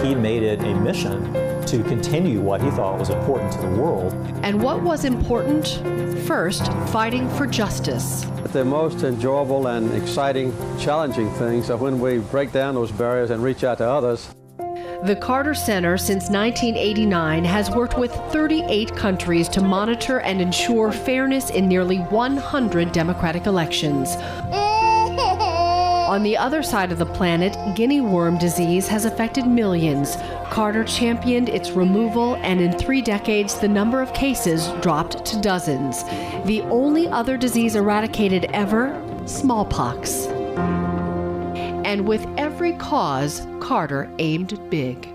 He made it a mission to continue what he thought was important to the world. And what was important? First, fighting for justice. The most enjoyable and exciting, challenging things are when we break down those barriers and reach out to others. The Carter Center, since 1989, has worked with 38 countries to monitor and ensure fairness in nearly 100 democratic elections. On the other side of the planet, guinea worm disease has affected millions. Carter championed its removal, and in 3 decades, the number of cases dropped to dozens. The only other disease eradicated ever, smallpox. And with every cause, Carter aimed big.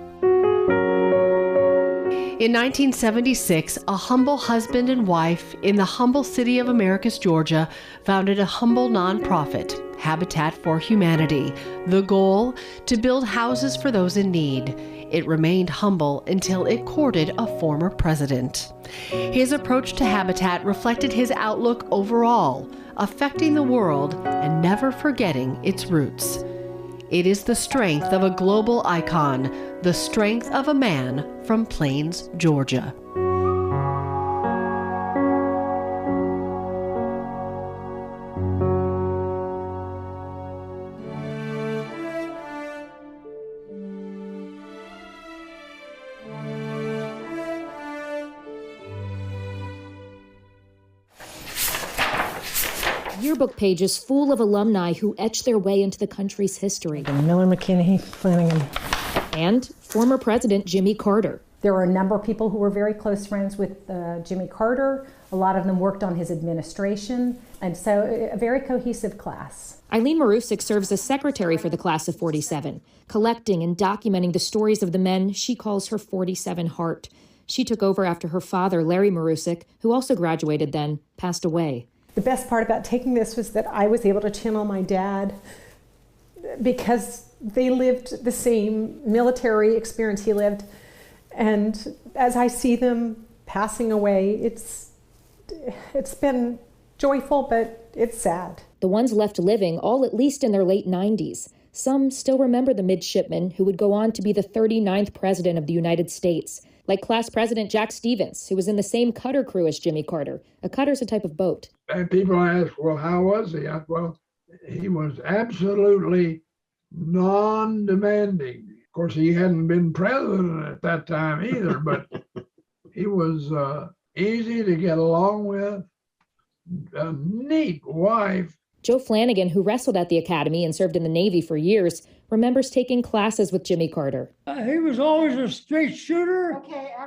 In 1976, a humble husband and wife in the humble city of Americus, Georgia, founded a humble nonprofit, Habitat for Humanity. The goal? To build houses for those in need. It remained humble until it courted a former president. His approach to Habitat reflected his outlook overall, affecting the world and never forgetting its roots. It is the strength of a global icon, the strength of a man from Plains, Georgia. Yearbook pages full of alumni who etched their way into the country's history. Miller, McKinney, Flanagan. And former President Jimmy Carter. There were a number of people who were very close friends with Jimmy Carter. A lot of them worked on his administration. And so a very cohesive class. Eileen Marusic serves as secretary for the class of 47, collecting and documenting the stories of the men she calls her 47 heart. She took over after her father, Larry Marusic, who also graduated then, passed away. The best part about taking this was that I was able to channel my dad because they lived the same military experience he lived. And as I see them passing away, it's been joyful, but it's sad. The ones left living, all at least in their late 90s. Some still remember the midshipman who would go on to be the 39th president of the United States, like class president Jack Stevens, who was in the same cutter crew as Jimmy Carter. A cutter's a type of boat. And people ask, well, how was he? Well, he was absolutely non-demanding. Of course, he hadn't been president at that time either, but he was easy to get along with, a neat wife. Joe Flanagan, who wrestled at the academy and served in the Navy for years, remembers taking classes with Jimmy Carter. He was always a straight shooter,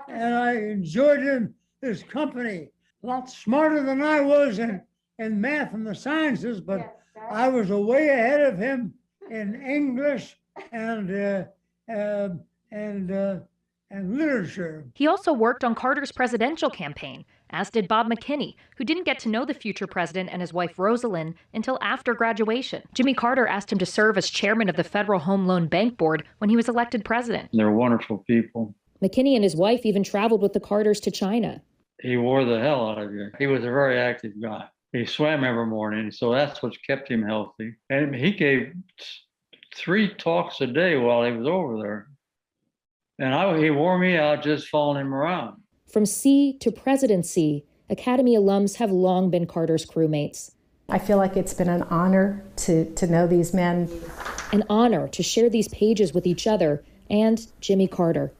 and I enjoyed his company. A lot smarter than I was in math and the sciences, but I was way ahead of him in English and literature. He also worked on Carter's presidential campaign as did Bob McKinney, who didn't get to know the future president and his wife Rosalind until after graduation. Jimmy Carter asked him to serve as chairman of the Federal Home Loan Bank Board when he was elected president. They're wonderful people. McKinney and his wife even traveled with the Carters to China. He wore the hell out of you. He was a very active guy. He swam every morning, so that's what kept him healthy. And he gave 3 talks a day while he was over there. And he wore me out just following him around. From sea to presidency, Academy alums have long been Carter's crewmates. I feel like it's been an honor to know these men. An honor to share these pages with each other and Jimmy Carter.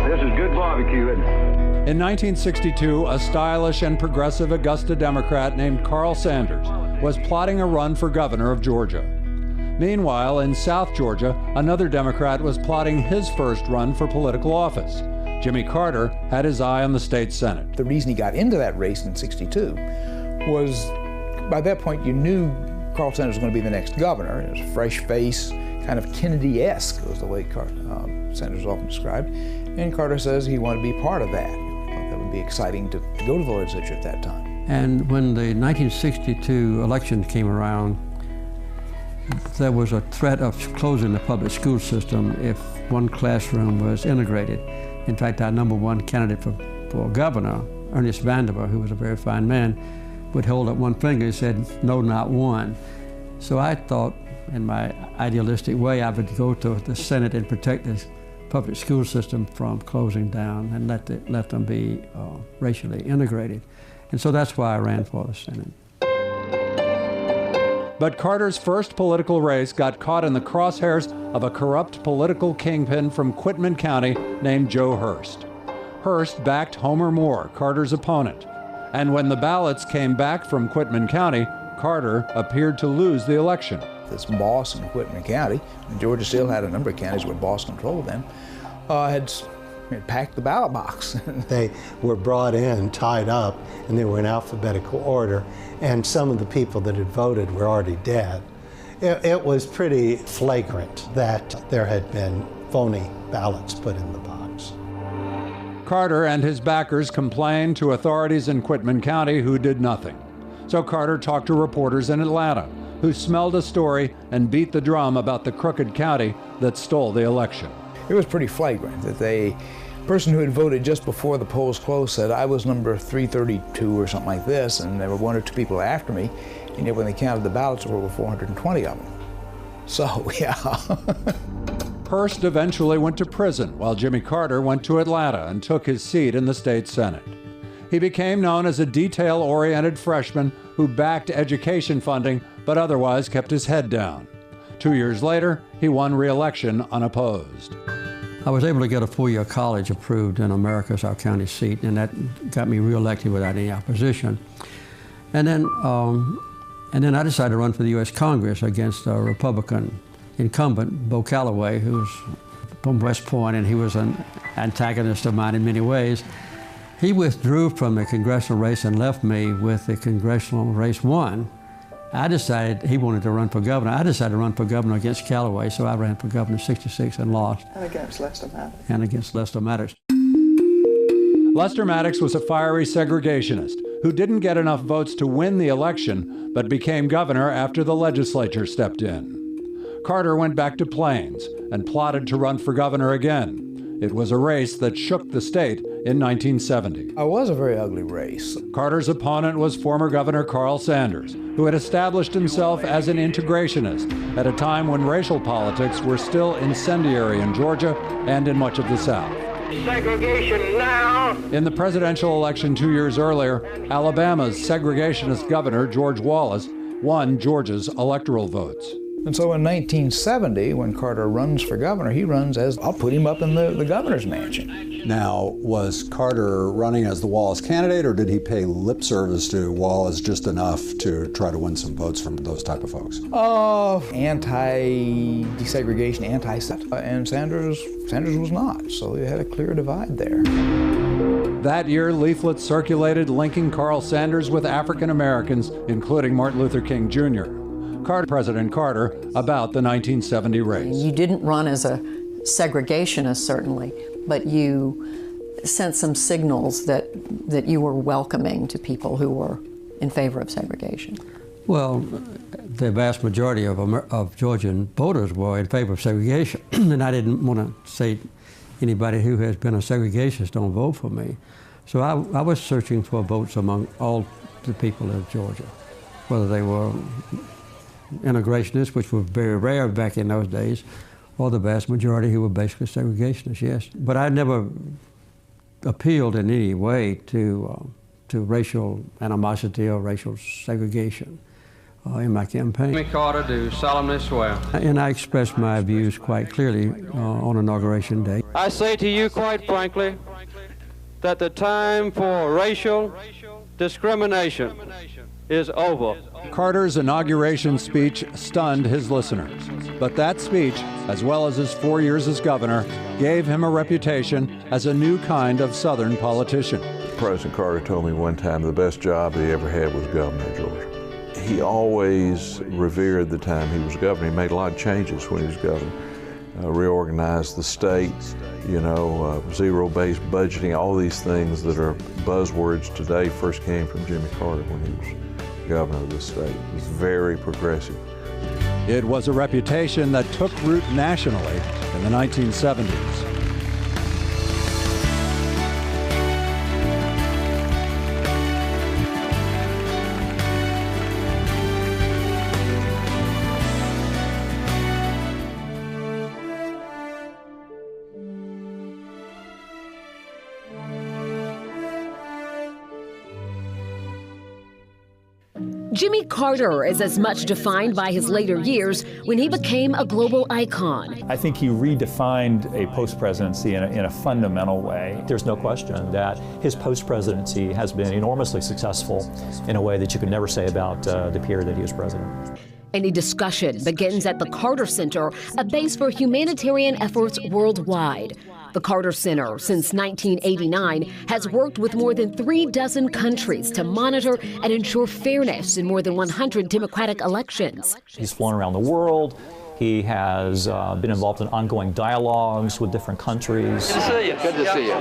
This is good barbecue, isn't it? In 1962, a stylish and progressive Augusta Democrat named Carl Sanders was plotting a run for governor of Georgia. Meanwhile, in South Georgia, another Democrat was plotting his first run for political office. Jimmy Carter had his eye on the state Senate. The reason he got into that race in '62 was, by that point, you knew Carl Sanders was going to be the next governor. It was a fresh face, kind of Kennedy-esque, was the way Sanders was often described. And Carter says he wanted to be part of that. That would be exciting to go to the legislature at that time. And when the 1962 election came around, there was a threat of closing the public school system if one classroom was integrated. In fact, our #1 candidate for governor, Ernest Vandiver, who was a very fine man, would hold up one finger and said, "No, not one." So I thought, in my idealistic way, I would go to the Senate and protect the public school system from closing down and let them be racially integrated. And so that's why I ran for the Senate. But Carter's first political race got caught in the crosshairs of a corrupt political kingpin from Quitman County named Joe Hearst. Hearst backed Homer Moore, Carter's opponent. And when the ballots came back from Quitman County, Carter appeared to lose the election. This boss in Quitman County, and Georgia still had a number of counties where boss controlled them, had packed the ballot box. They were brought in, tied up, and they were in alphabetical order, and some of the people that had voted were already dead. It was pretty flagrant that there had been phony ballots put in the box. Carter and his backers complained to authorities in Quitman County who did nothing. So Carter talked to reporters in Atlanta who smelled a story and beat the drum about the crooked county that stole the election. It was pretty flagrant that the person who had voted just before the polls closed said I was number 332 or something like this, and there were 1 or 2 people after me, and yet when they counted the ballots, there were over 420 of them. So, yeah. Hearst eventually went to prison while Jimmy Carter went to Atlanta and took his seat in the state Senate. He became known as a detail-oriented freshman who backed education funding but otherwise kept his head down. 2 years later, he won re-election unopposed. I was able to get a 4-year college approved in America as our county seat, and that got me re-elected without any opposition. And then I decided to run for the U.S. Congress against a Republican incumbent, Bo Calloway, who was from West Point, and he was an antagonist of mine in many ways. He withdrew from the congressional race and left me with the congressional race won. I decided he wanted to run for governor. I decided to run for governor against Calloway, so I ran for governor in '66 and lost. And against Lester Maddox. And against Lester Maddox. Lester Maddox was a fiery segregationist who didn't get enough votes to win the election, but became governor after the legislature stepped in. Carter went back to Plains and plotted to run for governor again. It was a race that shook the state in 1970. It was a very ugly race. Carter's opponent was former Governor Carl Sanders, who had established himself as an integrationist at a time when racial politics were still incendiary in Georgia and in much of the South. Segregation now! In the presidential election 2 years earlier, Alabama's segregationist governor, George Wallace, won Georgia's electoral votes. And so in 1970, when Carter runs for governor, he runs as, I'll put him up in the governor's mansion. Now, was Carter running as the Wallace candidate, or did he pay lip service to Wallace just enough to try to win some votes from those type of folks? Anti-desegregation, and Sanders was not, so you had a clear divide there. That year, leaflets circulated linking Carl Sanders with African Americans, including Martin Luther King Jr. President Carter about the 1970 race. You didn't run as a segregationist, certainly, but you sent some signals that you were welcoming to people who were in favor of segregation. Well, the vast majority of Georgian voters were in favor of segregation, and I didn't want to say anybody who has been a segregationist don't vote for me. So I was searching for votes among all the people of Georgia, whether they were integrationists, which were very rare back in those days, or the vast majority who were basically segregationists, yes. But I never appealed in any way to racial animosity or racial segregation in my campaign. Jimmy Carter, do solemnly swear. And I expressed my views quite clearly on Inauguration Day. I say to you quite frankly that the time for racial discrimination is over. Carter's inauguration speech stunned his listeners. But that speech, as well as his 4 years as governor, gave him a reputation as a new kind of Southern politician. President Carter told me one time the best job he ever had was governor of Georgia. He always revered the time he was governor. He made a lot of changes when he was governor. Reorganized the state, zero-based budgeting, all these things that are buzzwords today first came from Jimmy Carter when he was governor of the state. He was very progressive. It was a reputation that took root nationally in the 1970s. Jimmy Carter is as much defined by his later years when he became a global icon. I think he redefined a post-presidency in a fundamental way. There's no question that his post-presidency has been enormously successful in a way that you could never say about the period that he was president. Any discussion begins at the Carter Center, a base for humanitarian efforts worldwide. The Carter Center, since 1989, has worked with more than 36 countries to monitor and ensure fairness in more than 100 democratic elections. He's flown around the world. He has been involved in ongoing dialogues with different countries. Good to see you. Good to see you.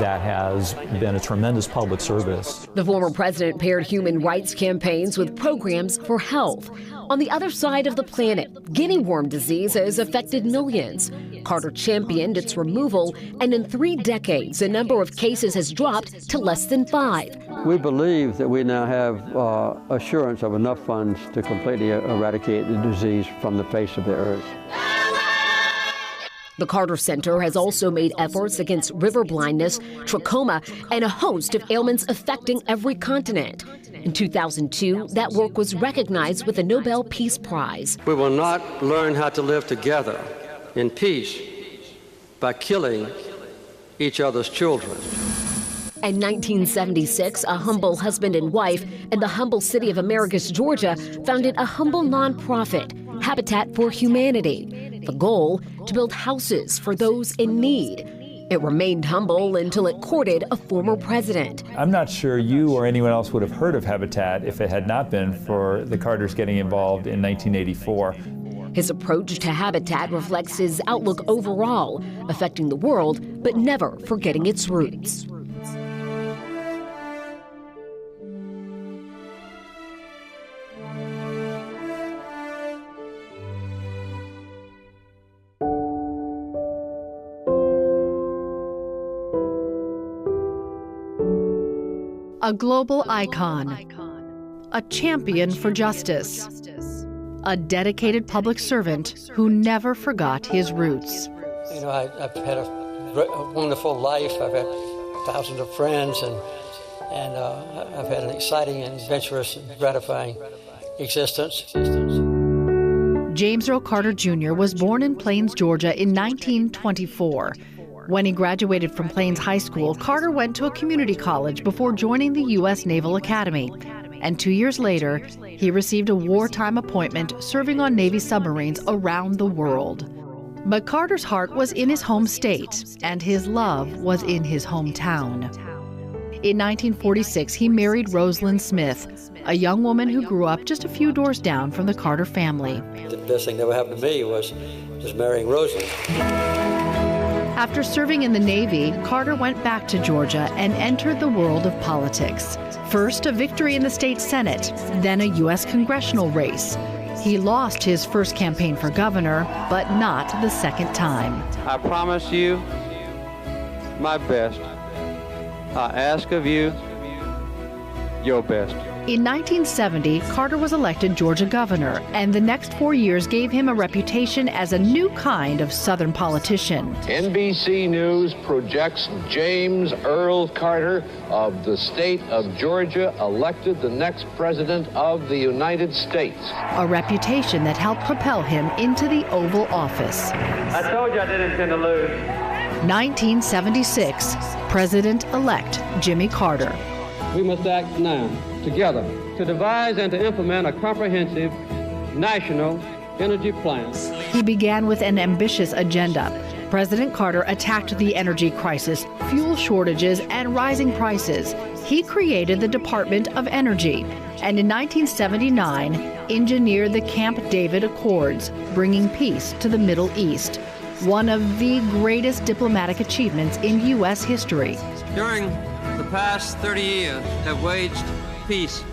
That has been a tremendous public service. The former president paired human rights campaigns with programs for health. On the other side of the planet, guinea worm disease has affected millions. Carter championed its removal, and in 3 decades, the number of cases has dropped to less than 5. We believe that we now have assurance of enough funds to completely eradicate the disease from the face of the earth. The Carter Center has also made efforts against river blindness, trachoma, and a host of ailments affecting every continent. In 2002, that work was recognized with the Nobel Peace Prize. We will not learn how to live together in peace by killing each other's children. In 1976, a humble husband and wife in the humble city of Americus, Georgia, founded a humble nonprofit, Habitat for Humanity. The goal, to build houses for those in need. It remained humble until it courted a former president. I'm not sure you or anyone else would have heard of Habitat if it had not been for the Carters getting involved in 1984. His approach to Habitat reflects his outlook overall, affecting the world, but never forgetting its roots. A global icon, a champion for justice, a dedicated public servant who never forgot his roots. You know, I've had a wonderful life. I've had thousands of friends, and I've had an exciting and adventurous and gratifying existence. James Earl Carter Jr. was born in Plains, Georgia in 1924. When he graduated from Plains High School, Carter went to a community college before joining the U.S. Naval Academy. And 2 years later, he received a wartime appointment serving on Navy submarines around the world. But Carter's heart was in his home state, and his love was in his hometown. In 1946, he married Rosalind Smith, a young woman who grew up just a few doors down from the Carter family. The best thing that ever happened to me was marrying Rosalind. After serving in the Navy, Carter went back to Georgia and entered the world of politics. First, a victory in the state Senate, then a U.S. congressional race. He lost his first campaign for governor, but not the second time. I promise you my best. I ask of you your best. In 1970, Carter was elected Georgia governor, and the next 4 years gave him a reputation as a new kind of Southern politician. NBC News projects James Earl Carter of the state of Georgia elected the next president of the United States. A reputation that helped propel him into the Oval Office. I told you I didn't intend to lose. 1976, President-elect Jimmy Carter. We must act now, together, to devise and to implement a comprehensive national energy plan. He began with an ambitious agenda. President Carter attacked the energy crisis, fuel shortages, and rising prices. He created the Department of Energy, and in 1979, engineered the Camp David Accords, bringing peace to the Middle East, one of the greatest diplomatic achievements in U.S. history. During the past 30 years have waged peace.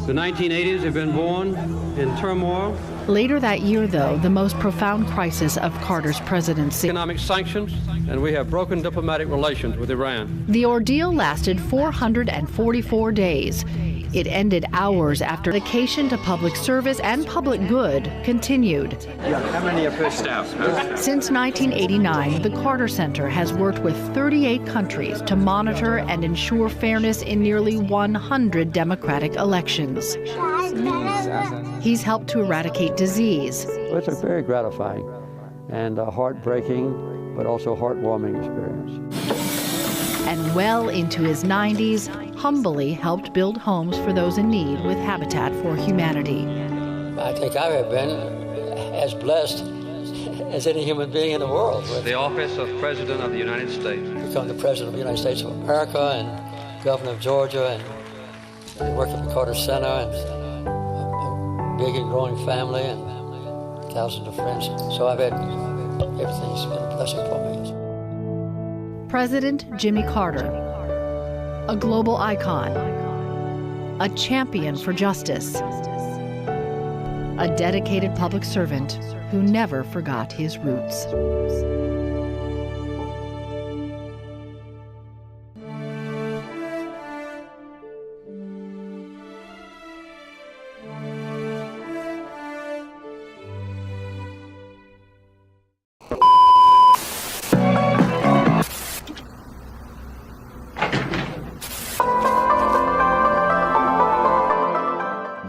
The 1980s have been born in turmoil. Later that year, though, the most profound crisis of Carter's presidency. Economic sanctions, and we have broken diplomatic relations with Iran. The ordeal lasted 444 days. It ended hours after dedication to public service and public good continued. How many of your staff? Since 1989, the Carter Center has worked with 38 countries to monitor and ensure fairness in nearly 100 democratic elections. He's helped to eradicate disease. It's a very gratifying and heartbreaking, but also heartwarming experience. And well into his 90s, humbly helped build homes for those in need with Habitat for Humanity. I think I have been as blessed as any human being in the world. The office of President of the United States. Become the President of the United States of America and Governor of Georgia and work at the Carter Center and a big and growing family and thousands of friends. So I've had everything's been a blessing for me. President Jimmy Carter, a global icon, a champion for justice, a dedicated public servant who never forgot his roots.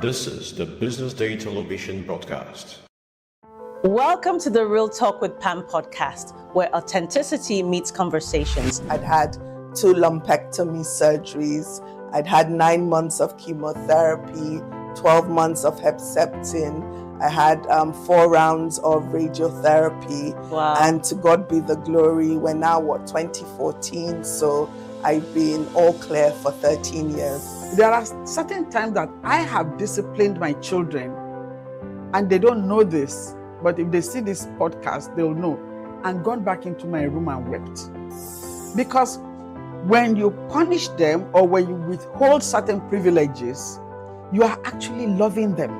This is the Business Day television broadcast. Welcome to the Real Talk with Pam podcast, where authenticity meets conversations. I'd had 2 lumpectomy surgeries. I'd had 9 months of chemotherapy, 12 months of Herceptin. I had 4 rounds of radiotherapy. Wow. And to God be the glory, we're now, 2014, so I've been all clear for 13 years. There are certain times that I have disciplined my children and they don't know this, but if they see this podcast, they'll know, and gone back into my room and wept. Because when you punish them or when you withhold certain privileges, you are actually loving them.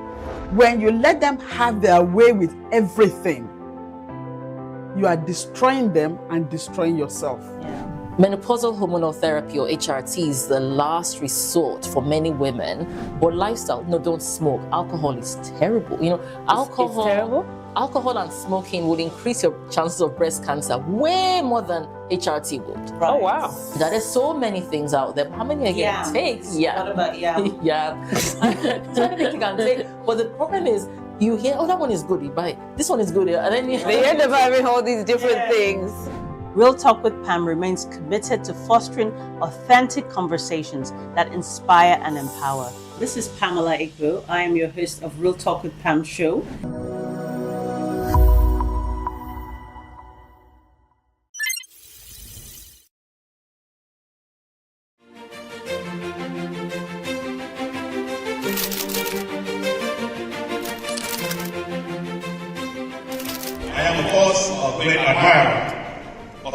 When you let them have their way with everything, you are destroying them and destroying yourself. Menopausal hormonal therapy, or HRT, is the last resort for many women. But lifestyle, no, don't smoke. Alcohol is terrible. You know, alcohol. It's terrible? Alcohol and smoking would increase your chances of breast cancer way more than HRT would. Right. Oh, wow. There's so many things out there. How many are you going to take? Yeah. What about Yeah. So many things you can take. But the problem is, you hear, oh, that one is good, you buy it. This one is good, and then you They end up having all these different things. Real Talk with Pam remains committed to fostering authentic conversations that inspire and empower. This is Pamela Igbo. I am your host of Real Talk with Pam show.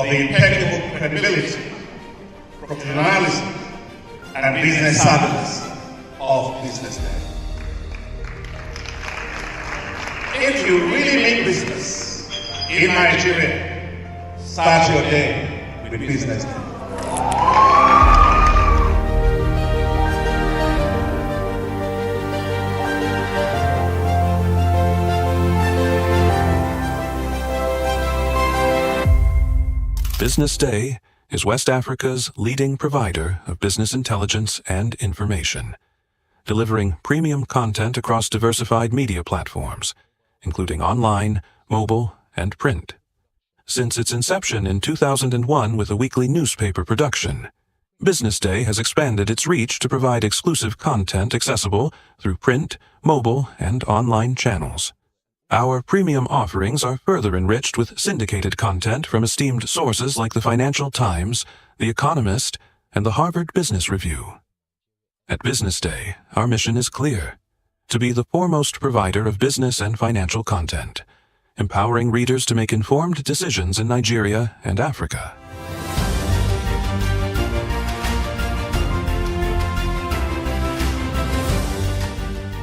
the impeccable credibility, professionalism, and business savviness of BusinessDay. If you really mean business in Nigeria, start your day with BusinessDay. BusinessDay is West Africa's leading provider of business intelligence and information, delivering premium content across diversified media platforms, including online, mobile, and print. Since its inception in 2001 with a weekly newspaper production, BusinessDay has expanded its reach to provide exclusive content accessible through print, mobile, and online channels. Our premium offerings are further enriched with syndicated content from esteemed sources like the Financial Times, The Economist, and the Harvard Business Review. At BusinessDay, our mission is clear: to be the foremost provider of business and financial content, empowering readers to make informed decisions in Nigeria and Africa.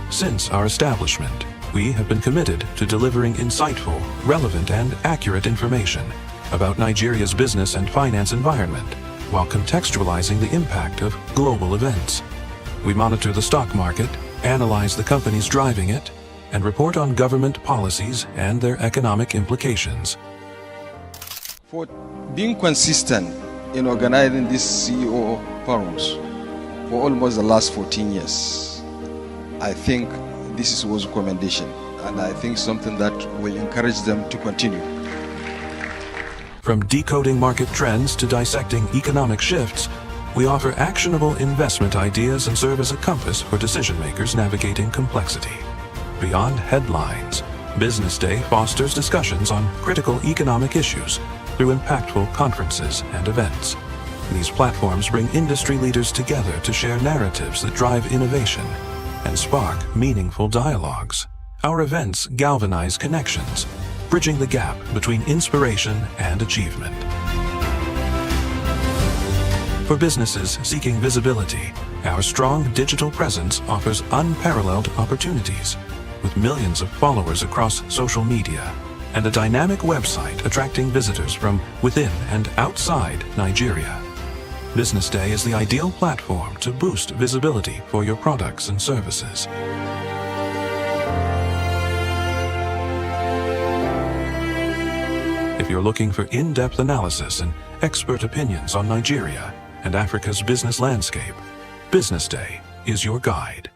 Since our establishment, we have been committed to delivering insightful, relevant, and accurate information about Nigeria's business and finance environment, while contextualizing the impact of global events. We monitor the stock market, analyze the companies driving it, and report on government policies and their economic implications. For being consistent in organizing these CEO forums for almost the last 14 years, I think this was a commendation, and I think something that will encourage them to continue. From decoding market trends to dissecting economic shifts, we offer actionable investment ideas and serve as a compass for decision makers navigating complexity. Beyond headlines, BusinessDay fosters discussions on critical economic issues through impactful conferences and events. These platforms bring industry leaders together to share narratives that drive innovation and spark meaningful dialogues. Our events galvanize connections, bridging the gap between inspiration and achievement. For businesses seeking visibility, our strong digital presence offers unparalleled opportunities, with millions of followers across social media and a dynamic website attracting visitors from within and outside Nigeria. BusinessDay is the ideal platform to boost visibility for your products and services. If you're looking for in-depth analysis and expert opinions on Nigeria and Africa's business landscape, BusinessDay is your guide.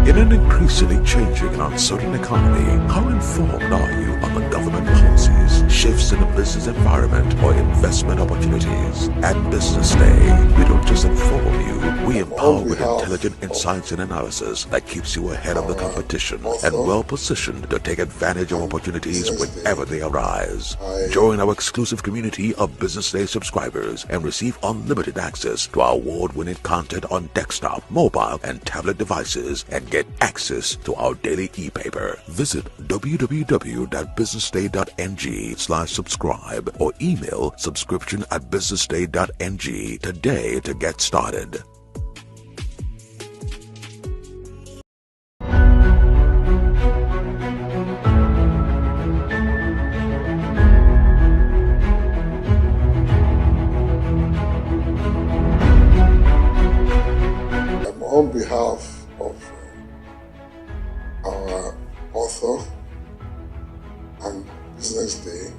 In an increasingly changing and uncertain economy, how informed are you on the government policies, shifts in the business environment, or investment opportunities? At BusinessDay, we don't just inform you, we empower with intelligent insights and analysis that keeps you ahead of the competition and well-positioned to take advantage of opportunities whenever they arise. Join our exclusive community of BusinessDay subscribers and receive unlimited access to our award-winning content on desktop, mobile, and tablet devices, and get access to our daily e-paper. Visit www.businessday.ng/subscribe or email subscription@businessday.ng today to get started. On behalf of our author and BusinessDay,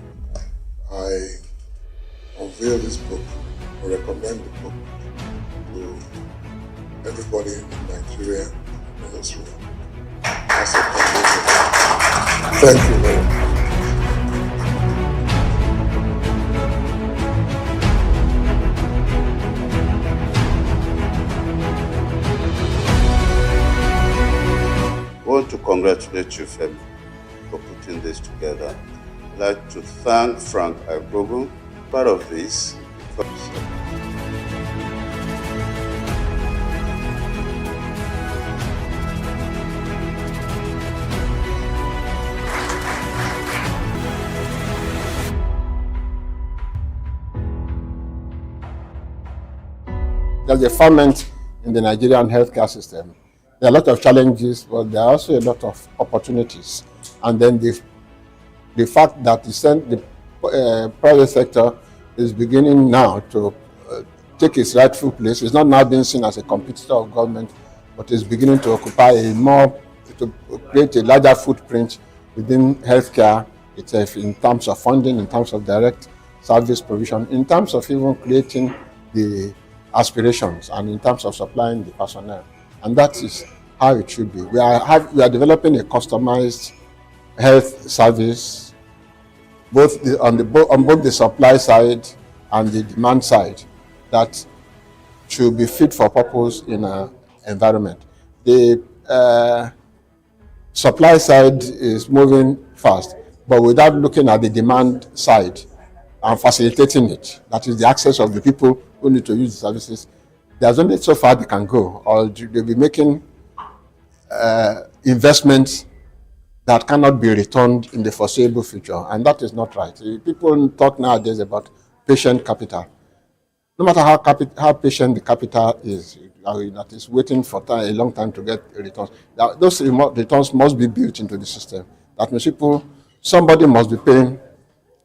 I unveil this book, I recommend the book to everybody in Nigeria and elsewhere. Thank you very much. I want to congratulate you, Femi, for putting this together. like to thank Frank Agbogun, part of this. There's a ferment in the Nigerian healthcare system. There are a lot of challenges, but there are also a lot of opportunities. And then the fact that the private sector is beginning now to take its rightful place. It's not now being seen as a competitor of government, but is beginning to occupy to create a larger footprint within healthcare itself in terms of funding, in terms of direct service provision, in terms of even creating the aspirations, and in terms of supplying the personnel. And that is how it should be. We are developing a customized health service, on both the supply side and the demand side, that should be fit for purpose in an environment. The supply side is moving fast, but without looking at the demand side and facilitating it, that is the access of the people who need to use the services. There's only so far they can go, or they'll be making investments that cannot be returned in the foreseeable future, and that is not right. People talk nowadays about patient capital. No matter how patient the capital is, that is waiting for a long time to get returns, those returns must be built into the system. That means somebody must be paying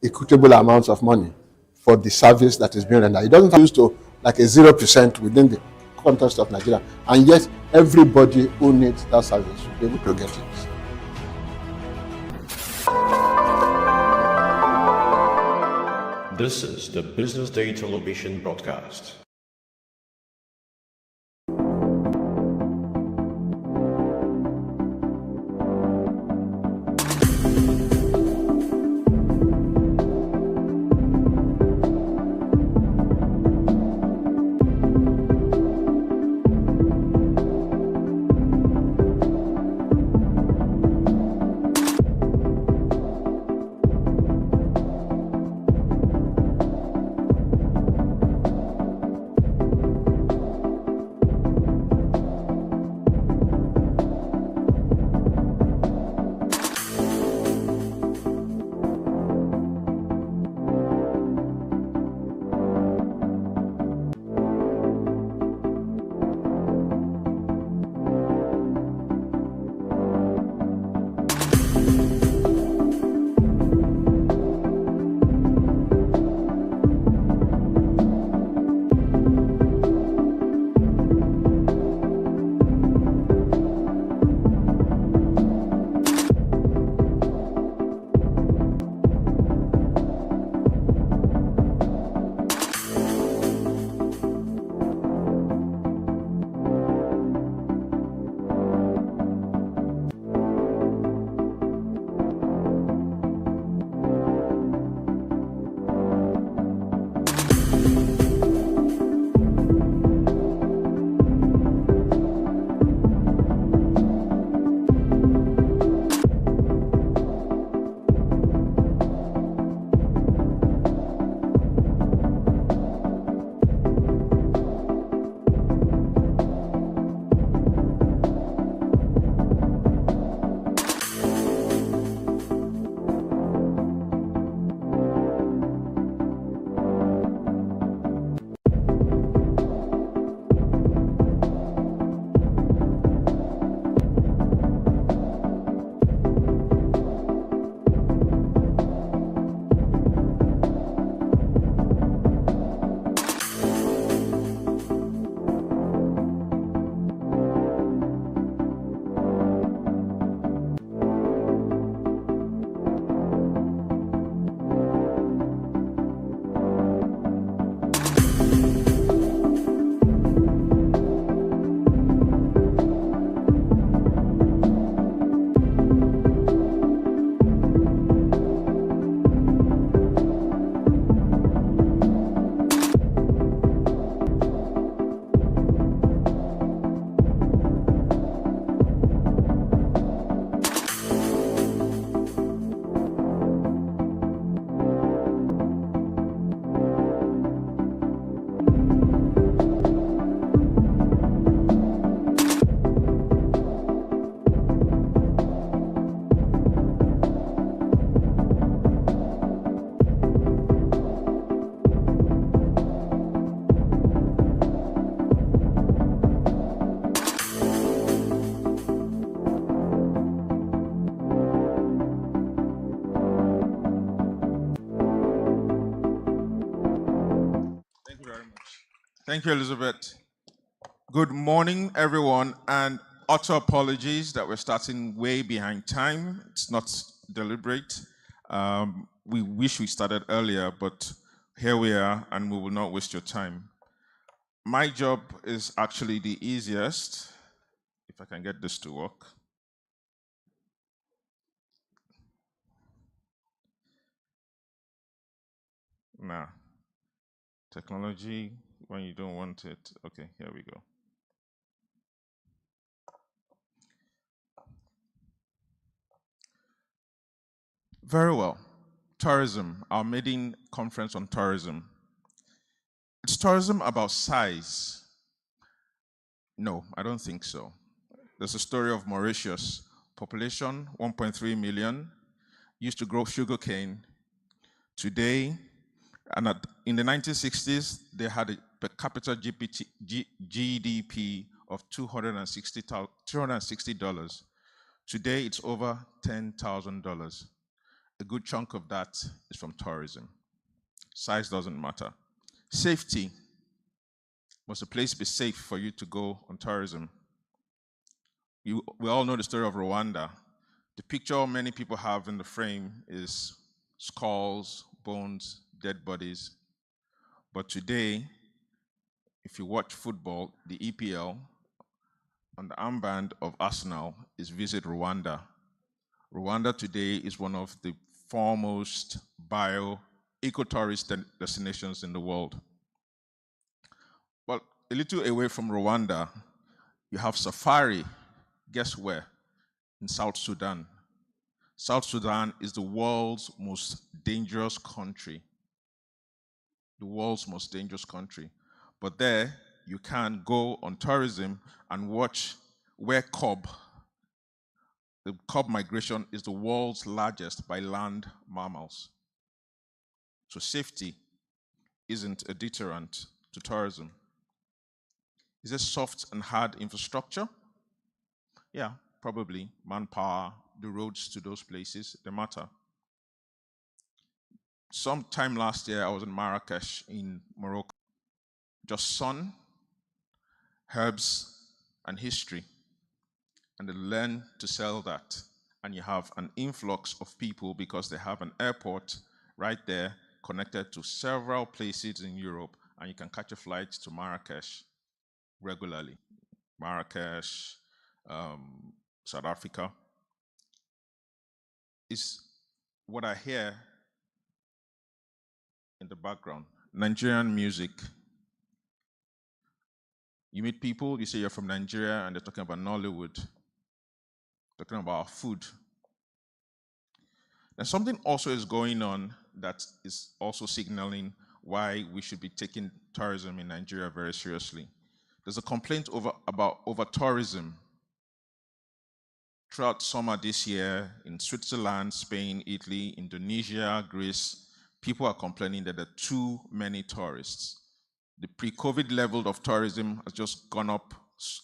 equitable amounts of money for the service that is being rendered. It doesn't have used to like a 0% within the context of Nigeria, and yet everybody who needs that service should be able to get it. This is the Business Day television broadcast. Thank you, Elizabeth. Good morning, everyone, and utter apologies that we're starting way behind time. It's not deliberate. We wish we started earlier, but here we are, and we will not waste your time. My job is actually the easiest, if I can get this to work. Nah. Technology, when you don't want it. Okay, here we go. Very well. Tourism, our maiden conference on tourism. Is tourism about size? No, I don't think so. There's a story of Mauritius, population 1.3 million, used to grow sugarcane. Today, and in the 1960s, they had a per capita GDP of $260. Today, it's over $10,000. A good chunk of that is from tourism. Size doesn't matter. Safety. Must a place be safe for you to go on tourism? We all know the story of Rwanda. The picture many people have in the frame is skulls, bones, dead bodies. But today, if you watch football, the EPL, on the armband of Arsenal is Visit Rwanda. Rwanda today is one of the foremost eco-tourist destinations in the world. But a little away from Rwanda, you have safari. Guess where? In South Sudan. South Sudan is the world's most dangerous country. The world's most dangerous country. But there, you can go on tourism and watch where the cub migration is the world's largest by land mammals. So safety isn't a deterrent to tourism. Is there soft and hard infrastructure? Yeah, probably. Manpower, the roads to those places, they matter. Sometime last year, I was in Marrakesh in Morocco. Just sun, herbs, and history. And they learn to sell that. And you have an influx of people because they have an airport right there connected to several places in Europe, and you can catch a flight to Marrakesh regularly. Marrakesh, South Africa. Is what I hear in the background. Nigerian music. You meet people, you say you're from Nigeria, and they're talking about Nollywood, talking about food. Now, something also is going on that is also signaling why we should be taking tourism in Nigeria very seriously. There's a complaint about over-tourism. Throughout summer this year, in Switzerland, Spain, Italy, Indonesia, Greece, people are complaining that there are too many tourists. The pre-COVID level of tourism has just gone up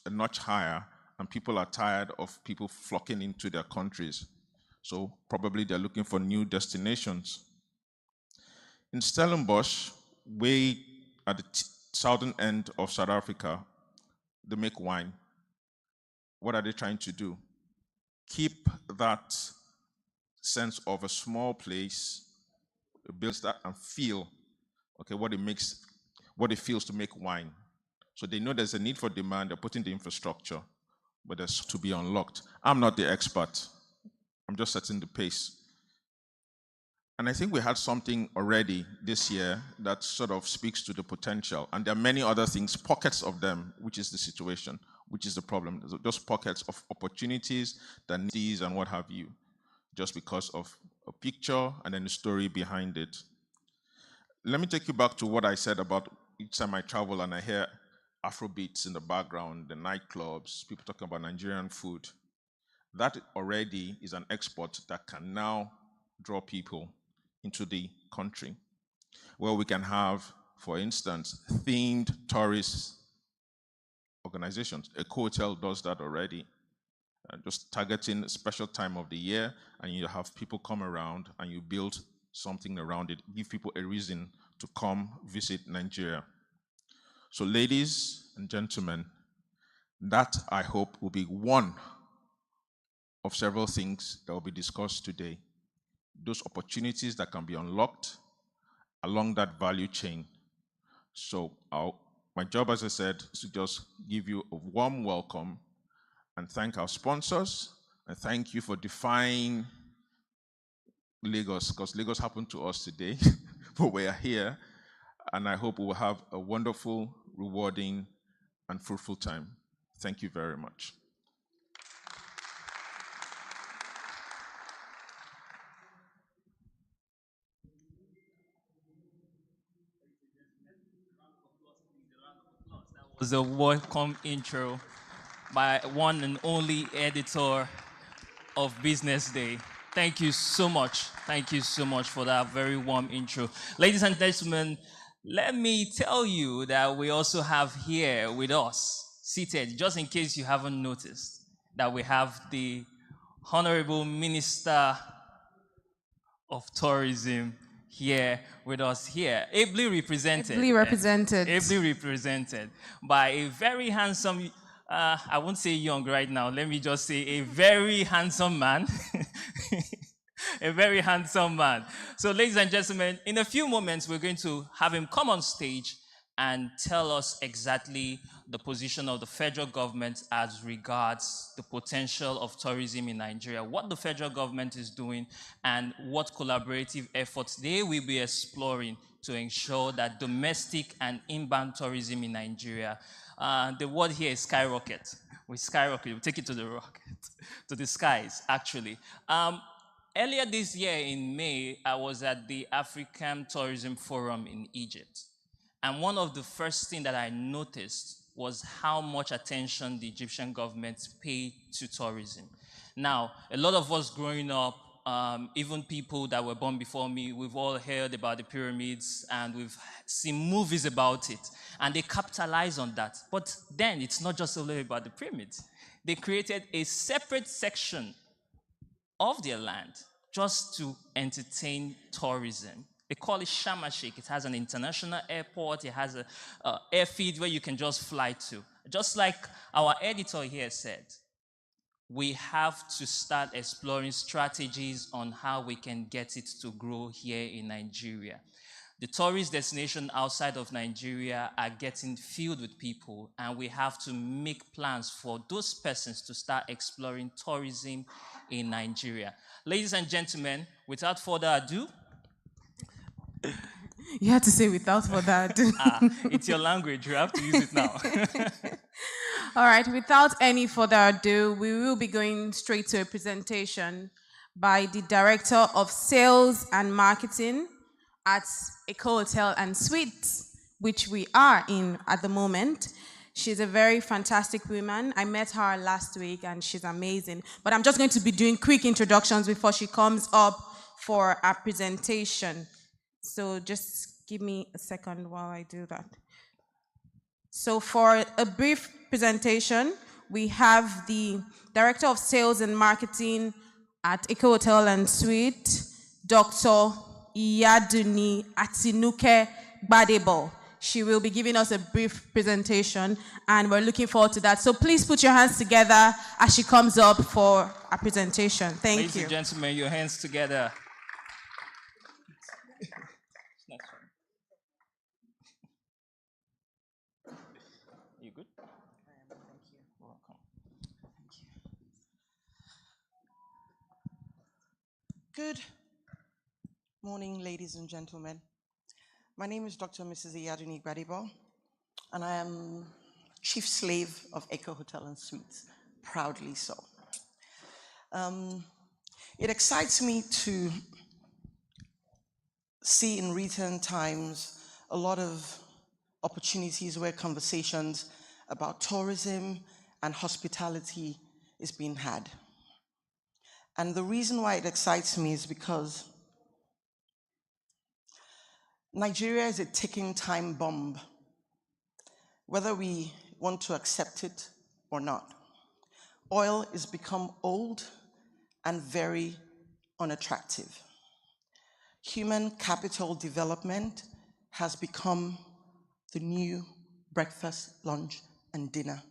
a notch higher, and people are tired of people flocking into their countries. So probably they're looking for new destinations. In Stellenbosch, way at the southern end of South Africa, they make wine. What are they trying to do? Keep that sense of a small place, build that and feel, okay, what it feels to make wine. So they know there's a need for demand, they're putting the infrastructure, but there's to be unlocked. I'm not the expert. I'm just setting the pace. And I think we had something already this year that sort of speaks to the potential. And there are many other things, pockets of them, which is the situation, which is the problem. There's just pockets of opportunities, that needs and what have you, just because of a picture and then the story behind it. Let me take you back to what I said about each time I travel and I hear Afrobeats in the background, the nightclubs, people talking about Nigerian food. That already is an export that can now draw people into the country, where we can have, for instance, themed tourist organizations. A hotel does that already, just targeting a special time of the year, and you have people come around and you build something around it, give people a reason to come visit Nigeria. So ladies and gentlemen, that I hope will be one of several things that will be discussed today. Those opportunities that can be unlocked along that value chain. So my job, as I said, is to just give you a warm welcome and thank our sponsors, and thank you for defying Lagos, because Lagos happened to us today, but we are here, and I hope we will have a wonderful, rewarding, and fruitful time. Thank you very much. Was a welcome intro by one and only editor of Business Day. Thank you so much. Thank you so much for that very warm intro. Ladies and gentlemen, let me tell you that we also have here with us, seated, just in case you haven't noticed, that we have the Honorable Minister of Tourism here with us here, ably represented. Ably represented by a very handsome, I won't say young right now, let me just say a very handsome man. A very handsome man. So ladies and gentlemen, in a few moments, we're going to have him come on stage and tell us exactly the position of the federal government as regards the potential of tourism in Nigeria, what the federal government is doing, and what collaborative efforts they will be exploring to ensure that domestic and inbound tourism in Nigeria, the word here is skyrocket. We skyrocket, we take it to the rocket, to the skies, actually. Earlier this year in May, I was at the African Tourism Forum in Egypt. And one of the first things that I noticed was how much attention the Egyptian government paid to tourism. Now, a lot of us growing up, even people that were born before me, we've all heard about the pyramids and we've seen movies about it. And they capitalize on that. But then it's not just only about the pyramids. They created a separate section of their land just to entertain tourism. They call it Sharm el-Sheikh. It has an international airport. It has an airfield where you can just fly to. Just like our editor here said, we have to start exploring strategies on how we can get it to grow here in Nigeria. The tourist destinations outside of Nigeria are getting filled with people, and we have to make plans for those persons to start exploring tourism in Nigeria. Ladies and gentlemen, without further ado, you have to say without further ado. It's your language, you have to use it now. All right, without any further ado, we will be going straight to a presentation by the Director of Sales and Marketing at Eco Hotel and Suites, which we are in at the moment. She's a very fantastic woman. I met her last week and she's amazing. But I'm just going to be doing quick introductions before she comes up for a presentation. So just give me a second while I do that. So for a brief presentation, we have the Director of Sales and Marketing at Eco Hotel and Suite, Dr. Iyaduni Atinuke Gbadebo. She will be giving us a brief presentation, and we're looking forward to that. So please put your hands together as she comes up for a presentation. Thank you. Ladies and gentlemen, your hands together. You good? Thank you. Welcome. Thank you. Good morning, ladies and gentlemen. My name is Dr. Mrs. Iyaduni Gbadebo, and I am Chief Slave of Eco Hotel and Suites, proudly so. It excites me to see in recent times a lot of opportunities where conversations about tourism and hospitality is being had. And the reason why it excites me is because Nigeria is a ticking time bomb, whether we want to accept it or not. Oil has become old and very unattractive. Human capital development has become the new breakfast, lunch, and dinner.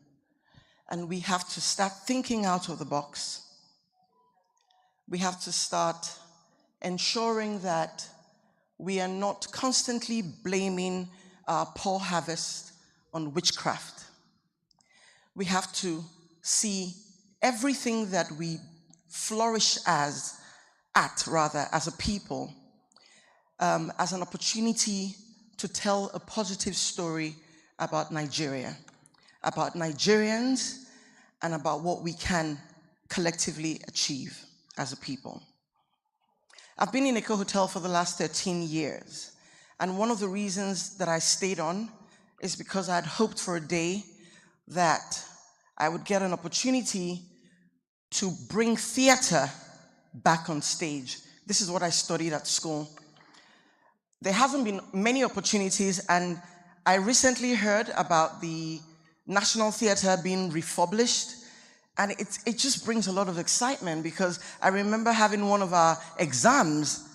And we have to start thinking out of the box. We have to start ensuring that we are not constantly blaming our poor harvest on witchcraft. We have to see everything that we flourish as a people, as an opportunity to tell a positive story about Nigeria, about Nigerians, and about what we can collectively achieve as a people. I've been in Eco Hotel for the last 13 years, and one of the reasons that I stayed on is because I had hoped for a day that I would get an opportunity to bring theater back on stage. This is what I studied at school. There haven't been many opportunities, and I recently heard about the National Theatre being refurbished, and it just brings a lot of excitement because I remember having one of our exams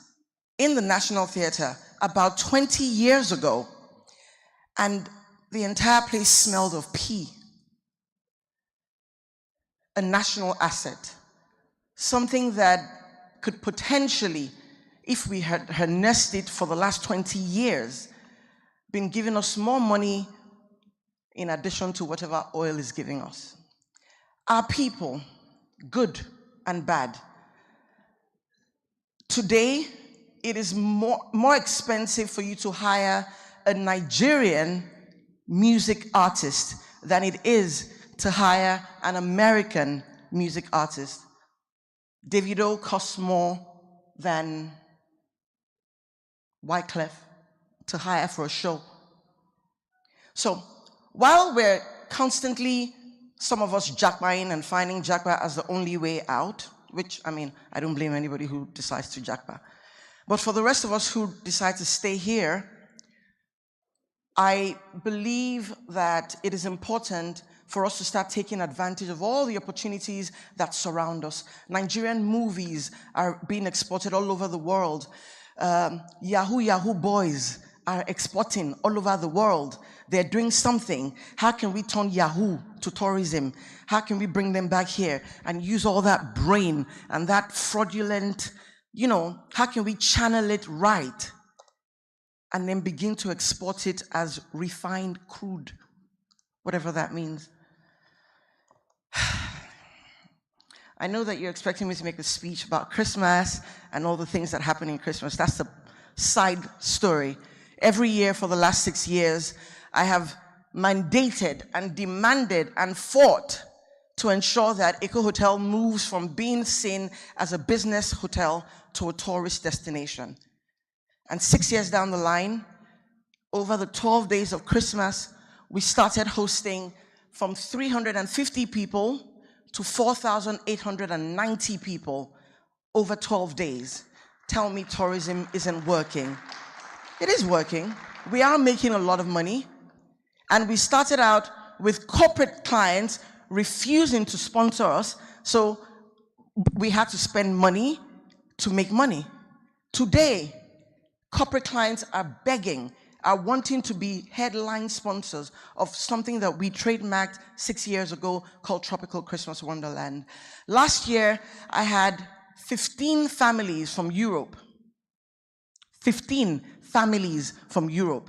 in the National Theatre about 20 years ago, and the entire place smelled of pee. A national asset, something that could potentially, if we had harnessed it for the last 20 years, been giving us more money in addition to whatever oil is giving us. Our people, good and bad. Today, it is more expensive for you to hire a Nigerian music artist than it is to hire an American music artist. Davido costs more than Wyclef to hire for a show. So while we're constantly, some of us jackpotting and finding jackpot as the only way out, which, I mean, I don't blame anybody who decides to jackpot. But for the rest of us who decide to stay here, I believe that it is important for us to start taking advantage of all the opportunities that surround us. Nigerian movies are being exported all over the world. Yahoo boys are exporting all over the world. They're doing something. How can we turn Yahoo to tourism? How can we bring them back here and use all that brain and that fraudulent, how can we channel it right and then begin to export it as refined crude, whatever that means? I know that you're expecting me to make a speech about Christmas and all the things that happen in Christmas. That's the side story. Every year for the last 6 years, I have mandated and demanded and fought to ensure that Eco Hotel moves from being seen as a business hotel to a tourist destination. And 6 years down the line, over the 12 days of Christmas, we started hosting from 350 people to 4,890 people over 12 days. Tell me tourism isn't working. It is working. We are making a lot of money. And we started out with corporate clients refusing to sponsor us, so we had to spend money to make money. Today, corporate clients are begging, are wanting to be headline sponsors of something that we trademarked 6 years ago called Tropical Christmas Wonderland. Last year, I had 15 families from Europe. 15 families from Europe.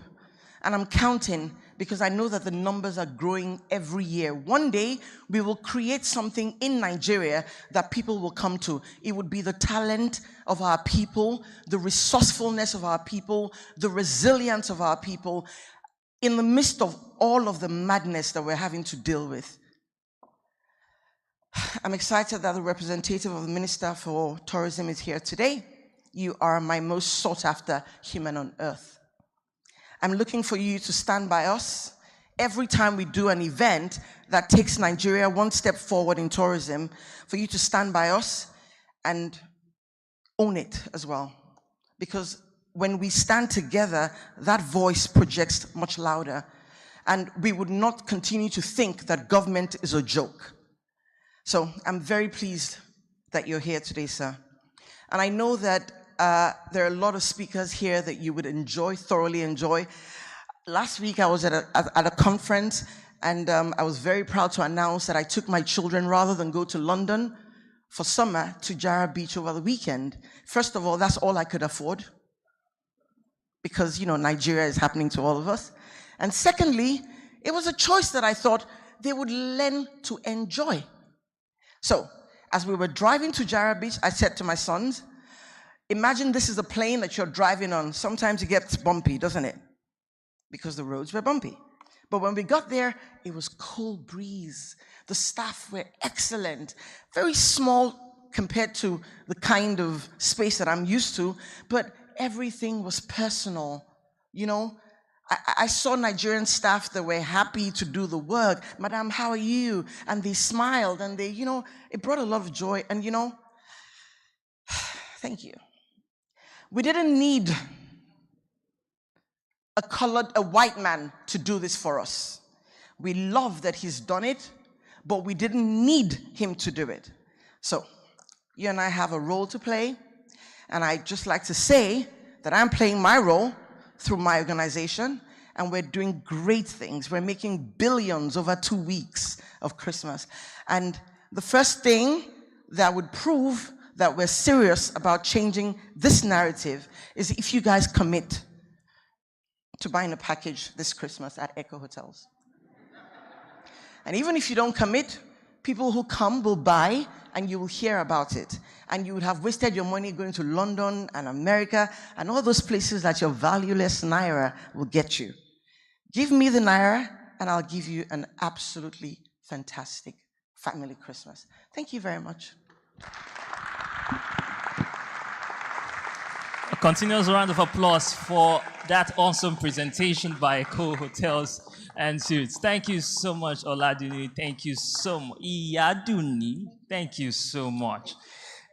And I'm counting because I know that the numbers are growing every year. One day, we will create something in Nigeria that people will come to. It would be the talent of our people, the resourcefulness of our people, the resilience of our people, in the midst of all of the madness that we're having to deal with. I'm excited that the representative of the Minister for Tourism is here today. You are my most sought after human on earth. I'm looking for you to stand by us every time we do an event that takes Nigeria one step forward in tourism, for you to stand by us and own it as well. Because when we stand together, that voice projects much louder. And we would not continue to think that government is a joke. So I'm very pleased that you're here today, sir. And I know that there are a lot of speakers here that you would thoroughly enjoy. Last week I was at a conference, and I was very proud to announce that I took my children, rather than go to London for summer, to Jara Beach over the weekend. First of all, that's all I could afford, because, you know, Nigeria is happening to all of us. And secondly, it was a choice that I thought they would learn to enjoy. So, as we were driving to Jara Beach, I said to my sons, imagine this is a plane that you're driving on. Sometimes it gets bumpy, doesn't it? Because the roads were bumpy. But when we got there, it was cool breeze. The staff were excellent, very small compared to the kind of space that I'm used to, but everything was personal. You know, I saw Nigerian staff that were happy to do the work. Madam, how are you? And they smiled, and they, you know, it brought a lot of joy. And, you know, thank you. We didn't need a white man to do this for us. We love that he's done it, but we didn't need him to do it. So, you and I have a role to play, and I'd just like to say that I'm playing my role through my organization, and we're doing great things. We're making billions over 2 weeks of Christmas. And the first thing that would prove that we're serious about changing this narrative is if you guys commit to buying a package this Christmas at Echo Hotels. And even if you don't commit, people who come will buy, and you will hear about it. And you would have wasted your money going to London and America and all those places that your valueless Naira will get you. Give me the Naira, and I'll give you an absolutely fantastic family Christmas. Thank you very much. A continuous round of applause for that awesome presentation by Echo Hotels and Suites. Thank you so much, Oladuni. Thank you so much. Iyaduni. Thank you so much.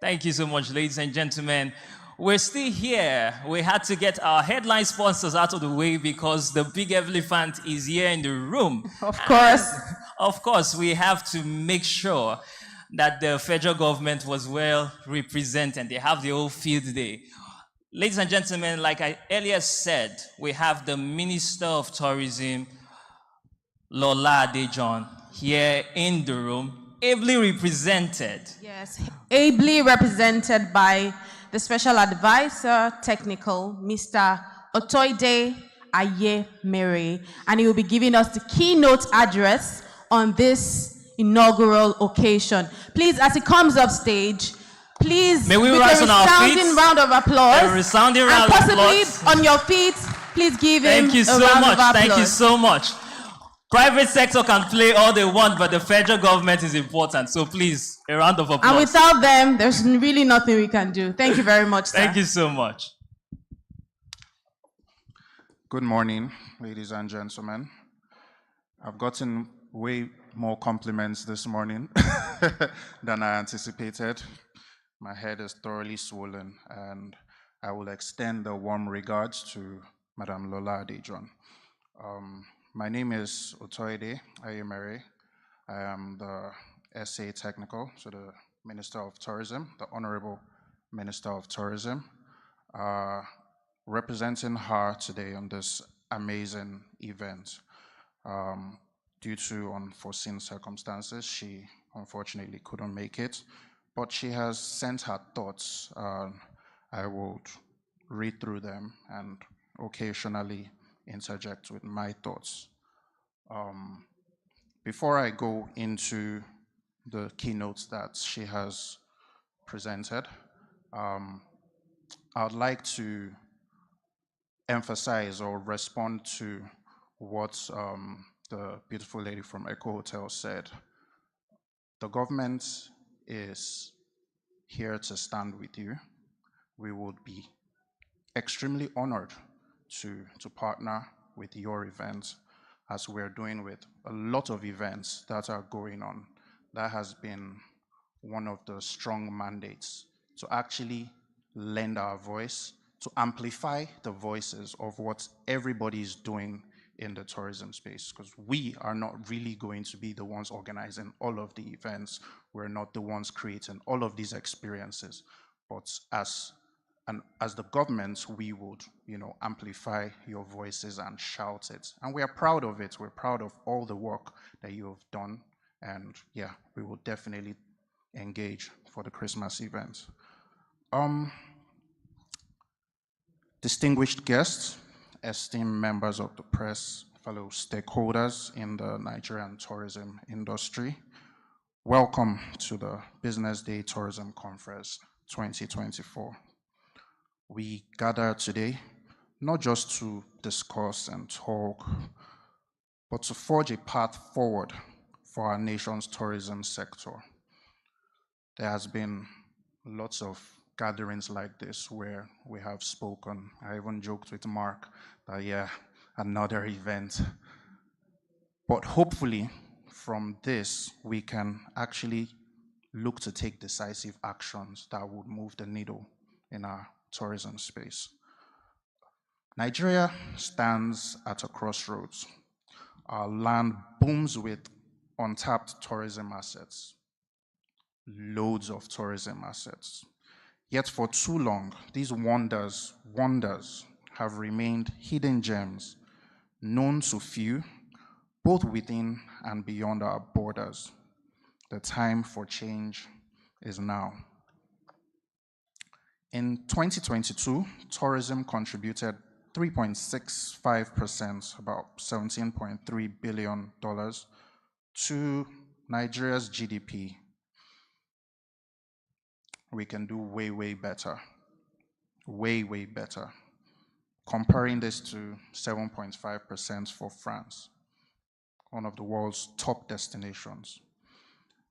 Thank you so much, ladies and gentlemen. We're still here. We had to get our headline sponsors out of the way because the big elephant is here in the room. Of course. And of course, we have to make sure that the federal government was well represented. They have the whole field day. Ladies and gentlemen, like I earlier said, we have the Minister of Tourism, Lola Adejon, here in the room, ably represented. Yes, ably represented by the Special Advisor, Technical, Mr. Otoide Ayemere, and he will be giving us the keynote address on this inaugural occasion. Please, as he comes up stage, please, may we with rise a on our feet? resounding round of applause. A resounding round and of possibly applause. on your feet, please give him Thank you a so round much. of applause. Thank you so much. Private sector can play all they want, but the federal government is important. So please, a round of applause. And without them, there's really nothing we can do. Thank you very much, sir. Thank you so much. Good morning, ladies and gentlemen. I've gotten way more compliments this morning than I anticipated. My head is thoroughly swollen, and I will extend the warm regards to Madam Lola Adejon. My name is Otoide Ayemere. I am the SA Technical, so the Minister of Tourism, the Honorable Minister of Tourism, representing her today on this amazing event. Due to unforeseen circumstances, she unfortunately couldn't make it, but she has sent her thoughts. I would read through them and occasionally interject with my thoughts. Before I go into the keynotes that she has presented, I'd like to emphasize or respond to what the beautiful lady from Echo Hotel said. The government is here to stand with you. We would be extremely honored to partner with your event, as we're doing with a lot of events that are going on. That has been one of the strong mandates, to actually lend our voice, to amplify the voices of what everybody is doing in the tourism space, because we are not really going to be the ones organizing all of the events. We're not the ones creating all of these experiences. But as And as the government, we would, amplify your voices and shout it. And we are proud of it. We're proud of all the work that you have done. And yeah, we will definitely engage for the Christmas event. Distinguished guests, esteemed members of the press, fellow stakeholders in the Nigerian tourism industry, welcome to the Business Day Tourism Conference 2024. We gather today not just to discuss and talk, but to forge a path forward for our nation's tourism sector. There has been lots of gatherings like this where we have spoken. I even joked with Mark that, yeah, another event. But hopefully from this, we can actually look to take decisive actions that would move the needle in our tourism space. Nigeria stands at a crossroads. Our land booms with untapped tourism assets, loads of tourism assets. Yet for too long, these wonders have remained hidden gems, known to few, both within and beyond our borders. The time for change is now. In 2022, tourism contributed 3.65%, about $17.3 billion, to Nigeria's GDP. We can do way, way better. Way, way better. Comparing this to 7.5% for France, one of the world's top destinations.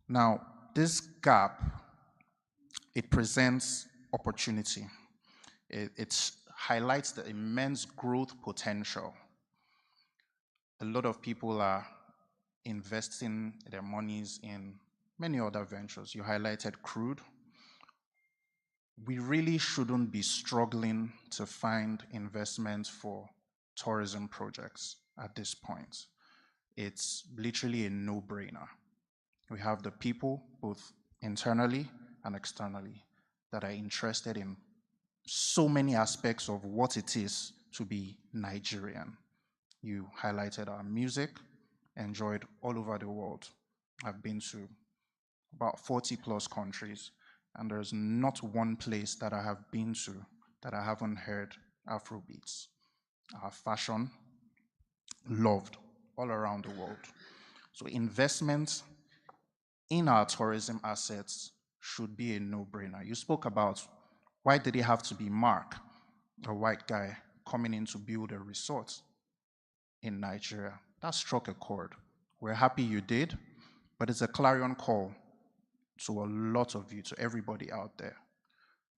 Now, this gap, it presents opportunity. It highlights the immense growth potential. A lot of people are investing their monies in many other ventures. You highlighted crude. We really shouldn't be struggling to find investment for tourism projects at this point. It's literally a no-brainer. We have the people, both internally and externally, that are interested in so many aspects of what it is to be Nigerian. You highlighted our music, enjoyed all over the world. I've been to about 40 plus countries, and there's not one place that I have been to that I haven't heard Afrobeats. Our fashion, loved all around the world. So investment in our tourism assets should be a no-brainer. You spoke about why did it have to be Mark, a white guy, coming in to build a resort in Nigeria? That struck a chord. We're happy you did, but it's a clarion call to a lot of you, to everybody out there.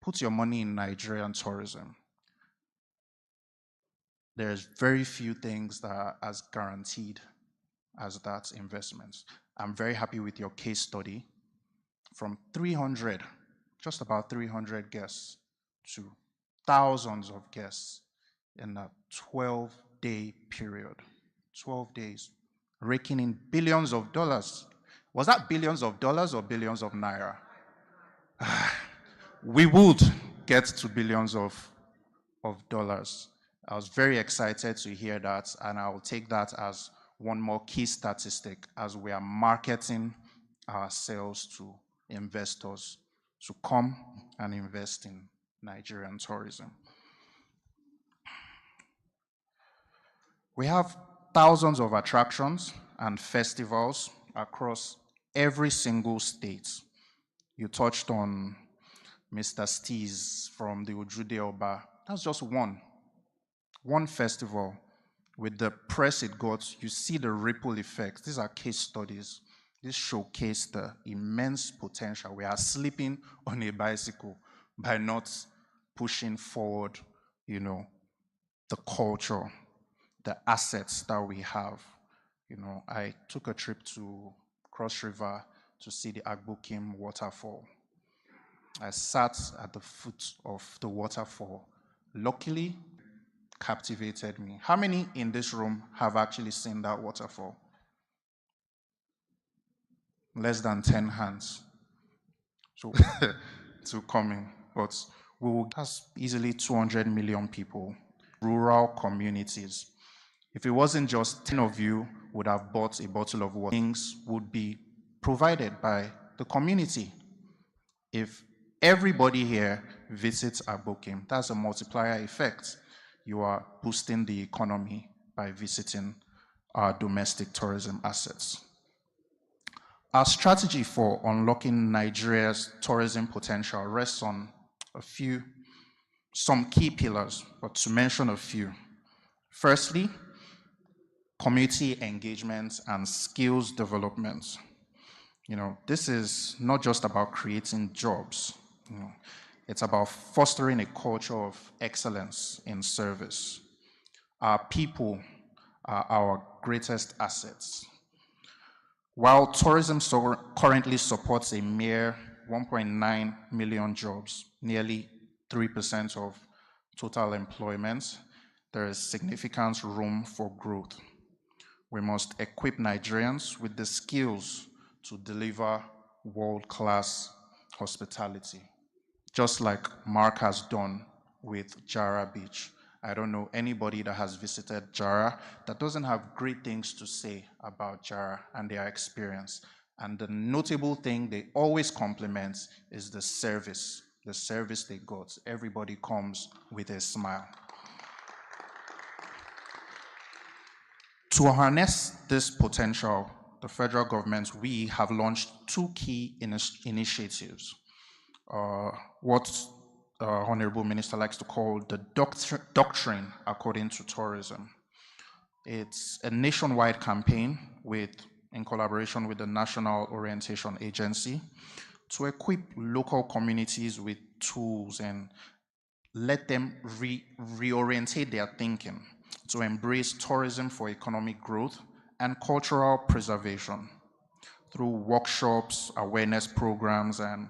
Put your money in Nigerian tourism. There's very few things that are as guaranteed as that investment. I'm very happy with your case study. From 300, just about 300 guests to thousands of guests in a 12-day period. 12 days, raking in billions of dollars. Was that billions of dollars or billions of naira? We would get to billions of dollars. I was very excited to hear that, and I will take that as one more key statistic as we are marketing ourselves to investors to come and invest in Nigerian tourism. We have thousands of attractions and festivals across every single state. You touched on Mr. Steez from the Ojude Oba. That's just one festival. With the press it got, you see the ripple effects. These are case studies. This showcase the immense potential. We are sleeping on a bicycle by not pushing forward, the culture, the assets that we have. I took a trip to Cross River to see the Agbokim waterfall. I sat at the foot of the waterfall. Luckily, captivated me. How many in this room have actually seen that waterfall? Less than 10 hands. So, to coming. But has easily 200 million people, rural communities. If it wasn't just 10 of you would have bought a bottle of water, things would be provided by the community. If everybody here visits Abokim, that's a multiplier effect. You are boosting the economy by visiting our domestic tourism assets. Our strategy for unlocking Nigeria's tourism potential rests on some key pillars, but to mention a few. Firstly, community engagement and skills development. This is not just about creating jobs. It's about fostering a culture of excellence in service. Our people are our greatest assets. While tourism currently supports a mere 1.9 million jobs, nearly 3% of total employment, there is significant room for growth. We must equip Nigerians with the skills to deliver world-class hospitality, just like Mark has done with Jara Beach. I don't know anybody that has visited Jara that doesn't have great things to say about Jara and their experience. And the notable thing they always compliment is the service they got. Everybody comes with a smile. To harness this potential, the federal government, we have launched two key initiatives. What Honorable Minister likes to call the doctrine according to tourism. It's a nationwide campaign in collaboration with the National Orientation Agency to equip local communities with tools and let them reorientate their thinking to embrace tourism for economic growth and cultural preservation through workshops, awareness programs, and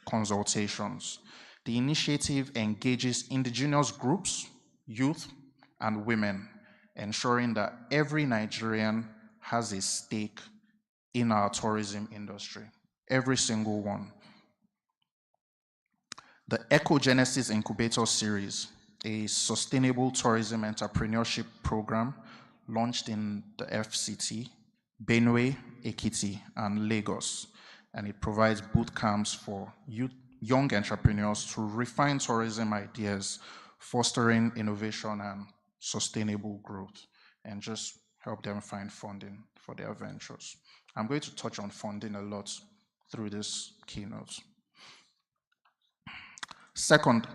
consultations. The initiative engages indigenous groups, youth, and women, ensuring that every Nigerian has a stake in our tourism industry, every single one. The Ecogenesis Incubator Series, a sustainable tourism entrepreneurship program launched in the FCT, Benue, Ekiti, and Lagos, and it provides boot camps for young entrepreneurs to refine tourism ideas, fostering innovation and sustainable growth, and just help them find funding for their ventures. I'm going to touch on funding a lot through this keynote. Second,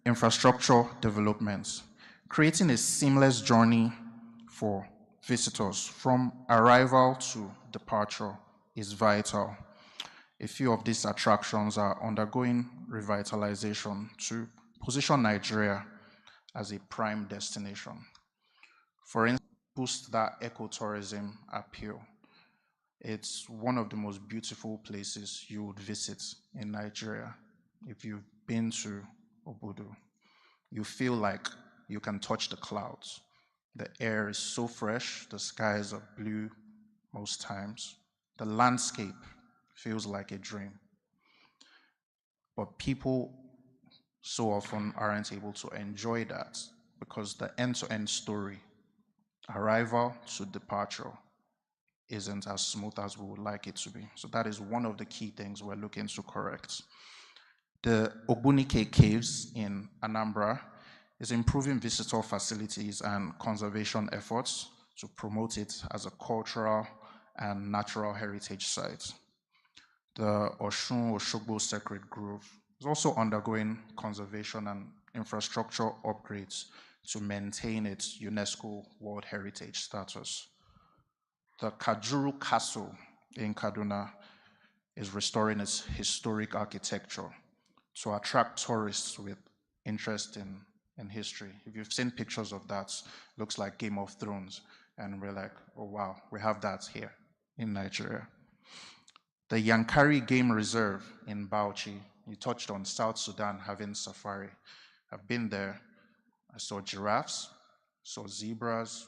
infrastructure developments. Creating a seamless journey for visitors from arrival to departure is vital. A few of these attractions are undergoing revitalization to position Nigeria as a prime destination. For instance, boost that ecotourism appeal. It's one of the most beautiful places you would visit in Nigeria. If you've been to Obudu, you feel like you can touch the clouds. The air is so fresh, the skies are blue most times. The landscape feels like a dream. But people so often aren't able to enjoy that because the end-to-end story, arrival to departure, isn't as smooth as we would like it to be. So that is one of the key things we're looking to correct. The Ogbunike Caves in Anambra is improving visitor facilities and conservation efforts to promote it as a cultural and natural heritage site. The Oshun Oshogbo Sacred Grove is also undergoing conservation and infrastructure upgrades to maintain its UNESCO World Heritage status. The Kajuru Castle in Kaduna is restoring its historic architecture to attract tourists with interest in history. If you've seen pictures of that, looks like Game of Thrones, and we're like, oh wow, we have that here in Nigeria. The Yankari Game Reserve in Bauchi, you touched on South Sudan having safari. I've been there. I saw giraffes, saw zebras,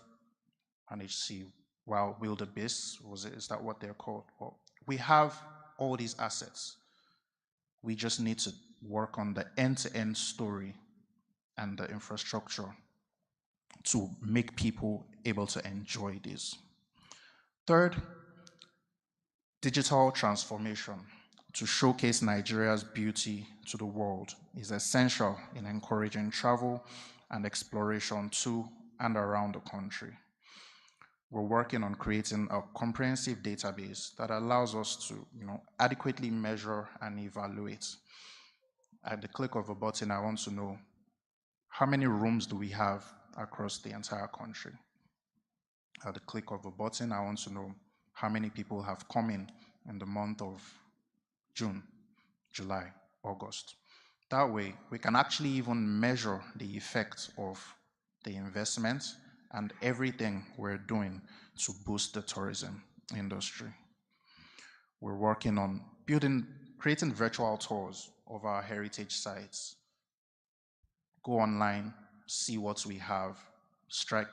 and I see wild wildebeests. Is that what they're called? Well, we have all these assets. We just need to work on the end-to-end story and the infrastructure to make people able to enjoy this. Third, digital transformation to showcase Nigeria's beauty to the world is essential in encouraging travel and exploration to and around the country. We're working on creating a comprehensive database that allows us to, adequately measure and evaluate. At the click of a button, I want to know how many rooms do we have across the entire country. At the click of a button, I want to know how many people have come in the month of June, July, August. That way, we can actually even measure the effect of the investment and everything we're doing to boost the tourism industry. We're working on creating virtual tours of our heritage sites. Go online, see what we have,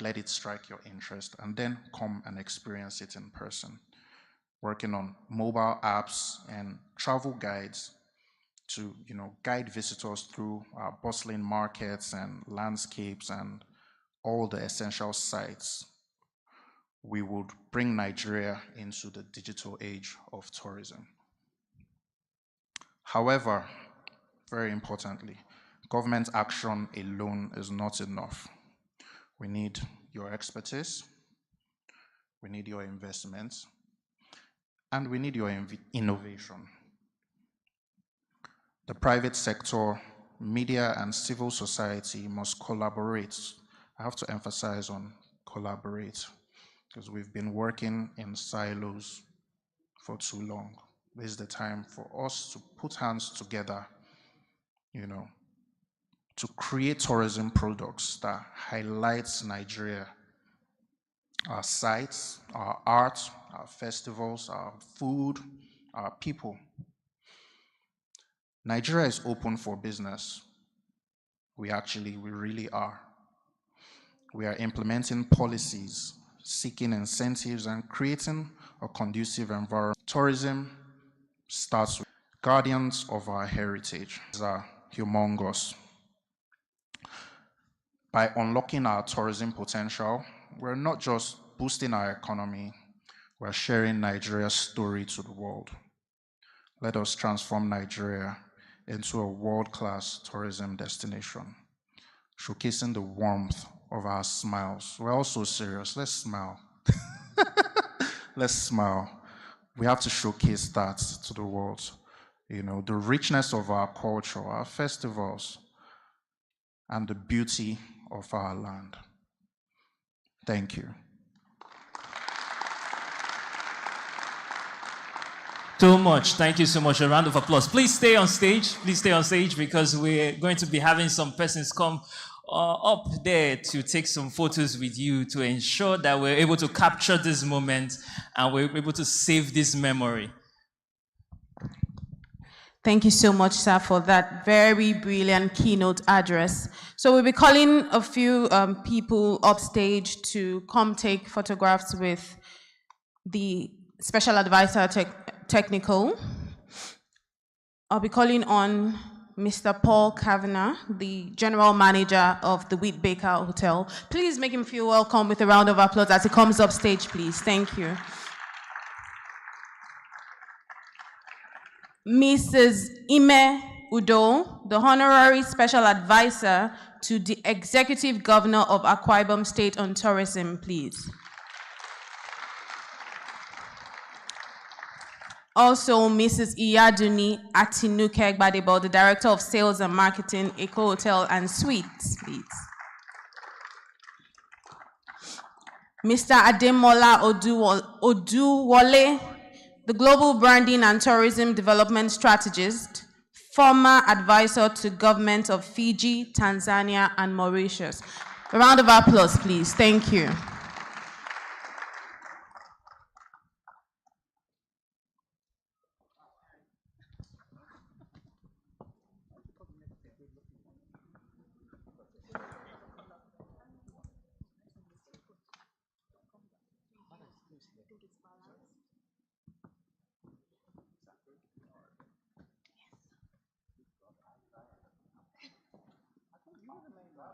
let it strike your interest, and then come and experience it in person. Working on mobile apps and travel guides to guide visitors through our bustling markets and landscapes and all the essential sites. We would bring Nigeria into the digital age of tourism. However, very importantly, government action alone is not enough. We need your expertise, we need your investments, and we need your innovation. The private sector, media, and civil society must collaborate. I have to emphasize on collaborate, because we've been working in silos for too long. This is the time for us to put hands together, to create tourism products that highlights Nigeria, our sites, our art, our festivals, our food, our people. Nigeria is open for business. We really are. We are implementing policies, seeking incentives, and creating a conducive environment. Tourism starts with guardians of our heritage. These are humongous. By unlocking our tourism potential, we're not just boosting our economy, we're sharing Nigeria's story to the world. Let us transform Nigeria into a world-class tourism destination, showcasing the warmth of our smiles. We're all so serious. Let's smile. Let's smile. We have to showcase that to the world. The richness of our culture, our festivals, and the beauty of our land. Thank you. So much. Thank you so much. A round of applause. Please stay on stage. Please stay on stage, because we're going to be having some persons come up there to take some photos with you to ensure that we're able to capture this moment and we're able to save this memory. Thank you so much, sir, for that very brilliant keynote address. So we'll be calling a few people upstage to come take photographs with the Special Advisor Technical. I'll be calling on Mr. Paul Kavanagh, the General Manager of the Wheatbaker Hotel. Please make him feel welcome with a round of applause as he comes upstage, please. Thank you. Mrs. Ime Udo, the Honorary Special Advisor to the Executive Governor of Akwa Ibom State on Tourism, please. Also, Mrs. Iyaduni Atinuke Gbadebo, the Director of Sales and Marketing, Eco Hotel and Suites, please. Mr. Ademola Oduwole, the Global Branding and Tourism Development Strategist, former advisor to government of Fiji, Tanzania, and Mauritius. A round of applause, please. Thank you.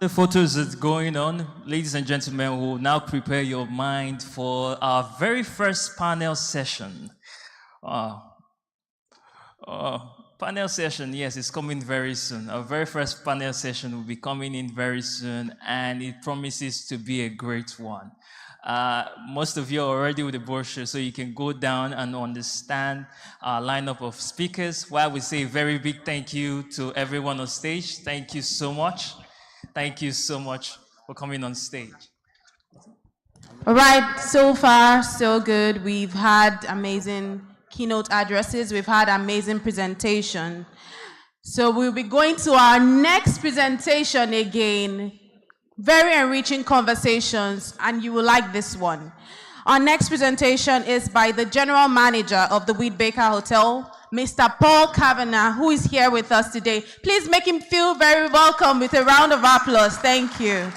the photos is going on, ladies and gentlemen, we will now prepare your mind for our very first panel session. Panel session, yes, it's coming very soon. Our very first panel session will be coming in very soon, and it promises to be a great one. Most of you are already with the brochure, so you can go down and understand our lineup of speakers. While we say a very big thank you to everyone on stage. Thank you so much. Thank you so much for coming on stage. All right, so far, so good. We've had amazing keynote addresses. We've had amazing presentation. So we'll be going to our next presentation again. Very enriching conversations, and you will like this one. Our next presentation is by the General Manager of the Wheatbaker Hotel, Mr. Paul Kavanagh, who is here with us today. Please make him feel very welcome with a round of applause. Thank you.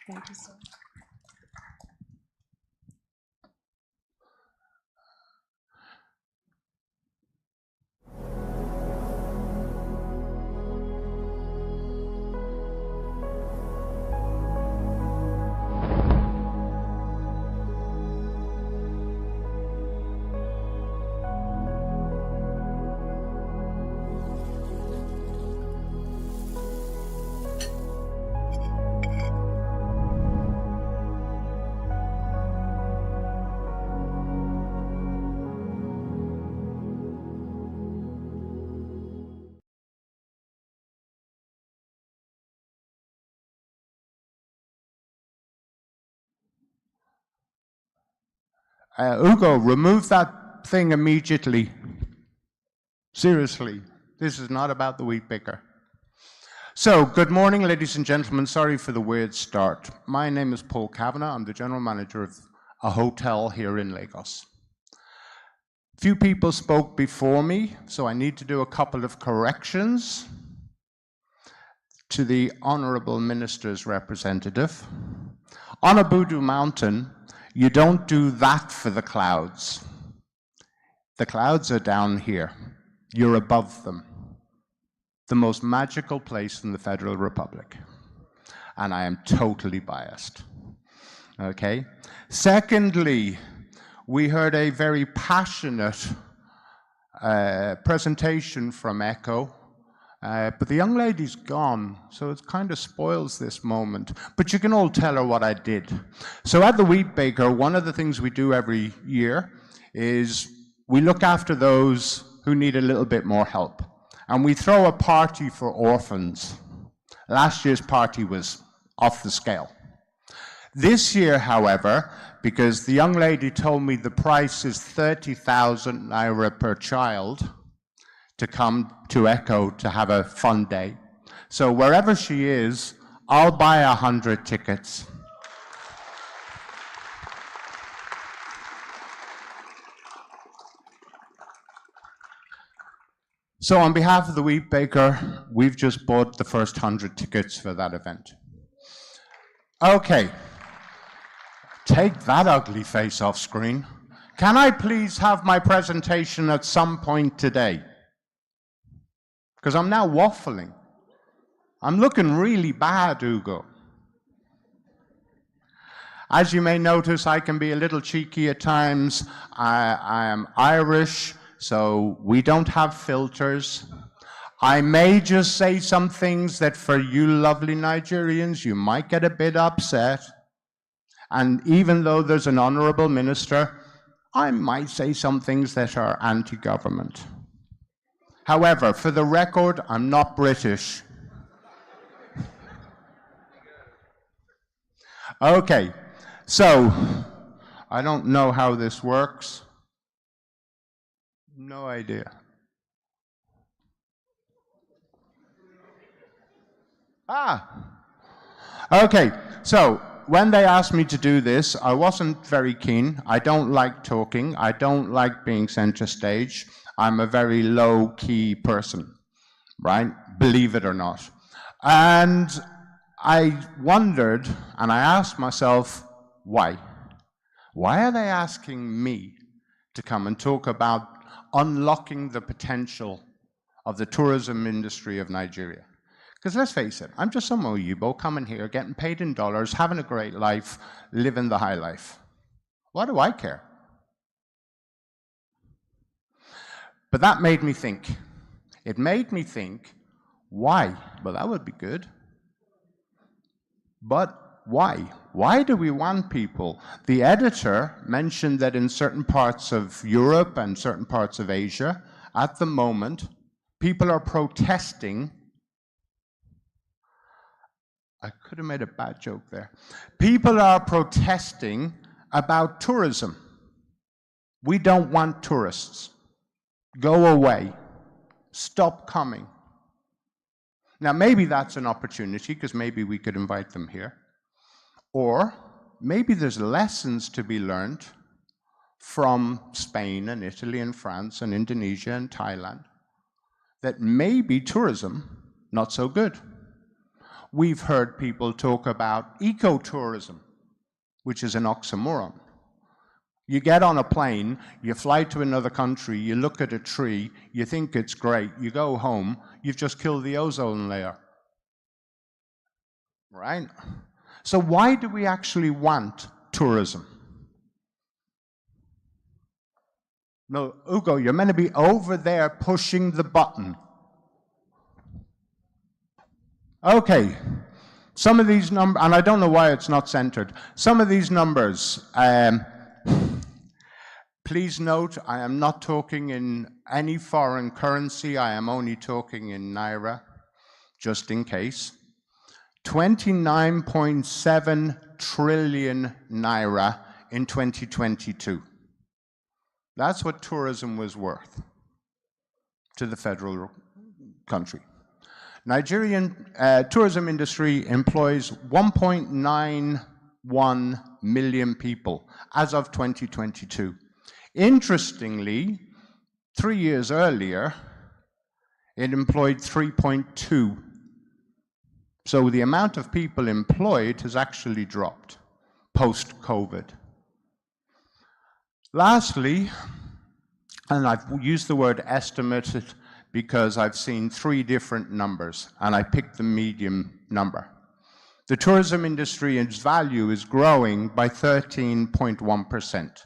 Thank you, sir. Ugo, remove that thing immediately. Seriously, this is not about the Wheatbaker. So, good morning, ladies and gentlemen. Sorry for the weird start. My name is Paul Kavanagh. I'm the general manager of a hotel here in Lagos. Few people spoke before me, so I need to do a couple of corrections. To the Honorable Minister's representative. On Abudu Mountain, you don't do that for the clouds. The clouds are down here. You're above them. The most magical place in the Federal Republic. And I am totally biased. Okay? Secondly, we heard a very passionate presentation from Echo. But the young lady's gone, so it kind of spoils this moment. But you can all tell her what I did. So at the Wheatbaker, one of the things we do every year is we look after those who need a little bit more help. And we throw a party for orphans. Last year's party was off the scale. This year, however, because the young lady told me the price is 30,000 naira per child, to come to Echo to have a fun day. So wherever she is, I'll buy 100 tickets. So on behalf of the Wheatbaker, we've just bought the first 100 tickets for that event. Okay, take that ugly face off screen. Can I please have my presentation at some point today? Because I'm now waffling. I'm looking really bad, Ugo. As you may notice, I can be a little cheeky at times. I am Irish, so we don't have filters. I may just say some things that for you lovely Nigerians, you might get a bit upset. And even though there's an honorable minister, I might say some things that are anti-government. However, for the record, I'm not British. Okay, so I don't know how this works. No idea. Okay, so when they asked me to do this, I wasn't very keen. I don't like talking. I don't like being center stage. I'm a very low-key person, right? Believe it or not. And I wondered, and I asked myself, why? Why are they asking me to come and talk about unlocking the potential of the tourism industry of Nigeria? Because let's face it, I'm just some Oyibo coming here, getting paid in dollars, having a great life, living the high life. Why do I care? But that made me think. It made me think, why? Well, that would be good. But why? Why do we want people? The editor mentioned that in certain parts of Europe and certain parts of Asia, at the moment, people are protesting. I could have made a bad joke there. People are protesting about tourism. We don't want tourists. Go away. Stop coming. Now, maybe that's an opportunity, because maybe we could invite them here. Or maybe there's lessons to be learned from Spain and Italy and France and Indonesia and Thailand that maybe tourism, not so good. We've heard people talk about ecotourism, which is an oxymoron. You get on a plane, you fly to another country, you look at a tree, you think it's great, you go home, you've just killed the ozone layer. Right? So why do we actually want tourism? No, Ugo, you're meant to be over there pushing the button. Okay, some of these numbers, and I don't know why it's not centered, some of these numbers, please note, I am not talking in any foreign currency, I am only talking in Naira, just in case. 29.7 trillion Naira in 2022. That's what tourism was worth to the federal country. Nigerian tourism industry employs 1.91 million people as of 2022. Interestingly, 3 years earlier, it employed 3.2. So the amount of people employed has actually dropped post-COVID. Lastly, and I've used the word estimated because I've seen 3 different numbers, and I picked the medium number. The tourism industry, its value is growing by 13.1%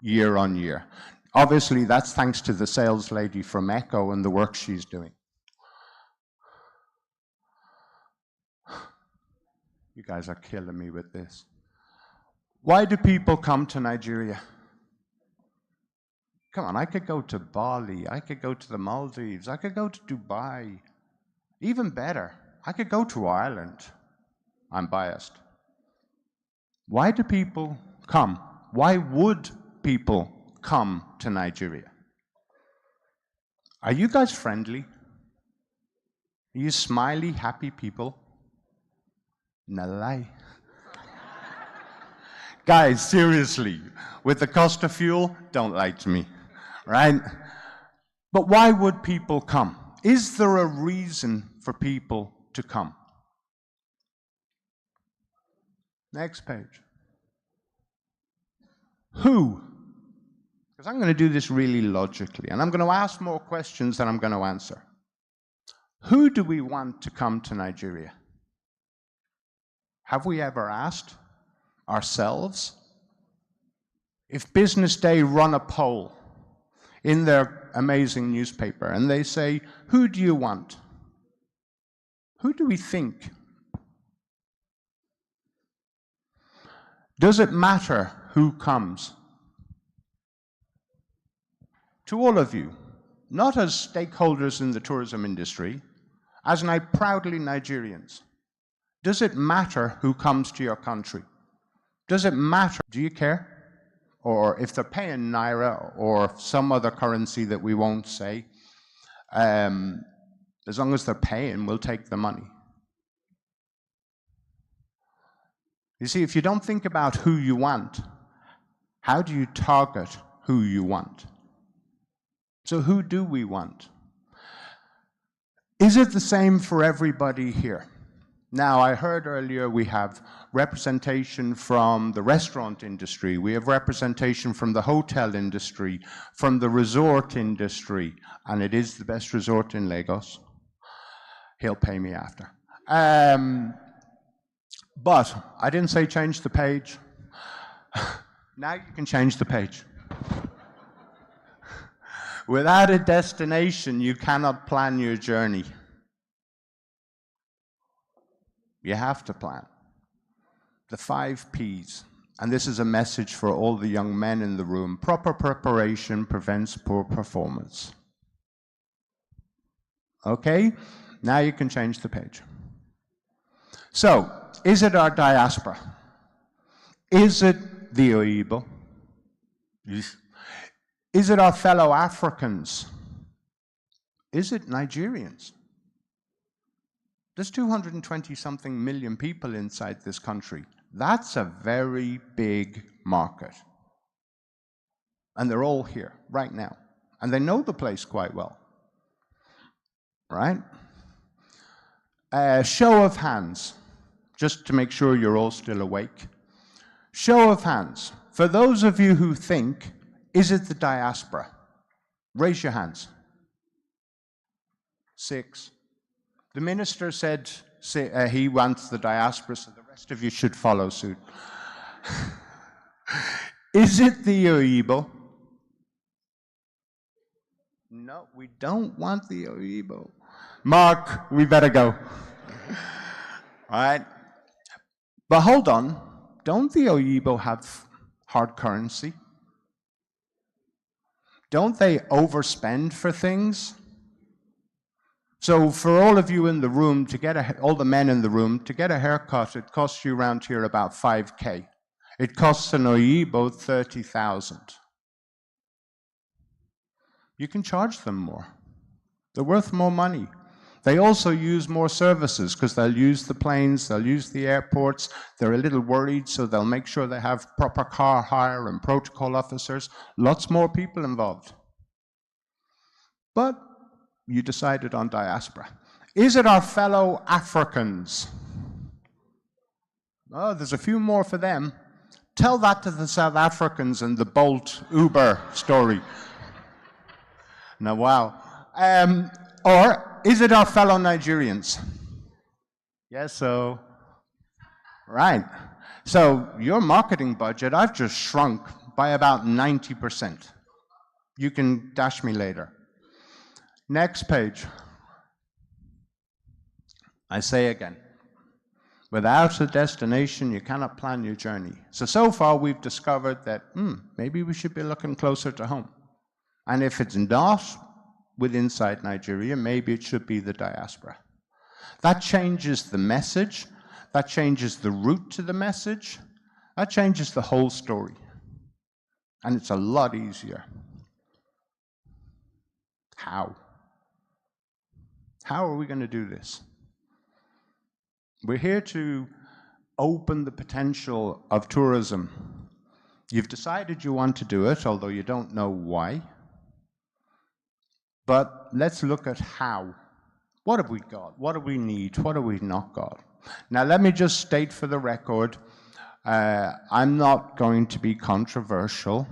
year on year. Obviously, that's thanks to the sales lady from Echo and the work she's doing. You guys are killing me with this. Why do people come to Nigeria? Come on, I could go to Bali, I could go to the Maldives, I could go to Dubai. Even better, I could go to Ireland. I'm biased. Why do people come? Why would people come to Nigeria? Are you guys friendly? Are you smiley, happy people? No lie. Guys, seriously, with the cost of fuel, don't lie to me, right? But why would people come? Is there a reason for people to come? Next page. Who? Because I'm going to do this really logically, and I'm going to ask more questions than I'm going to answer. Who do we want to come to Nigeria? Have we ever asked ourselves? If BusinessDay run a poll in their amazing newspaper and they say, who do you want? Who do we think? Does it matter who comes? To all of you, not as stakeholders in the tourism industry, as proudly Nigerians, does it matter who comes to your country? Does it matter? Do you care? Or if they're paying Naira or some other currency that we won't say, as long as they're paying, we'll take the money. You see, if you don't think about who you want, how do you target who you want? So who do we want? Is it the same for everybody here? Now, I heard earlier we have representation from the restaurant industry, we have representation from the hotel industry, from the resort industry, and it is the best resort in Lagos. He'll pay me after. But I didn't say change the page. Now you can change the page. Without a destination, you cannot plan your journey. You have to plan. The 5 Ps. And this is a message for all the young men in the room. Proper preparation prevents poor performance. Okay? Now you can change the page. So, is it our diaspora? Is it the Oyibo? Is it our fellow Africans? Is it Nigerians? There's 220-something million people inside this country. That's a very big market. And they're all here right now. And they know the place quite well. Right? Show of hands, just to make sure you're all still awake. Show of hands. For those of you who think, is it the diaspora? Raise your hands. 6. The minister said he wants the diaspora, so the rest of you should follow suit. Is it the Oyibo? No, we don't want the Oyibo. Mark, we better go. All right? But hold on. Don't the Oyibo have hard currency? Don't they overspend for things? So for all of you in the room, all the men in the room, to get a haircut, it costs you around here about 5K. It costs an Oyibo 30,000. You can charge them more. They're worth more money. They also use more services because they'll use the planes, they'll use the airports. They're a little worried, so they'll make sure they have proper car hire and protocol officers. Lots more people involved. But you decided on diaspora. Is it our fellow Africans? Oh, there's a few more for them. Tell that to the South Africans and the Bolt Uber story. Now, wow. Or is it our fellow Nigerians? Yes, so, right. So your marketing budget, I've just shrunk by about 90%. You can dash me later. Next page. I say again, without a destination, you cannot plan your journey. So far we've discovered that maybe we should be looking closer to home. And if it's not inside Nigeria, maybe it should be the diaspora. That changes the message. That changes the route to the message. That changes the whole story. And it's a lot easier. How? How are we going to do this? We're here to open the potential of tourism. You've decided you want to do it, although you don't know why. But let's look at how. What have we got? What do we need? What have we not got? Now, let me just state for the record, I'm not going to be controversial.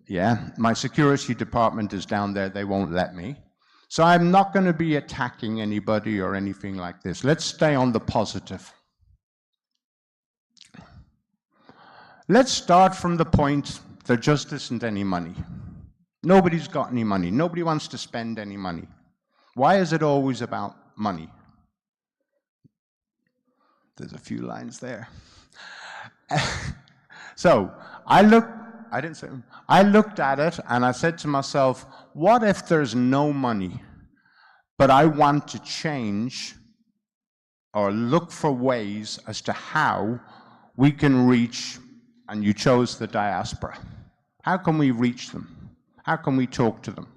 Yeah, my security department is down there. They won't let me. So I'm not going to be attacking anybody or anything like this. Let's stay on the positive. Let's start from the point there just isn't any money. Nobody's got any money. Nobody wants to spend any money. Why is it always about money? There's a few lines there. So I looked at it and I said to myself, what if there's no money, but I want to change or look for ways as to how we can reach, and you chose the diaspora. How can we reach them? How can we talk to them?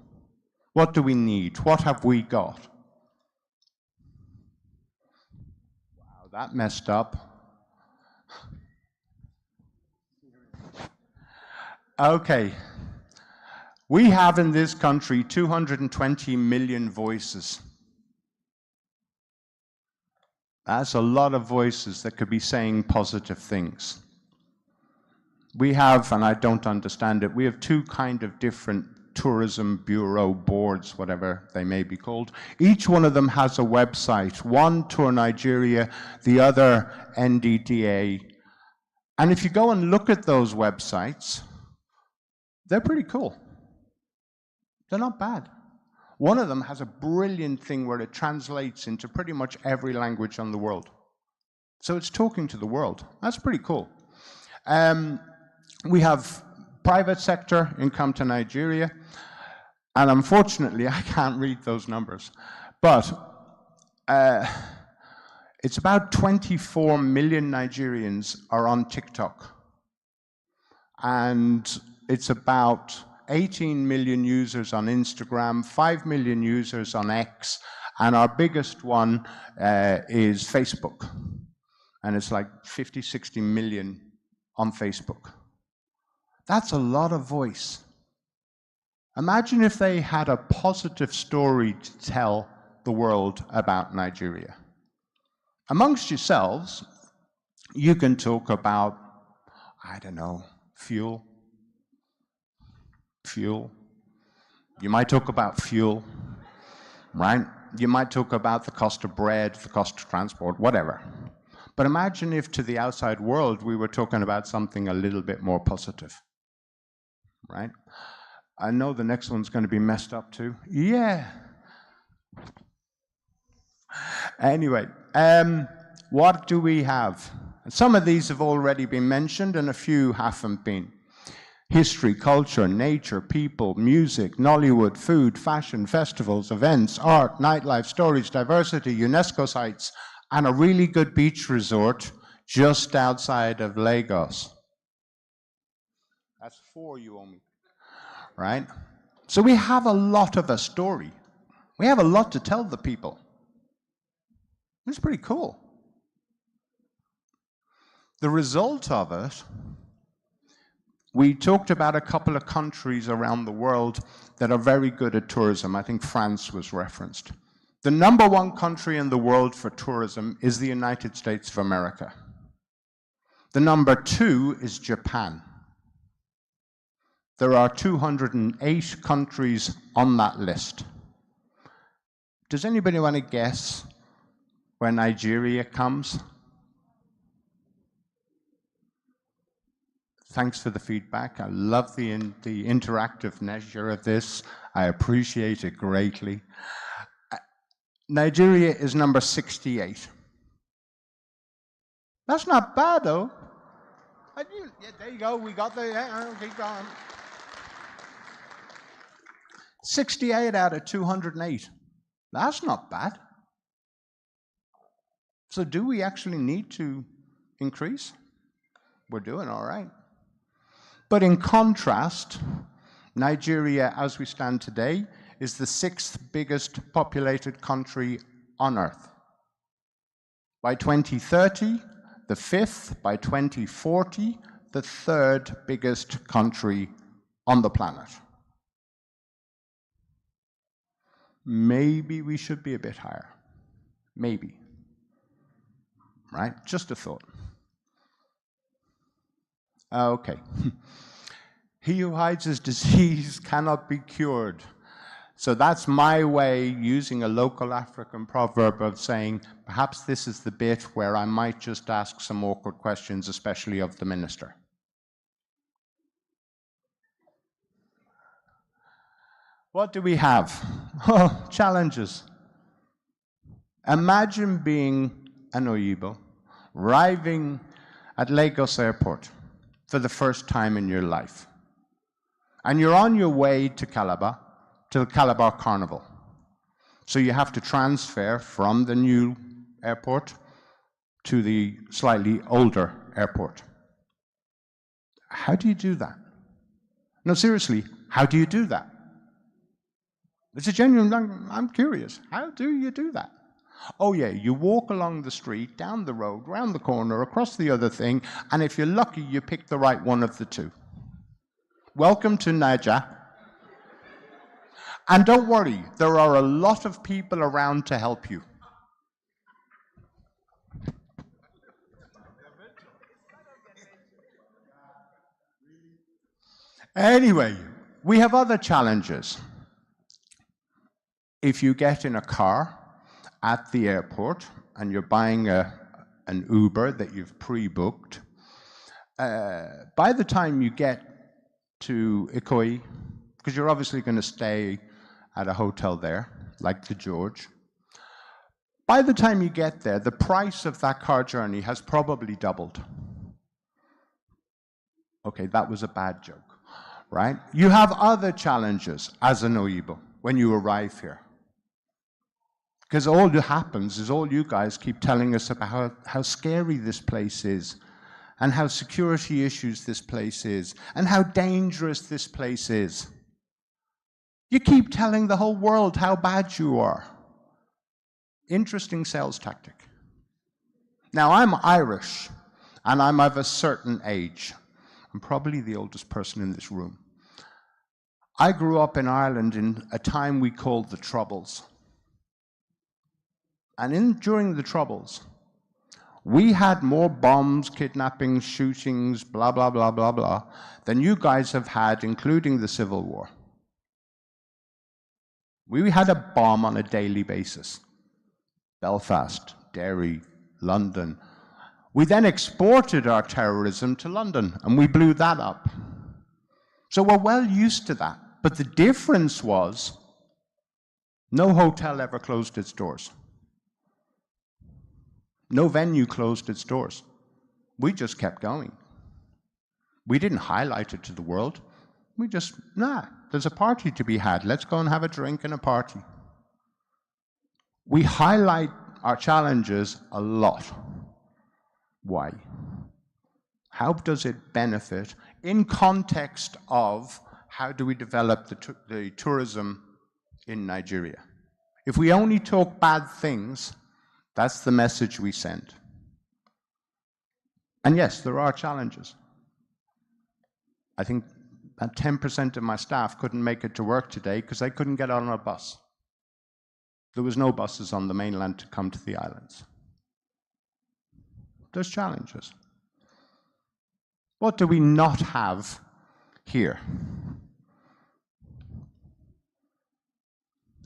What do we need? What have we got? Wow, that messed up. Okay. We have in this country 220 million voices. That's a lot of voices that could be saying positive things. We have, and I don't understand it, we have two kind of different tourism bureau boards, whatever they may be called. Each one of them has a website, one Tour Nigeria, the other NDDA. And if you go and look at those websites, they're pretty cool. They're not bad. One of them has a brilliant thing where it translates into pretty much every language on the world. So it's talking to the world. That's pretty cool. We have private sector income to Nigeria, and unfortunately, I can't read those numbers. But it's about 24 million Nigerians are on TikTok. And it's about 18 million users on Instagram, 5 million users on X, and our biggest one is Facebook. And it's like 50, 60 million on Facebook. That's a lot of voice. Imagine if they had a positive story to tell the world about Nigeria. Amongst yourselves, you can talk about, I don't know, fuel. You might talk about fuel, right? You might talk about the cost of bread, the cost of transport, whatever. But imagine if to the outside world we were talking about something a little bit more positive, right? I know the next one's going to be messed up too. Yeah. Anyway, what do we have? Some of these have already been mentioned and a few haven't been. History, culture, nature, people, music, Nollywood, food, fashion, festivals, events, art, nightlife, stories, diversity, UNESCO sites, and a really good beach resort just outside of Lagos. That's 4 you owe me, right? So we have a lot of a story. We have a lot to tell the people. It's pretty cool. The result of it, we talked about a couple of countries around the world that are very good at tourism. I think France was referenced. The #1 country in the world for tourism is the United States of America. The #2 is Japan. There are 208 countries on that list. Does anybody want to guess where Nigeria comes? Thanks for the feedback. I love the interactive nature of this. I appreciate it greatly. Nigeria is number 68. That's not bad, though. Yeah, there you go. We got the. Keep going. 68 out of 208. That's not bad. So do we actually need to increase? We're doing all right. But in contrast, Nigeria, as we stand today, is the 6th biggest populated country on Earth. By 2030, the 5th. By 2040, the 3rd biggest country on the planet. Maybe we should be a bit higher. Maybe. Right? Just a thought. Okay. He who hides his disease cannot be cured. So that's my way, using a local African proverb, of saying, perhaps this is the bit where I might just ask some awkward questions, especially of the minister. What do we have? Oh, challenges. Imagine being an Oyibo, arriving at Lagos Airport for the first time in your life. And you're on your way to Calabar, to the Calabar Carnival. So you have to transfer from the new airport to the slightly older airport. How do you do that? No, seriously, how do you do that? It's a genuine, I'm curious. How do you do that? Oh yeah, you walk along the street, down the road, round the corner, across the other thing, and if you're lucky, you pick the right one of the two. Welcome to Niger. And don't worry, there are a lot of people around to help you. Anyway, We have other challenges. If you get in a car at the airport and you're buying an Uber that you've pre-booked, by the time you get to Ikoyi, because you're obviously going to stay at a hotel there, like the George, by the time you get there, the price of that car journey has probably doubled. Okay, that was a bad joke, right? You have other challenges as an Oyibo when you arrive here. Because all that happens is all you guys keep telling us about how scary this place is, and how security issues this place is, and how dangerous this place is. You keep telling the whole world how bad you are. Interesting sales tactic. Now, I'm Irish, and I'm of a certain age. I'm probably the oldest person in this room. I grew up in Ireland in a time we called the Troubles. And during the Troubles, we had more bombs, kidnappings, shootings, blah, blah, blah, blah, blah, than you guys have had, including the Civil War. We had a bomb on a daily basis. Belfast, Derry, London. We then exported our terrorism to London, and we blew that up. So we're well used to that. But the difference was, no hotel ever closed its doors. No venue closed its doors. We just kept going. We didn't highlight it to the world. We just, there's a party to be had. Let's go and have a drink and a party. We highlight our challenges a lot. Why? How does it benefit in context of how do we develop the tourism in Nigeria? If we only talk bad things, that's the message we send. And yes, there are challenges. I think about 10% of my staff couldn't make it to work today because they couldn't get on a bus. There was no buses on the mainland to come to the islands. There's challenges. What do we not have here?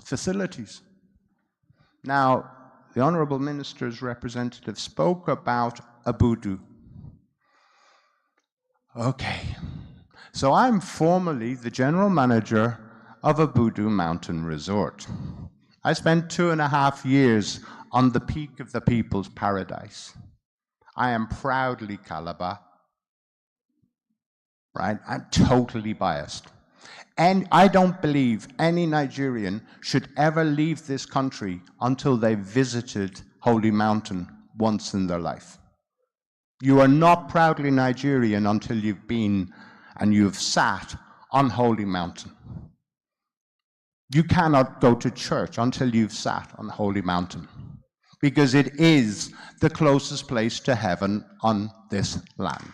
Facilities. Now, the Honourable Minister's representative spoke about Abudu. Okay, so I'm formally the general manager of Abudu Mountain Resort. I spent 2.5 years on the peak of the people's paradise. I am proudly Calabar, right? I'm totally biased. And I don't believe any Nigerian should ever leave this country until they've visited Holy Mountain once in their life. You are not proudly Nigerian until you've been and you've sat on Holy Mountain. You cannot go to church until you've sat on Holy Mountain, because it is the closest place to heaven on this land.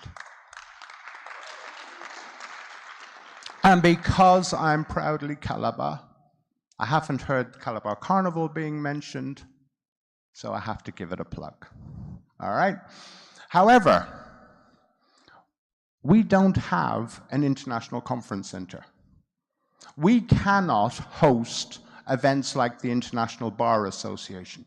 And because I'm proudly Calabar, I haven't heard Calabar Carnival being mentioned, so I have to give it a plug. All right? However, we don't have an international conference center. We cannot host events like the International Bar Association.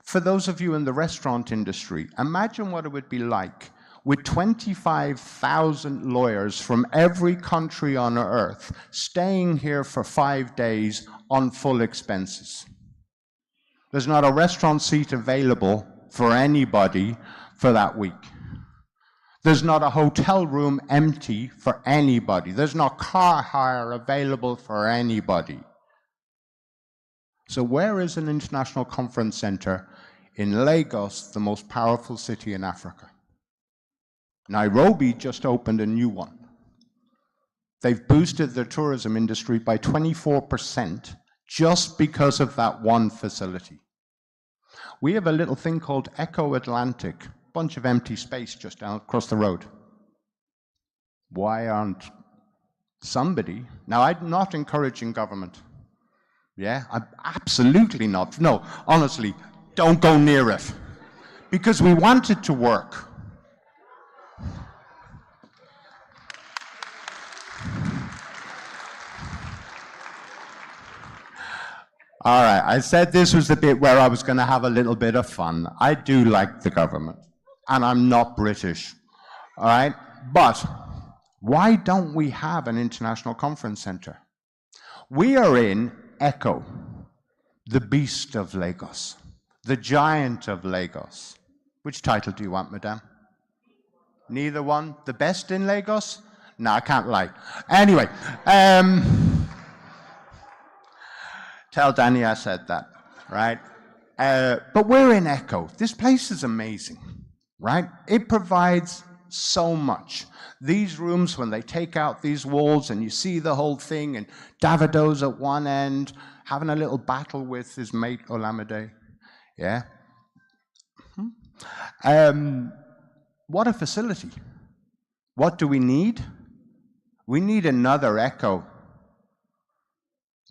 For those of you in the restaurant industry, imagine what it would be like with 25,000 lawyers from every country on earth staying here for 5 days on full expenses. There's not a restaurant seat available for anybody for that week. There's not a hotel room empty for anybody. There's not car hire available for anybody. So where is an international conference center in Lagos, the most powerful city in Africa? Nairobi just opened a new one. They've boosted their tourism industry by 24% just because of that one facility. We have a little thing called Echo Atlantic, bunch of empty space just down across the road. Why aren't somebody, now I'm not encouraging government. Yeah, I'm absolutely not. No, honestly, don't go near it. Because we want it to work. All right, I said this was the bit where I was going to have a little bit of fun. I do like the government, and I'm not British, all right? But why don't we have an international conference center? We are in ECHO, the beast of Lagos, the giant of Lagos. Which title do you want, madame? Neither one? The best in Lagos? No, I can't lie. Anyway, tell Danny I said that, right? But we're in ECHO. This place is amazing, right? It provides so much. These rooms, when they take out these walls and you see the whole thing, and Davido's at one end, having a little battle with his mate Olamide, yeah? What a facility. What do we need? We need another ECHO.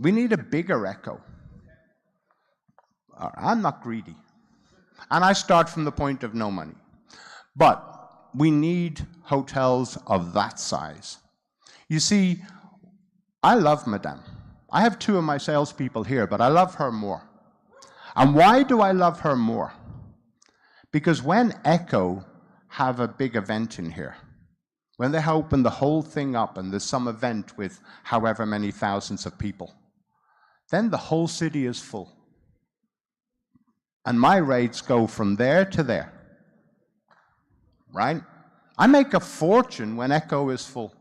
We need a bigger ECHO. I'm not greedy. And I start from the point of no money. But we need hotels of that size. You see, I love Madame. I have 2 of my salespeople here, but I love her more. And why do I love her more? Because when ECHO have a big event in here, when they open the whole thing up and there's some event with however many thousands of people, then the whole city is full. And my rates go from there to there, right? I make a fortune when ECHO is full.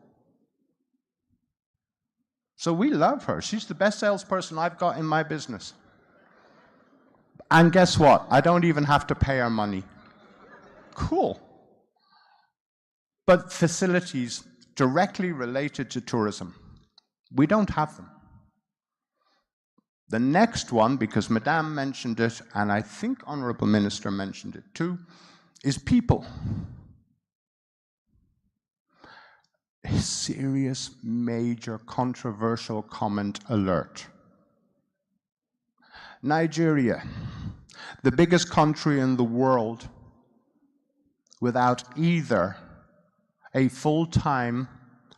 So we love her. She's the best salesperson I've got in my business. And guess what? I don't even have to pay her money. Cool. But facilities directly related to tourism, we don't have them. The next one, because Madame mentioned it, and I think Honourable Minister mentioned it too, is people. A serious, major, controversial comment alert. Nigeria, the biggest country in the world without either a full-time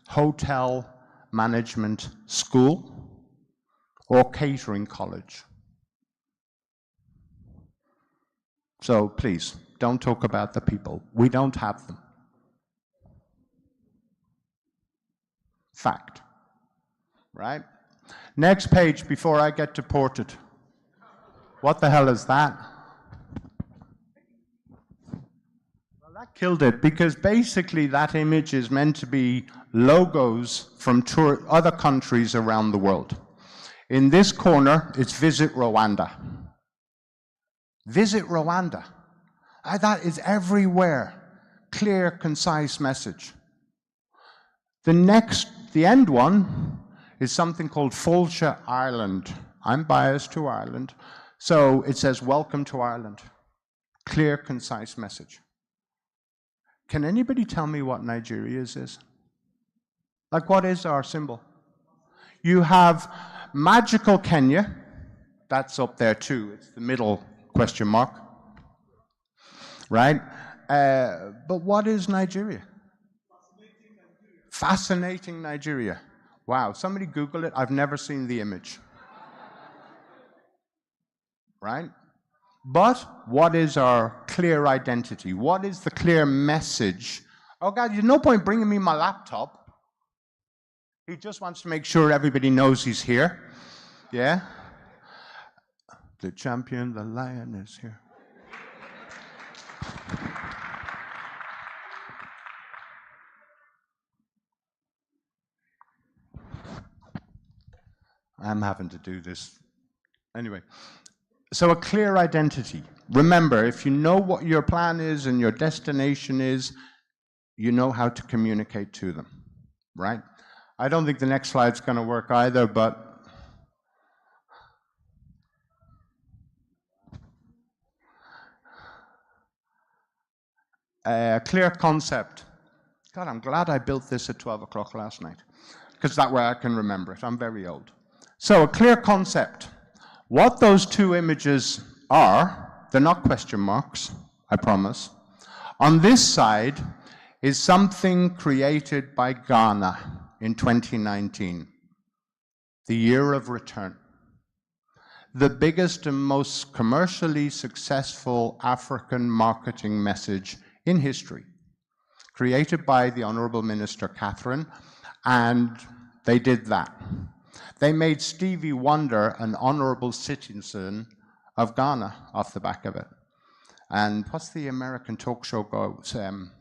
hotel management school or catering college. So please, don't talk about the people. We don't have them. Fact. Right? Next page before I get deported. What the hell is that? Well, that killed it, because basically that image is meant to be logos from other countries around the world. In this corner, it's Visit Rwanda. Visit Rwanda. That is everywhere. Clear, concise message. The end one is something called Fulshire, Ireland. I'm biased to Ireland. So it says, welcome to Ireland. Clear, concise message. Can anybody tell me what Nigeria's is? Like, what is our symbol? You have magical Kenya. That's up there too. It's the middle question mark. Right? But what is Nigeria? Fascinating Nigeria. Wow, somebody Google it. I've never seen the image. Right? But what is our clear identity? What is the clear message? Oh God, there's no point bringing me my laptop. He just wants to make sure everybody knows he's here. Yeah? The champion, the lion is here. I'm having to do this. Anyway, so a clear identity. Remember, if you know what your plan is and your destination is, you know how to communicate to them, right? I don't think the next slide's going to work either, but a clear concept. God, I'm glad I built this at 12 o'clock last night, because that way I can remember it. I'm very old. So a clear concept. What those 2 images are, they're not question marks, I promise. On this side is something created by Ghana in 2019, the year of return. the biggest and most commercially successful African marketing message in history, created by the Honorable Minister Catherine, and they did that. They made Stevie Wonder an honorable citizen of Ghana off the back of it. And what's the American talk show goes?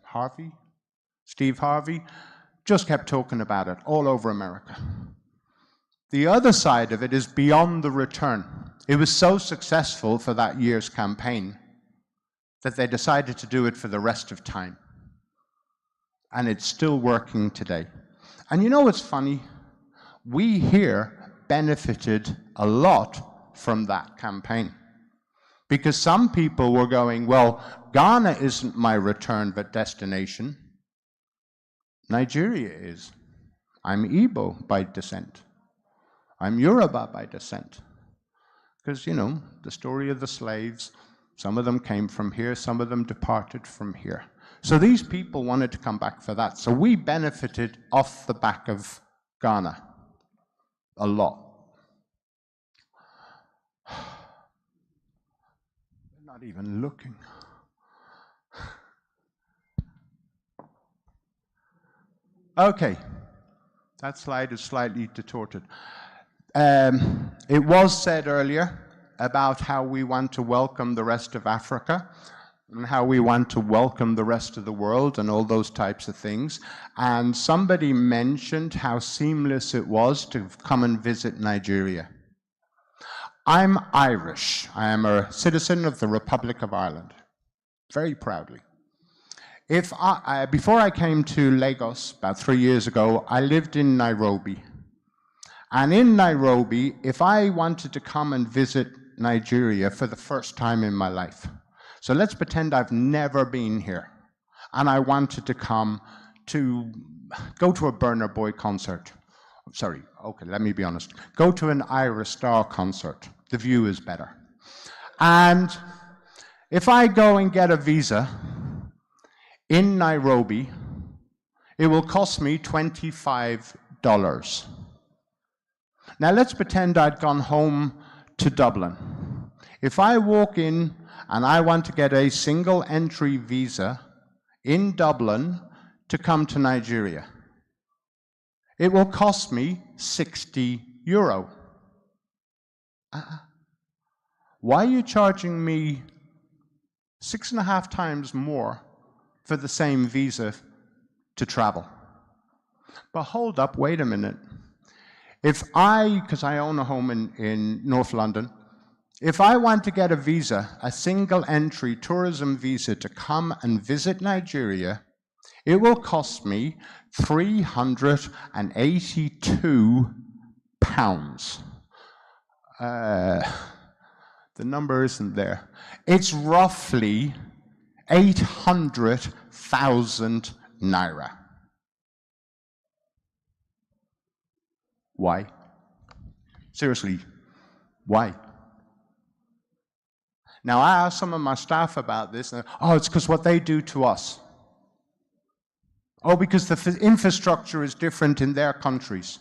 Harvey? Steve Harvey? Just kept talking about it all over America. The other side of it is beyond the return. It was so successful for that year's campaign that they decided to do it for the rest of time. And it's still working today. And you know what's funny? We here benefited a lot from that campaign. Because some people were going, well, Ghana isn't my return but destination. Nigeria is. I'm Igbo by descent. I'm Yoruba by descent. Because, you know, the story of the slaves, some of them came from here, some of them departed from here. So these people wanted to come back for that. So we benefited off the back of Ghana a lot. They're not even looking. Okay, that slide is slightly distorted. It was said earlier about how we want to welcome the rest of Africa and how we want to welcome the rest of the world and all those types of things. And somebody mentioned how seamless it was to come and visit Nigeria. I'm Irish. I am a citizen of the Republic of Ireland, very proudly. Before I came to Lagos about 3 years ago, I lived in Nairobi. And in Nairobi, if I wanted to come and visit Nigeria for the first time in my life, so let's pretend I've never been here, and I wanted to come to go to a Burna Boy concert. Sorry, okay, let me be honest. Go to an Ira Star concert. The view is better. And if I go and get a visa in Nairobi, it will cost me $25. Now let's pretend I'd gone home to Dublin. If I walk in and I want to get a single entry visa in Dublin to come to Nigeria, it will cost me €60. Why are you charging me 6.5 times more for the same visa to travel? But hold up, wait a minute. Because I own a home in North London, if I want to get a visa, a single entry tourism visa to come and visit Nigeria, it will cost me £382. The number isn't there. It's roughly 800,000 naira. Why? Seriously, why? Now, I asked some of my staff about this, and it's because what they do to us. Oh, because the infrastructure is different in their countries.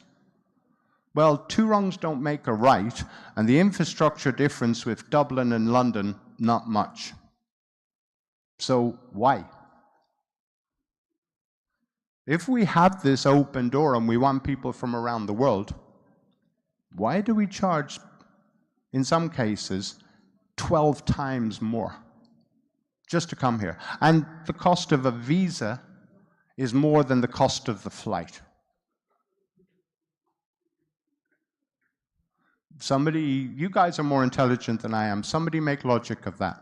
Well, two wrongs don't make a right, and the infrastructure difference with Dublin and London, not much. So, why? If we have this open door and we want people from around the world, why do we charge, in some cases, 12 times more just to come here? And the cost of a visa is more than the cost of the flight. You guys are more intelligent than I am. Somebody make logic of that.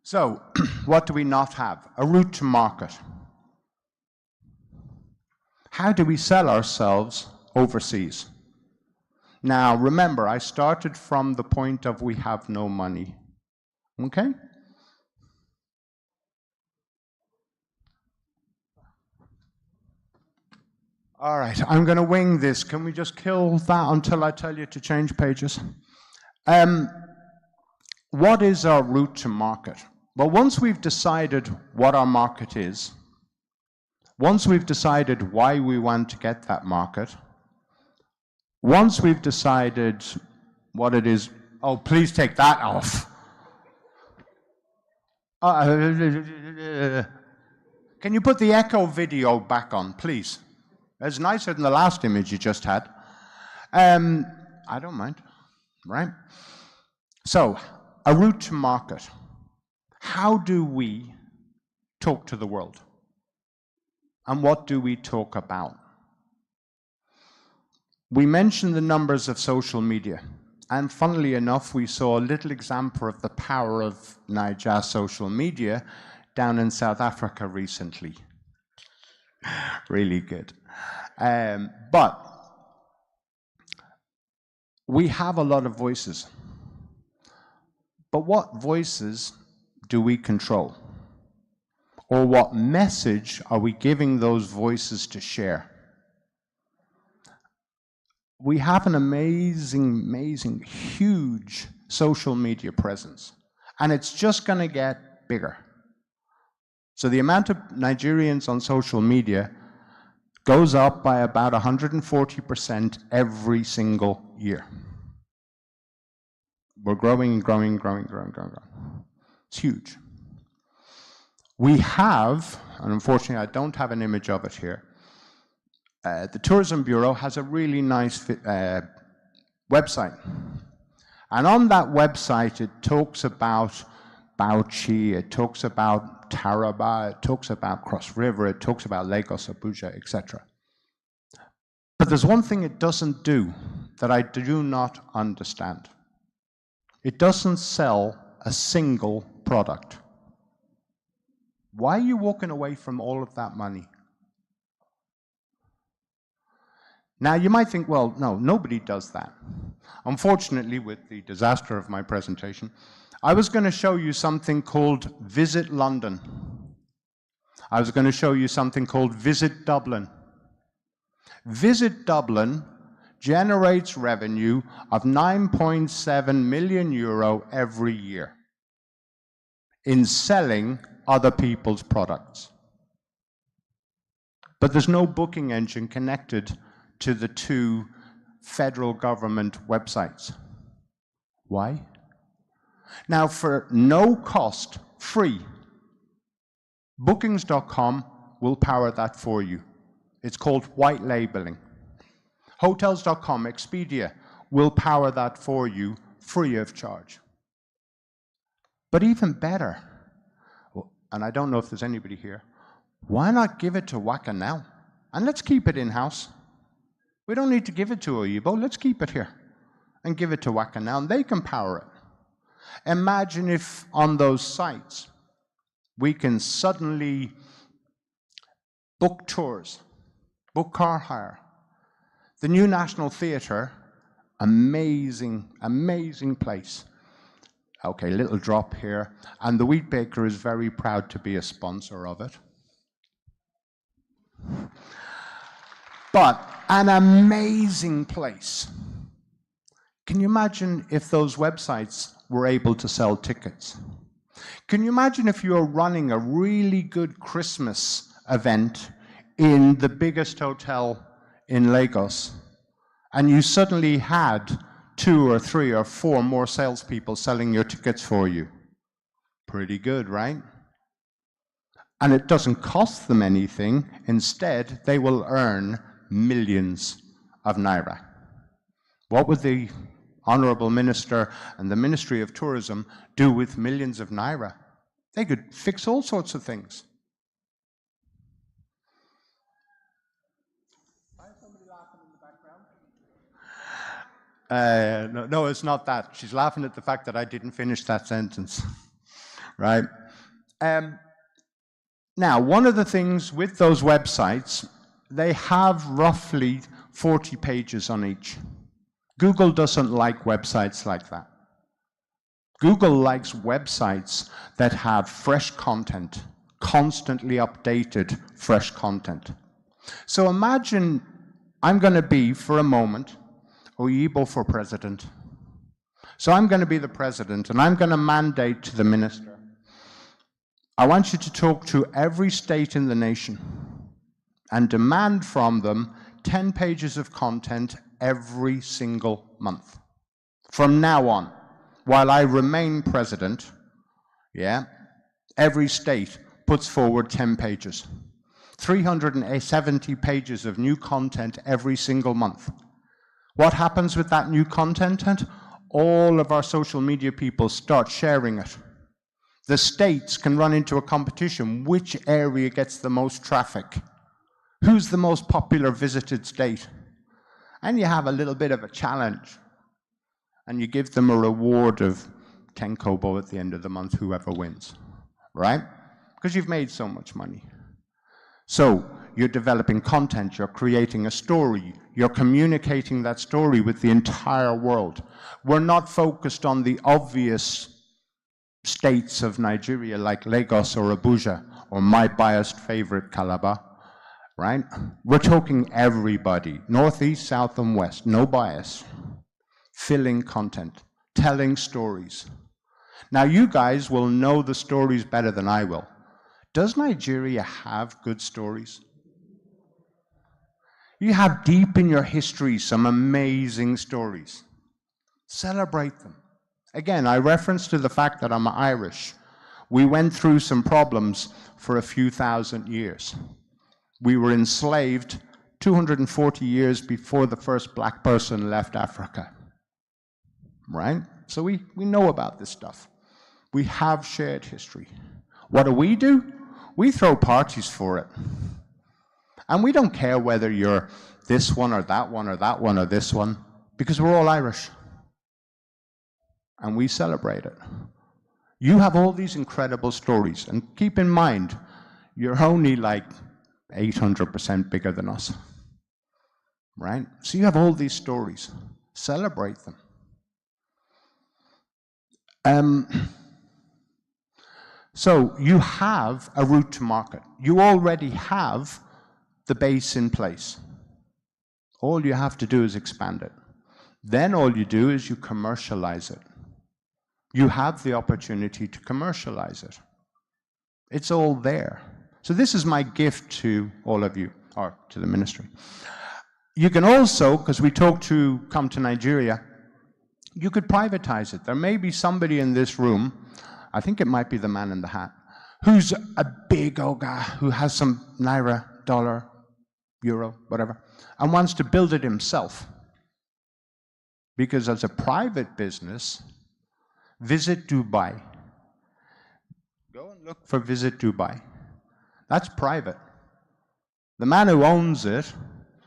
So, what do we not have? A route to market. How do we sell ourselves overseas? Now, remember, I started from the point of we have no money. Okay? All right, I'm going to wing this. Can we just kill that until I tell you to change pages? What is our route to market? Well, once we've decided what our market is, once we've decided why we want to get that market, Once we've decided what it is, oh, please take that off. Can you put the echo video back on, please? It's nicer than the last image you just had. I don't mind, right? So, a route to market. How do we talk to the world? And what do we talk about? We mentioned the numbers of social media. And funnily enough, we saw a little example of the power of Niger social media down in South Africa recently. Really good. But we have a lot of voices. But what voices do we control? Or what message are we giving those voices to share? We have an amazing, huge social media presence. And it's just going to get bigger. So the amount of Nigerians on social media goes up by about 140% every single year. We're growing. It's huge. We have, and unfortunately I don't have an image of it here, the Tourism Bureau has a really nice website. And on that website it talks about Bauchi, it talks about Taraba, it talks about Cross River, it talks about Lagos, Abuja, etc. But there's one thing it doesn't do that I do not understand. It doesn't sell a single product. Why are you walking away from all of that money? Now you might think, well, no, nobody does that. Unfortunately, with the disaster of my presentation, I was going to show you something called Visit London. I was going to show you something called Visit Dublin. Visit Dublin generates revenue of 9.7 million euro every year in selling other people's products. But there's no booking engine connected to the two federal government websites. Why? Now, for no cost, free, bookings.com will power that for you. It's called white labeling. Hotels.com, Expedia, will power that for you free of charge. But even better, and I don't know if there's anybody here, why not give it to Waka now? And let's keep it in-house. We don't need to give it to Oyibo, let's keep it here and give it to Waka now, and they can power it. Imagine if on those sites we can suddenly book tours, book car hire. The new National Theatre, amazing place. Okay, little drop here. And the Wheat Baker is very proud to be a sponsor of it. But an amazing place. Can you imagine if those websites were able to sell tickets? Can you imagine if you were running a really good Christmas event in the biggest hotel in Lagos, and you suddenly had 2 or 3 or 4 more salespeople selling your tickets for you? Pretty good, right? And it doesn't cost them anything. Instead, they will earn millions of naira. What would the Honorable Minister and the Ministry of Tourism do with millions of naira? They could fix all sorts of things. No, it's not that. She's laughing at the fact that I didn't finish that sentence, right? Now, one of the things with those websites, they have roughly 40 pages on each. Google doesn't like websites like that. Google likes websites that have fresh content, constantly updated fresh content. So imagine I'm going to be, for a moment, Oyibo for president. So I'm going to be the president, and I'm going to mandate to the minister, I want you to talk to every state in the nation and demand from them 10 pages of content every single month. From now on, while I remain president, yeah, every state puts forward 10 pages. 370 pages of new content every single month. What happens with that new content? All of our social media people start sharing it. The states can run into a competition. Which area gets the most traffic? Who's the most popular visited state? And you have a little bit of a challenge. And you give them a reward of 10 kobo at the end of the month, whoever wins, right? Because you've made so much money. So you're developing content, you're creating a story, you're communicating that story with the entire world. We're not focused on the obvious states of Nigeria like Lagos or Abuja, or my biased favorite, Calabar, right? We're talking everybody, northeast, south, and west, no bias, filling content, telling stories. Now you guys will know the stories better than I will. Does Nigeria have good stories? You have deep in your history some amazing stories. Celebrate them. Again, I reference to the fact that I'm Irish. We went through some problems for a few thousand years. We were enslaved 240 years before the first black person left Africa. Right? So we know about this stuff. We have shared history. What do? We throw parties for it. And we don't care whether you're this one or that one or that one or this one, because we're all Irish. And we celebrate it. You have all these incredible stories, and keep in mind, you're only like 800% bigger than us, right? So you have all these stories. Celebrate them. So you have a route to market. You already have the base in place. All you have to do is expand it. Then all you do is you commercialize it. You have the opportunity to commercialize it. It's all there. So this is my gift to all of you, or to the ministry. You can also, because we talked to come to Nigeria, you could privatize it. There may be somebody in this room, I think it might be the man in the hat, who's a big oga who has some naira, dollar, euro, whatever, and wants to build it himself. Because as a private business, Visit Dubai. Go and look for Visit Dubai. That's private. The man who owns it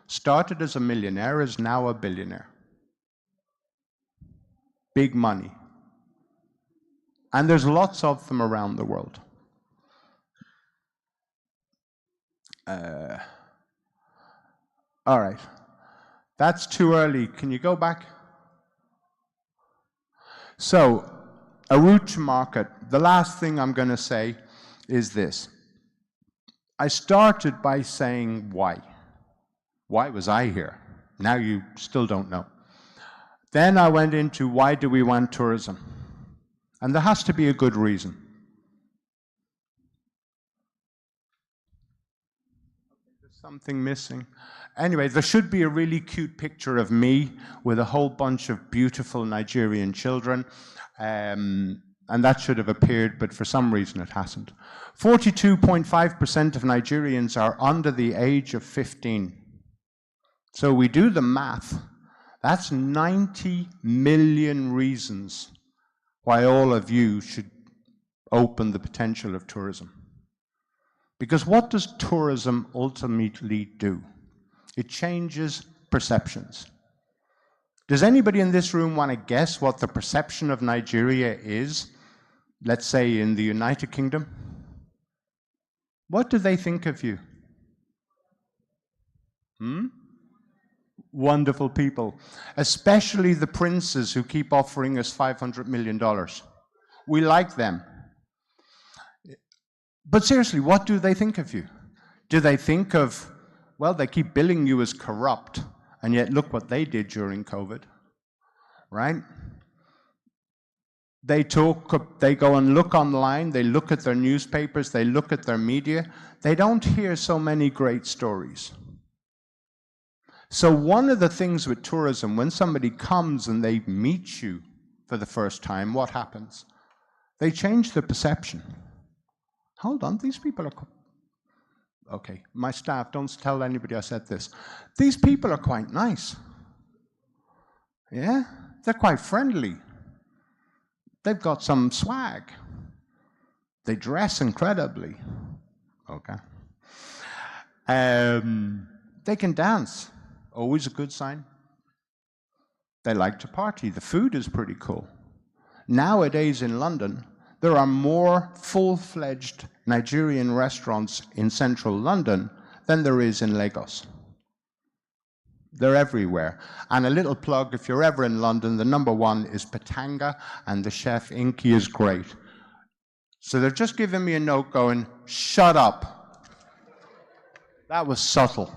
started as a millionaire, is now a billionaire. Big money. And there's lots of them around the world. All right. That's too early. Can you go back? So, a route to market. The last thing I'm going to say is this. I started by saying why. Why was I here? Now you still don't know. Then I went into why do we want tourism? And there has to be a good reason. There's something missing. Anyway, there should be a really cute picture of me with a whole bunch of beautiful Nigerian children. And that should have appeared, but for some reason it hasn't. 42.5% of Nigerians are under the age of 15. So we do the math. That's 90 million reasons why all of you should open the potential of tourism. Because what does tourism ultimately do? It changes perceptions. Does anybody in this room want to guess what the perception of Nigeria is, let's say in the United Kingdom? What do they think of you? Wonderful people, especially the princes who keep offering us $500 million. We like them. But seriously, what do they think of you? Do they think of, well, they keep billing you as corrupt, and yet look what they did during COVID, right? They go and look online, they look at their newspapers, they look at their media. They don't hear so many great stories. So one of the things with tourism, when somebody comes and they meet you for the first time, what happens? They change their perception. Hold on, these people are... Okay, my staff, don't tell anybody I said this. These people are quite nice. Yeah? They're quite friendly. They've got some swag. They dress incredibly. Okay. They can dance. Always a good sign. They like to party. The food is pretty cool. Nowadays in London, there are more full-fledged Nigerian restaurants in central London than there is in Lagos. They're everywhere. And a little plug, if you're ever in London, the #1 is Patanga, and the chef Inky is great. So they're just giving me a note going, shut up. That was subtle.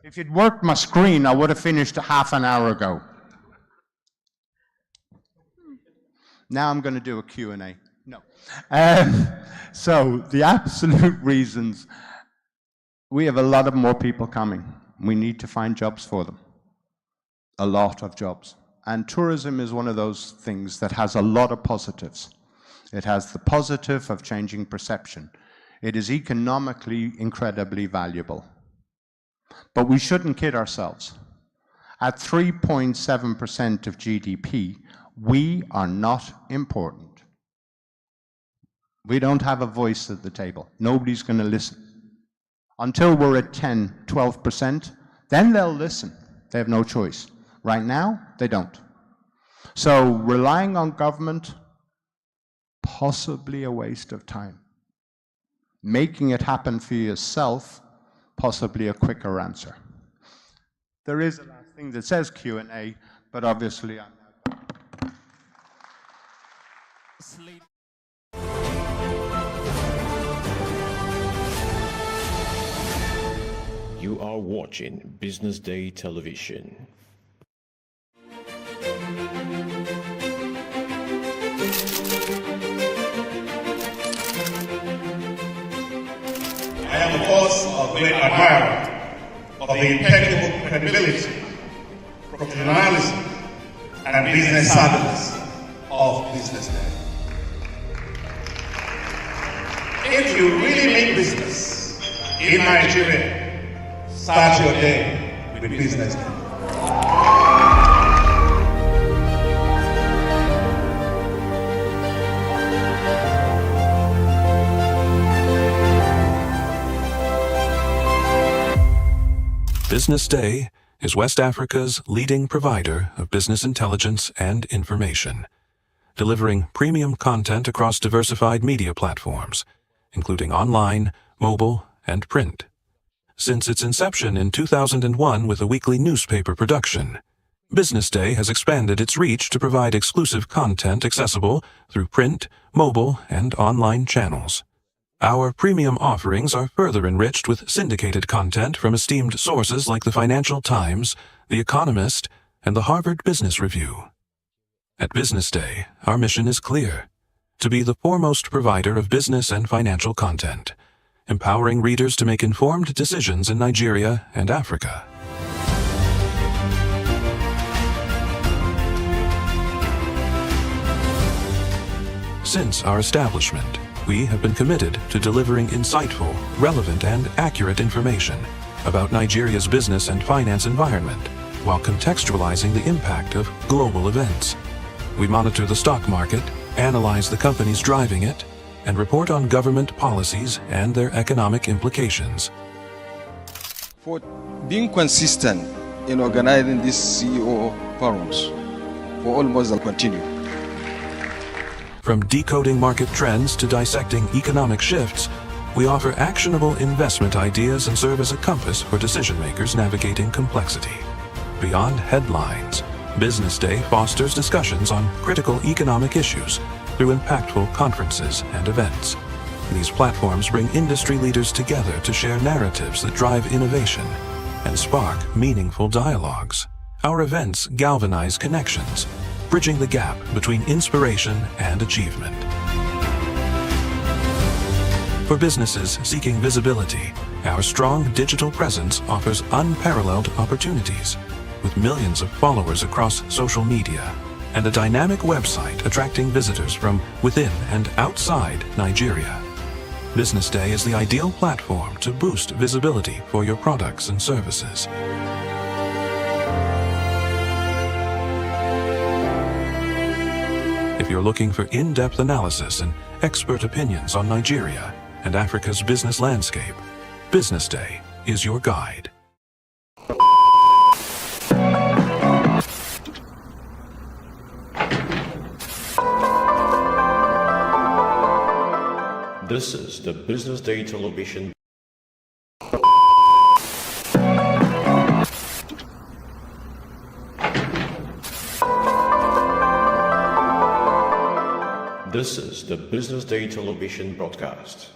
If you'd worked my screen, I would have finished half an hour ago. Now I'm going to do a Q&A. No. So the absolute reasons, we have a lot of more people coming. We need to find jobs for them. A lot of jobs. And tourism is one of those things that has a lot of positives. It has the positive of changing perception. It is economically incredibly valuable. But we shouldn't kid ourselves. At 3.7% of GDP, we are not important. We don't have a voice at the table. Nobody's going to listen. Until we're at 10, 12%, then they'll listen. They have no choice. Right now, they don't. So relying on government, possibly a waste of time. Making it happen for yourself, possibly a quicker answer. There is a last thing that says Q&A, but obviously I'm not. You are watching Business Day Television. I am, of course, a great admirer of the impeccable credibility, professionalism, and business savviness of Business Day. If you really mean business in Nigeria, start your day with Business Day. Business Day is West Africa's leading provider of business intelligence and information, delivering premium content across diversified media platforms, including online, mobile, and print. Since its inception in 2001 with a weekly newspaper production, Business Day has expanded its reach to provide exclusive content accessible through print, mobile, and online channels. Our premium offerings are further enriched with syndicated content from esteemed sources like the Financial Times, The Economist, and the Harvard Business Review. At Business Day, our mission is clear: to be the foremost provider of business and financial content, empowering readers to make informed decisions in Nigeria and Africa. Since our establishment, we have been committed to delivering insightful, relevant, and accurate information about Nigeria's business and finance environment, while contextualizing the impact of global events. We monitor the stock market, analyze the companies driving it, and report on government policies and their economic implications. For being consistent in organizing these CEO forums for almost a continue. From decoding market trends to dissecting economic shifts, we offer actionable investment ideas and serve as a compass for decision makers navigating complexity. Beyond headlines, Business Day fosters discussions on critical economic issues through impactful conferences and events. These platforms bring industry leaders together to share narratives that drive innovation and spark meaningful dialogues. Our events galvanize connections, bridging the gap between inspiration and achievement. For businesses seeking visibility, our strong digital presence offers unparalleled opportunities, with millions of followers across social media and a dynamic website attracting visitors from within and outside Nigeria. Business Day is the ideal platform to boost visibility for your products and services. If you're looking for in-depth analysis and expert opinions on Nigeria and Africa's business landscape, Business Day is your guide. This is the Business Day television. This is the Business Day television broadcast.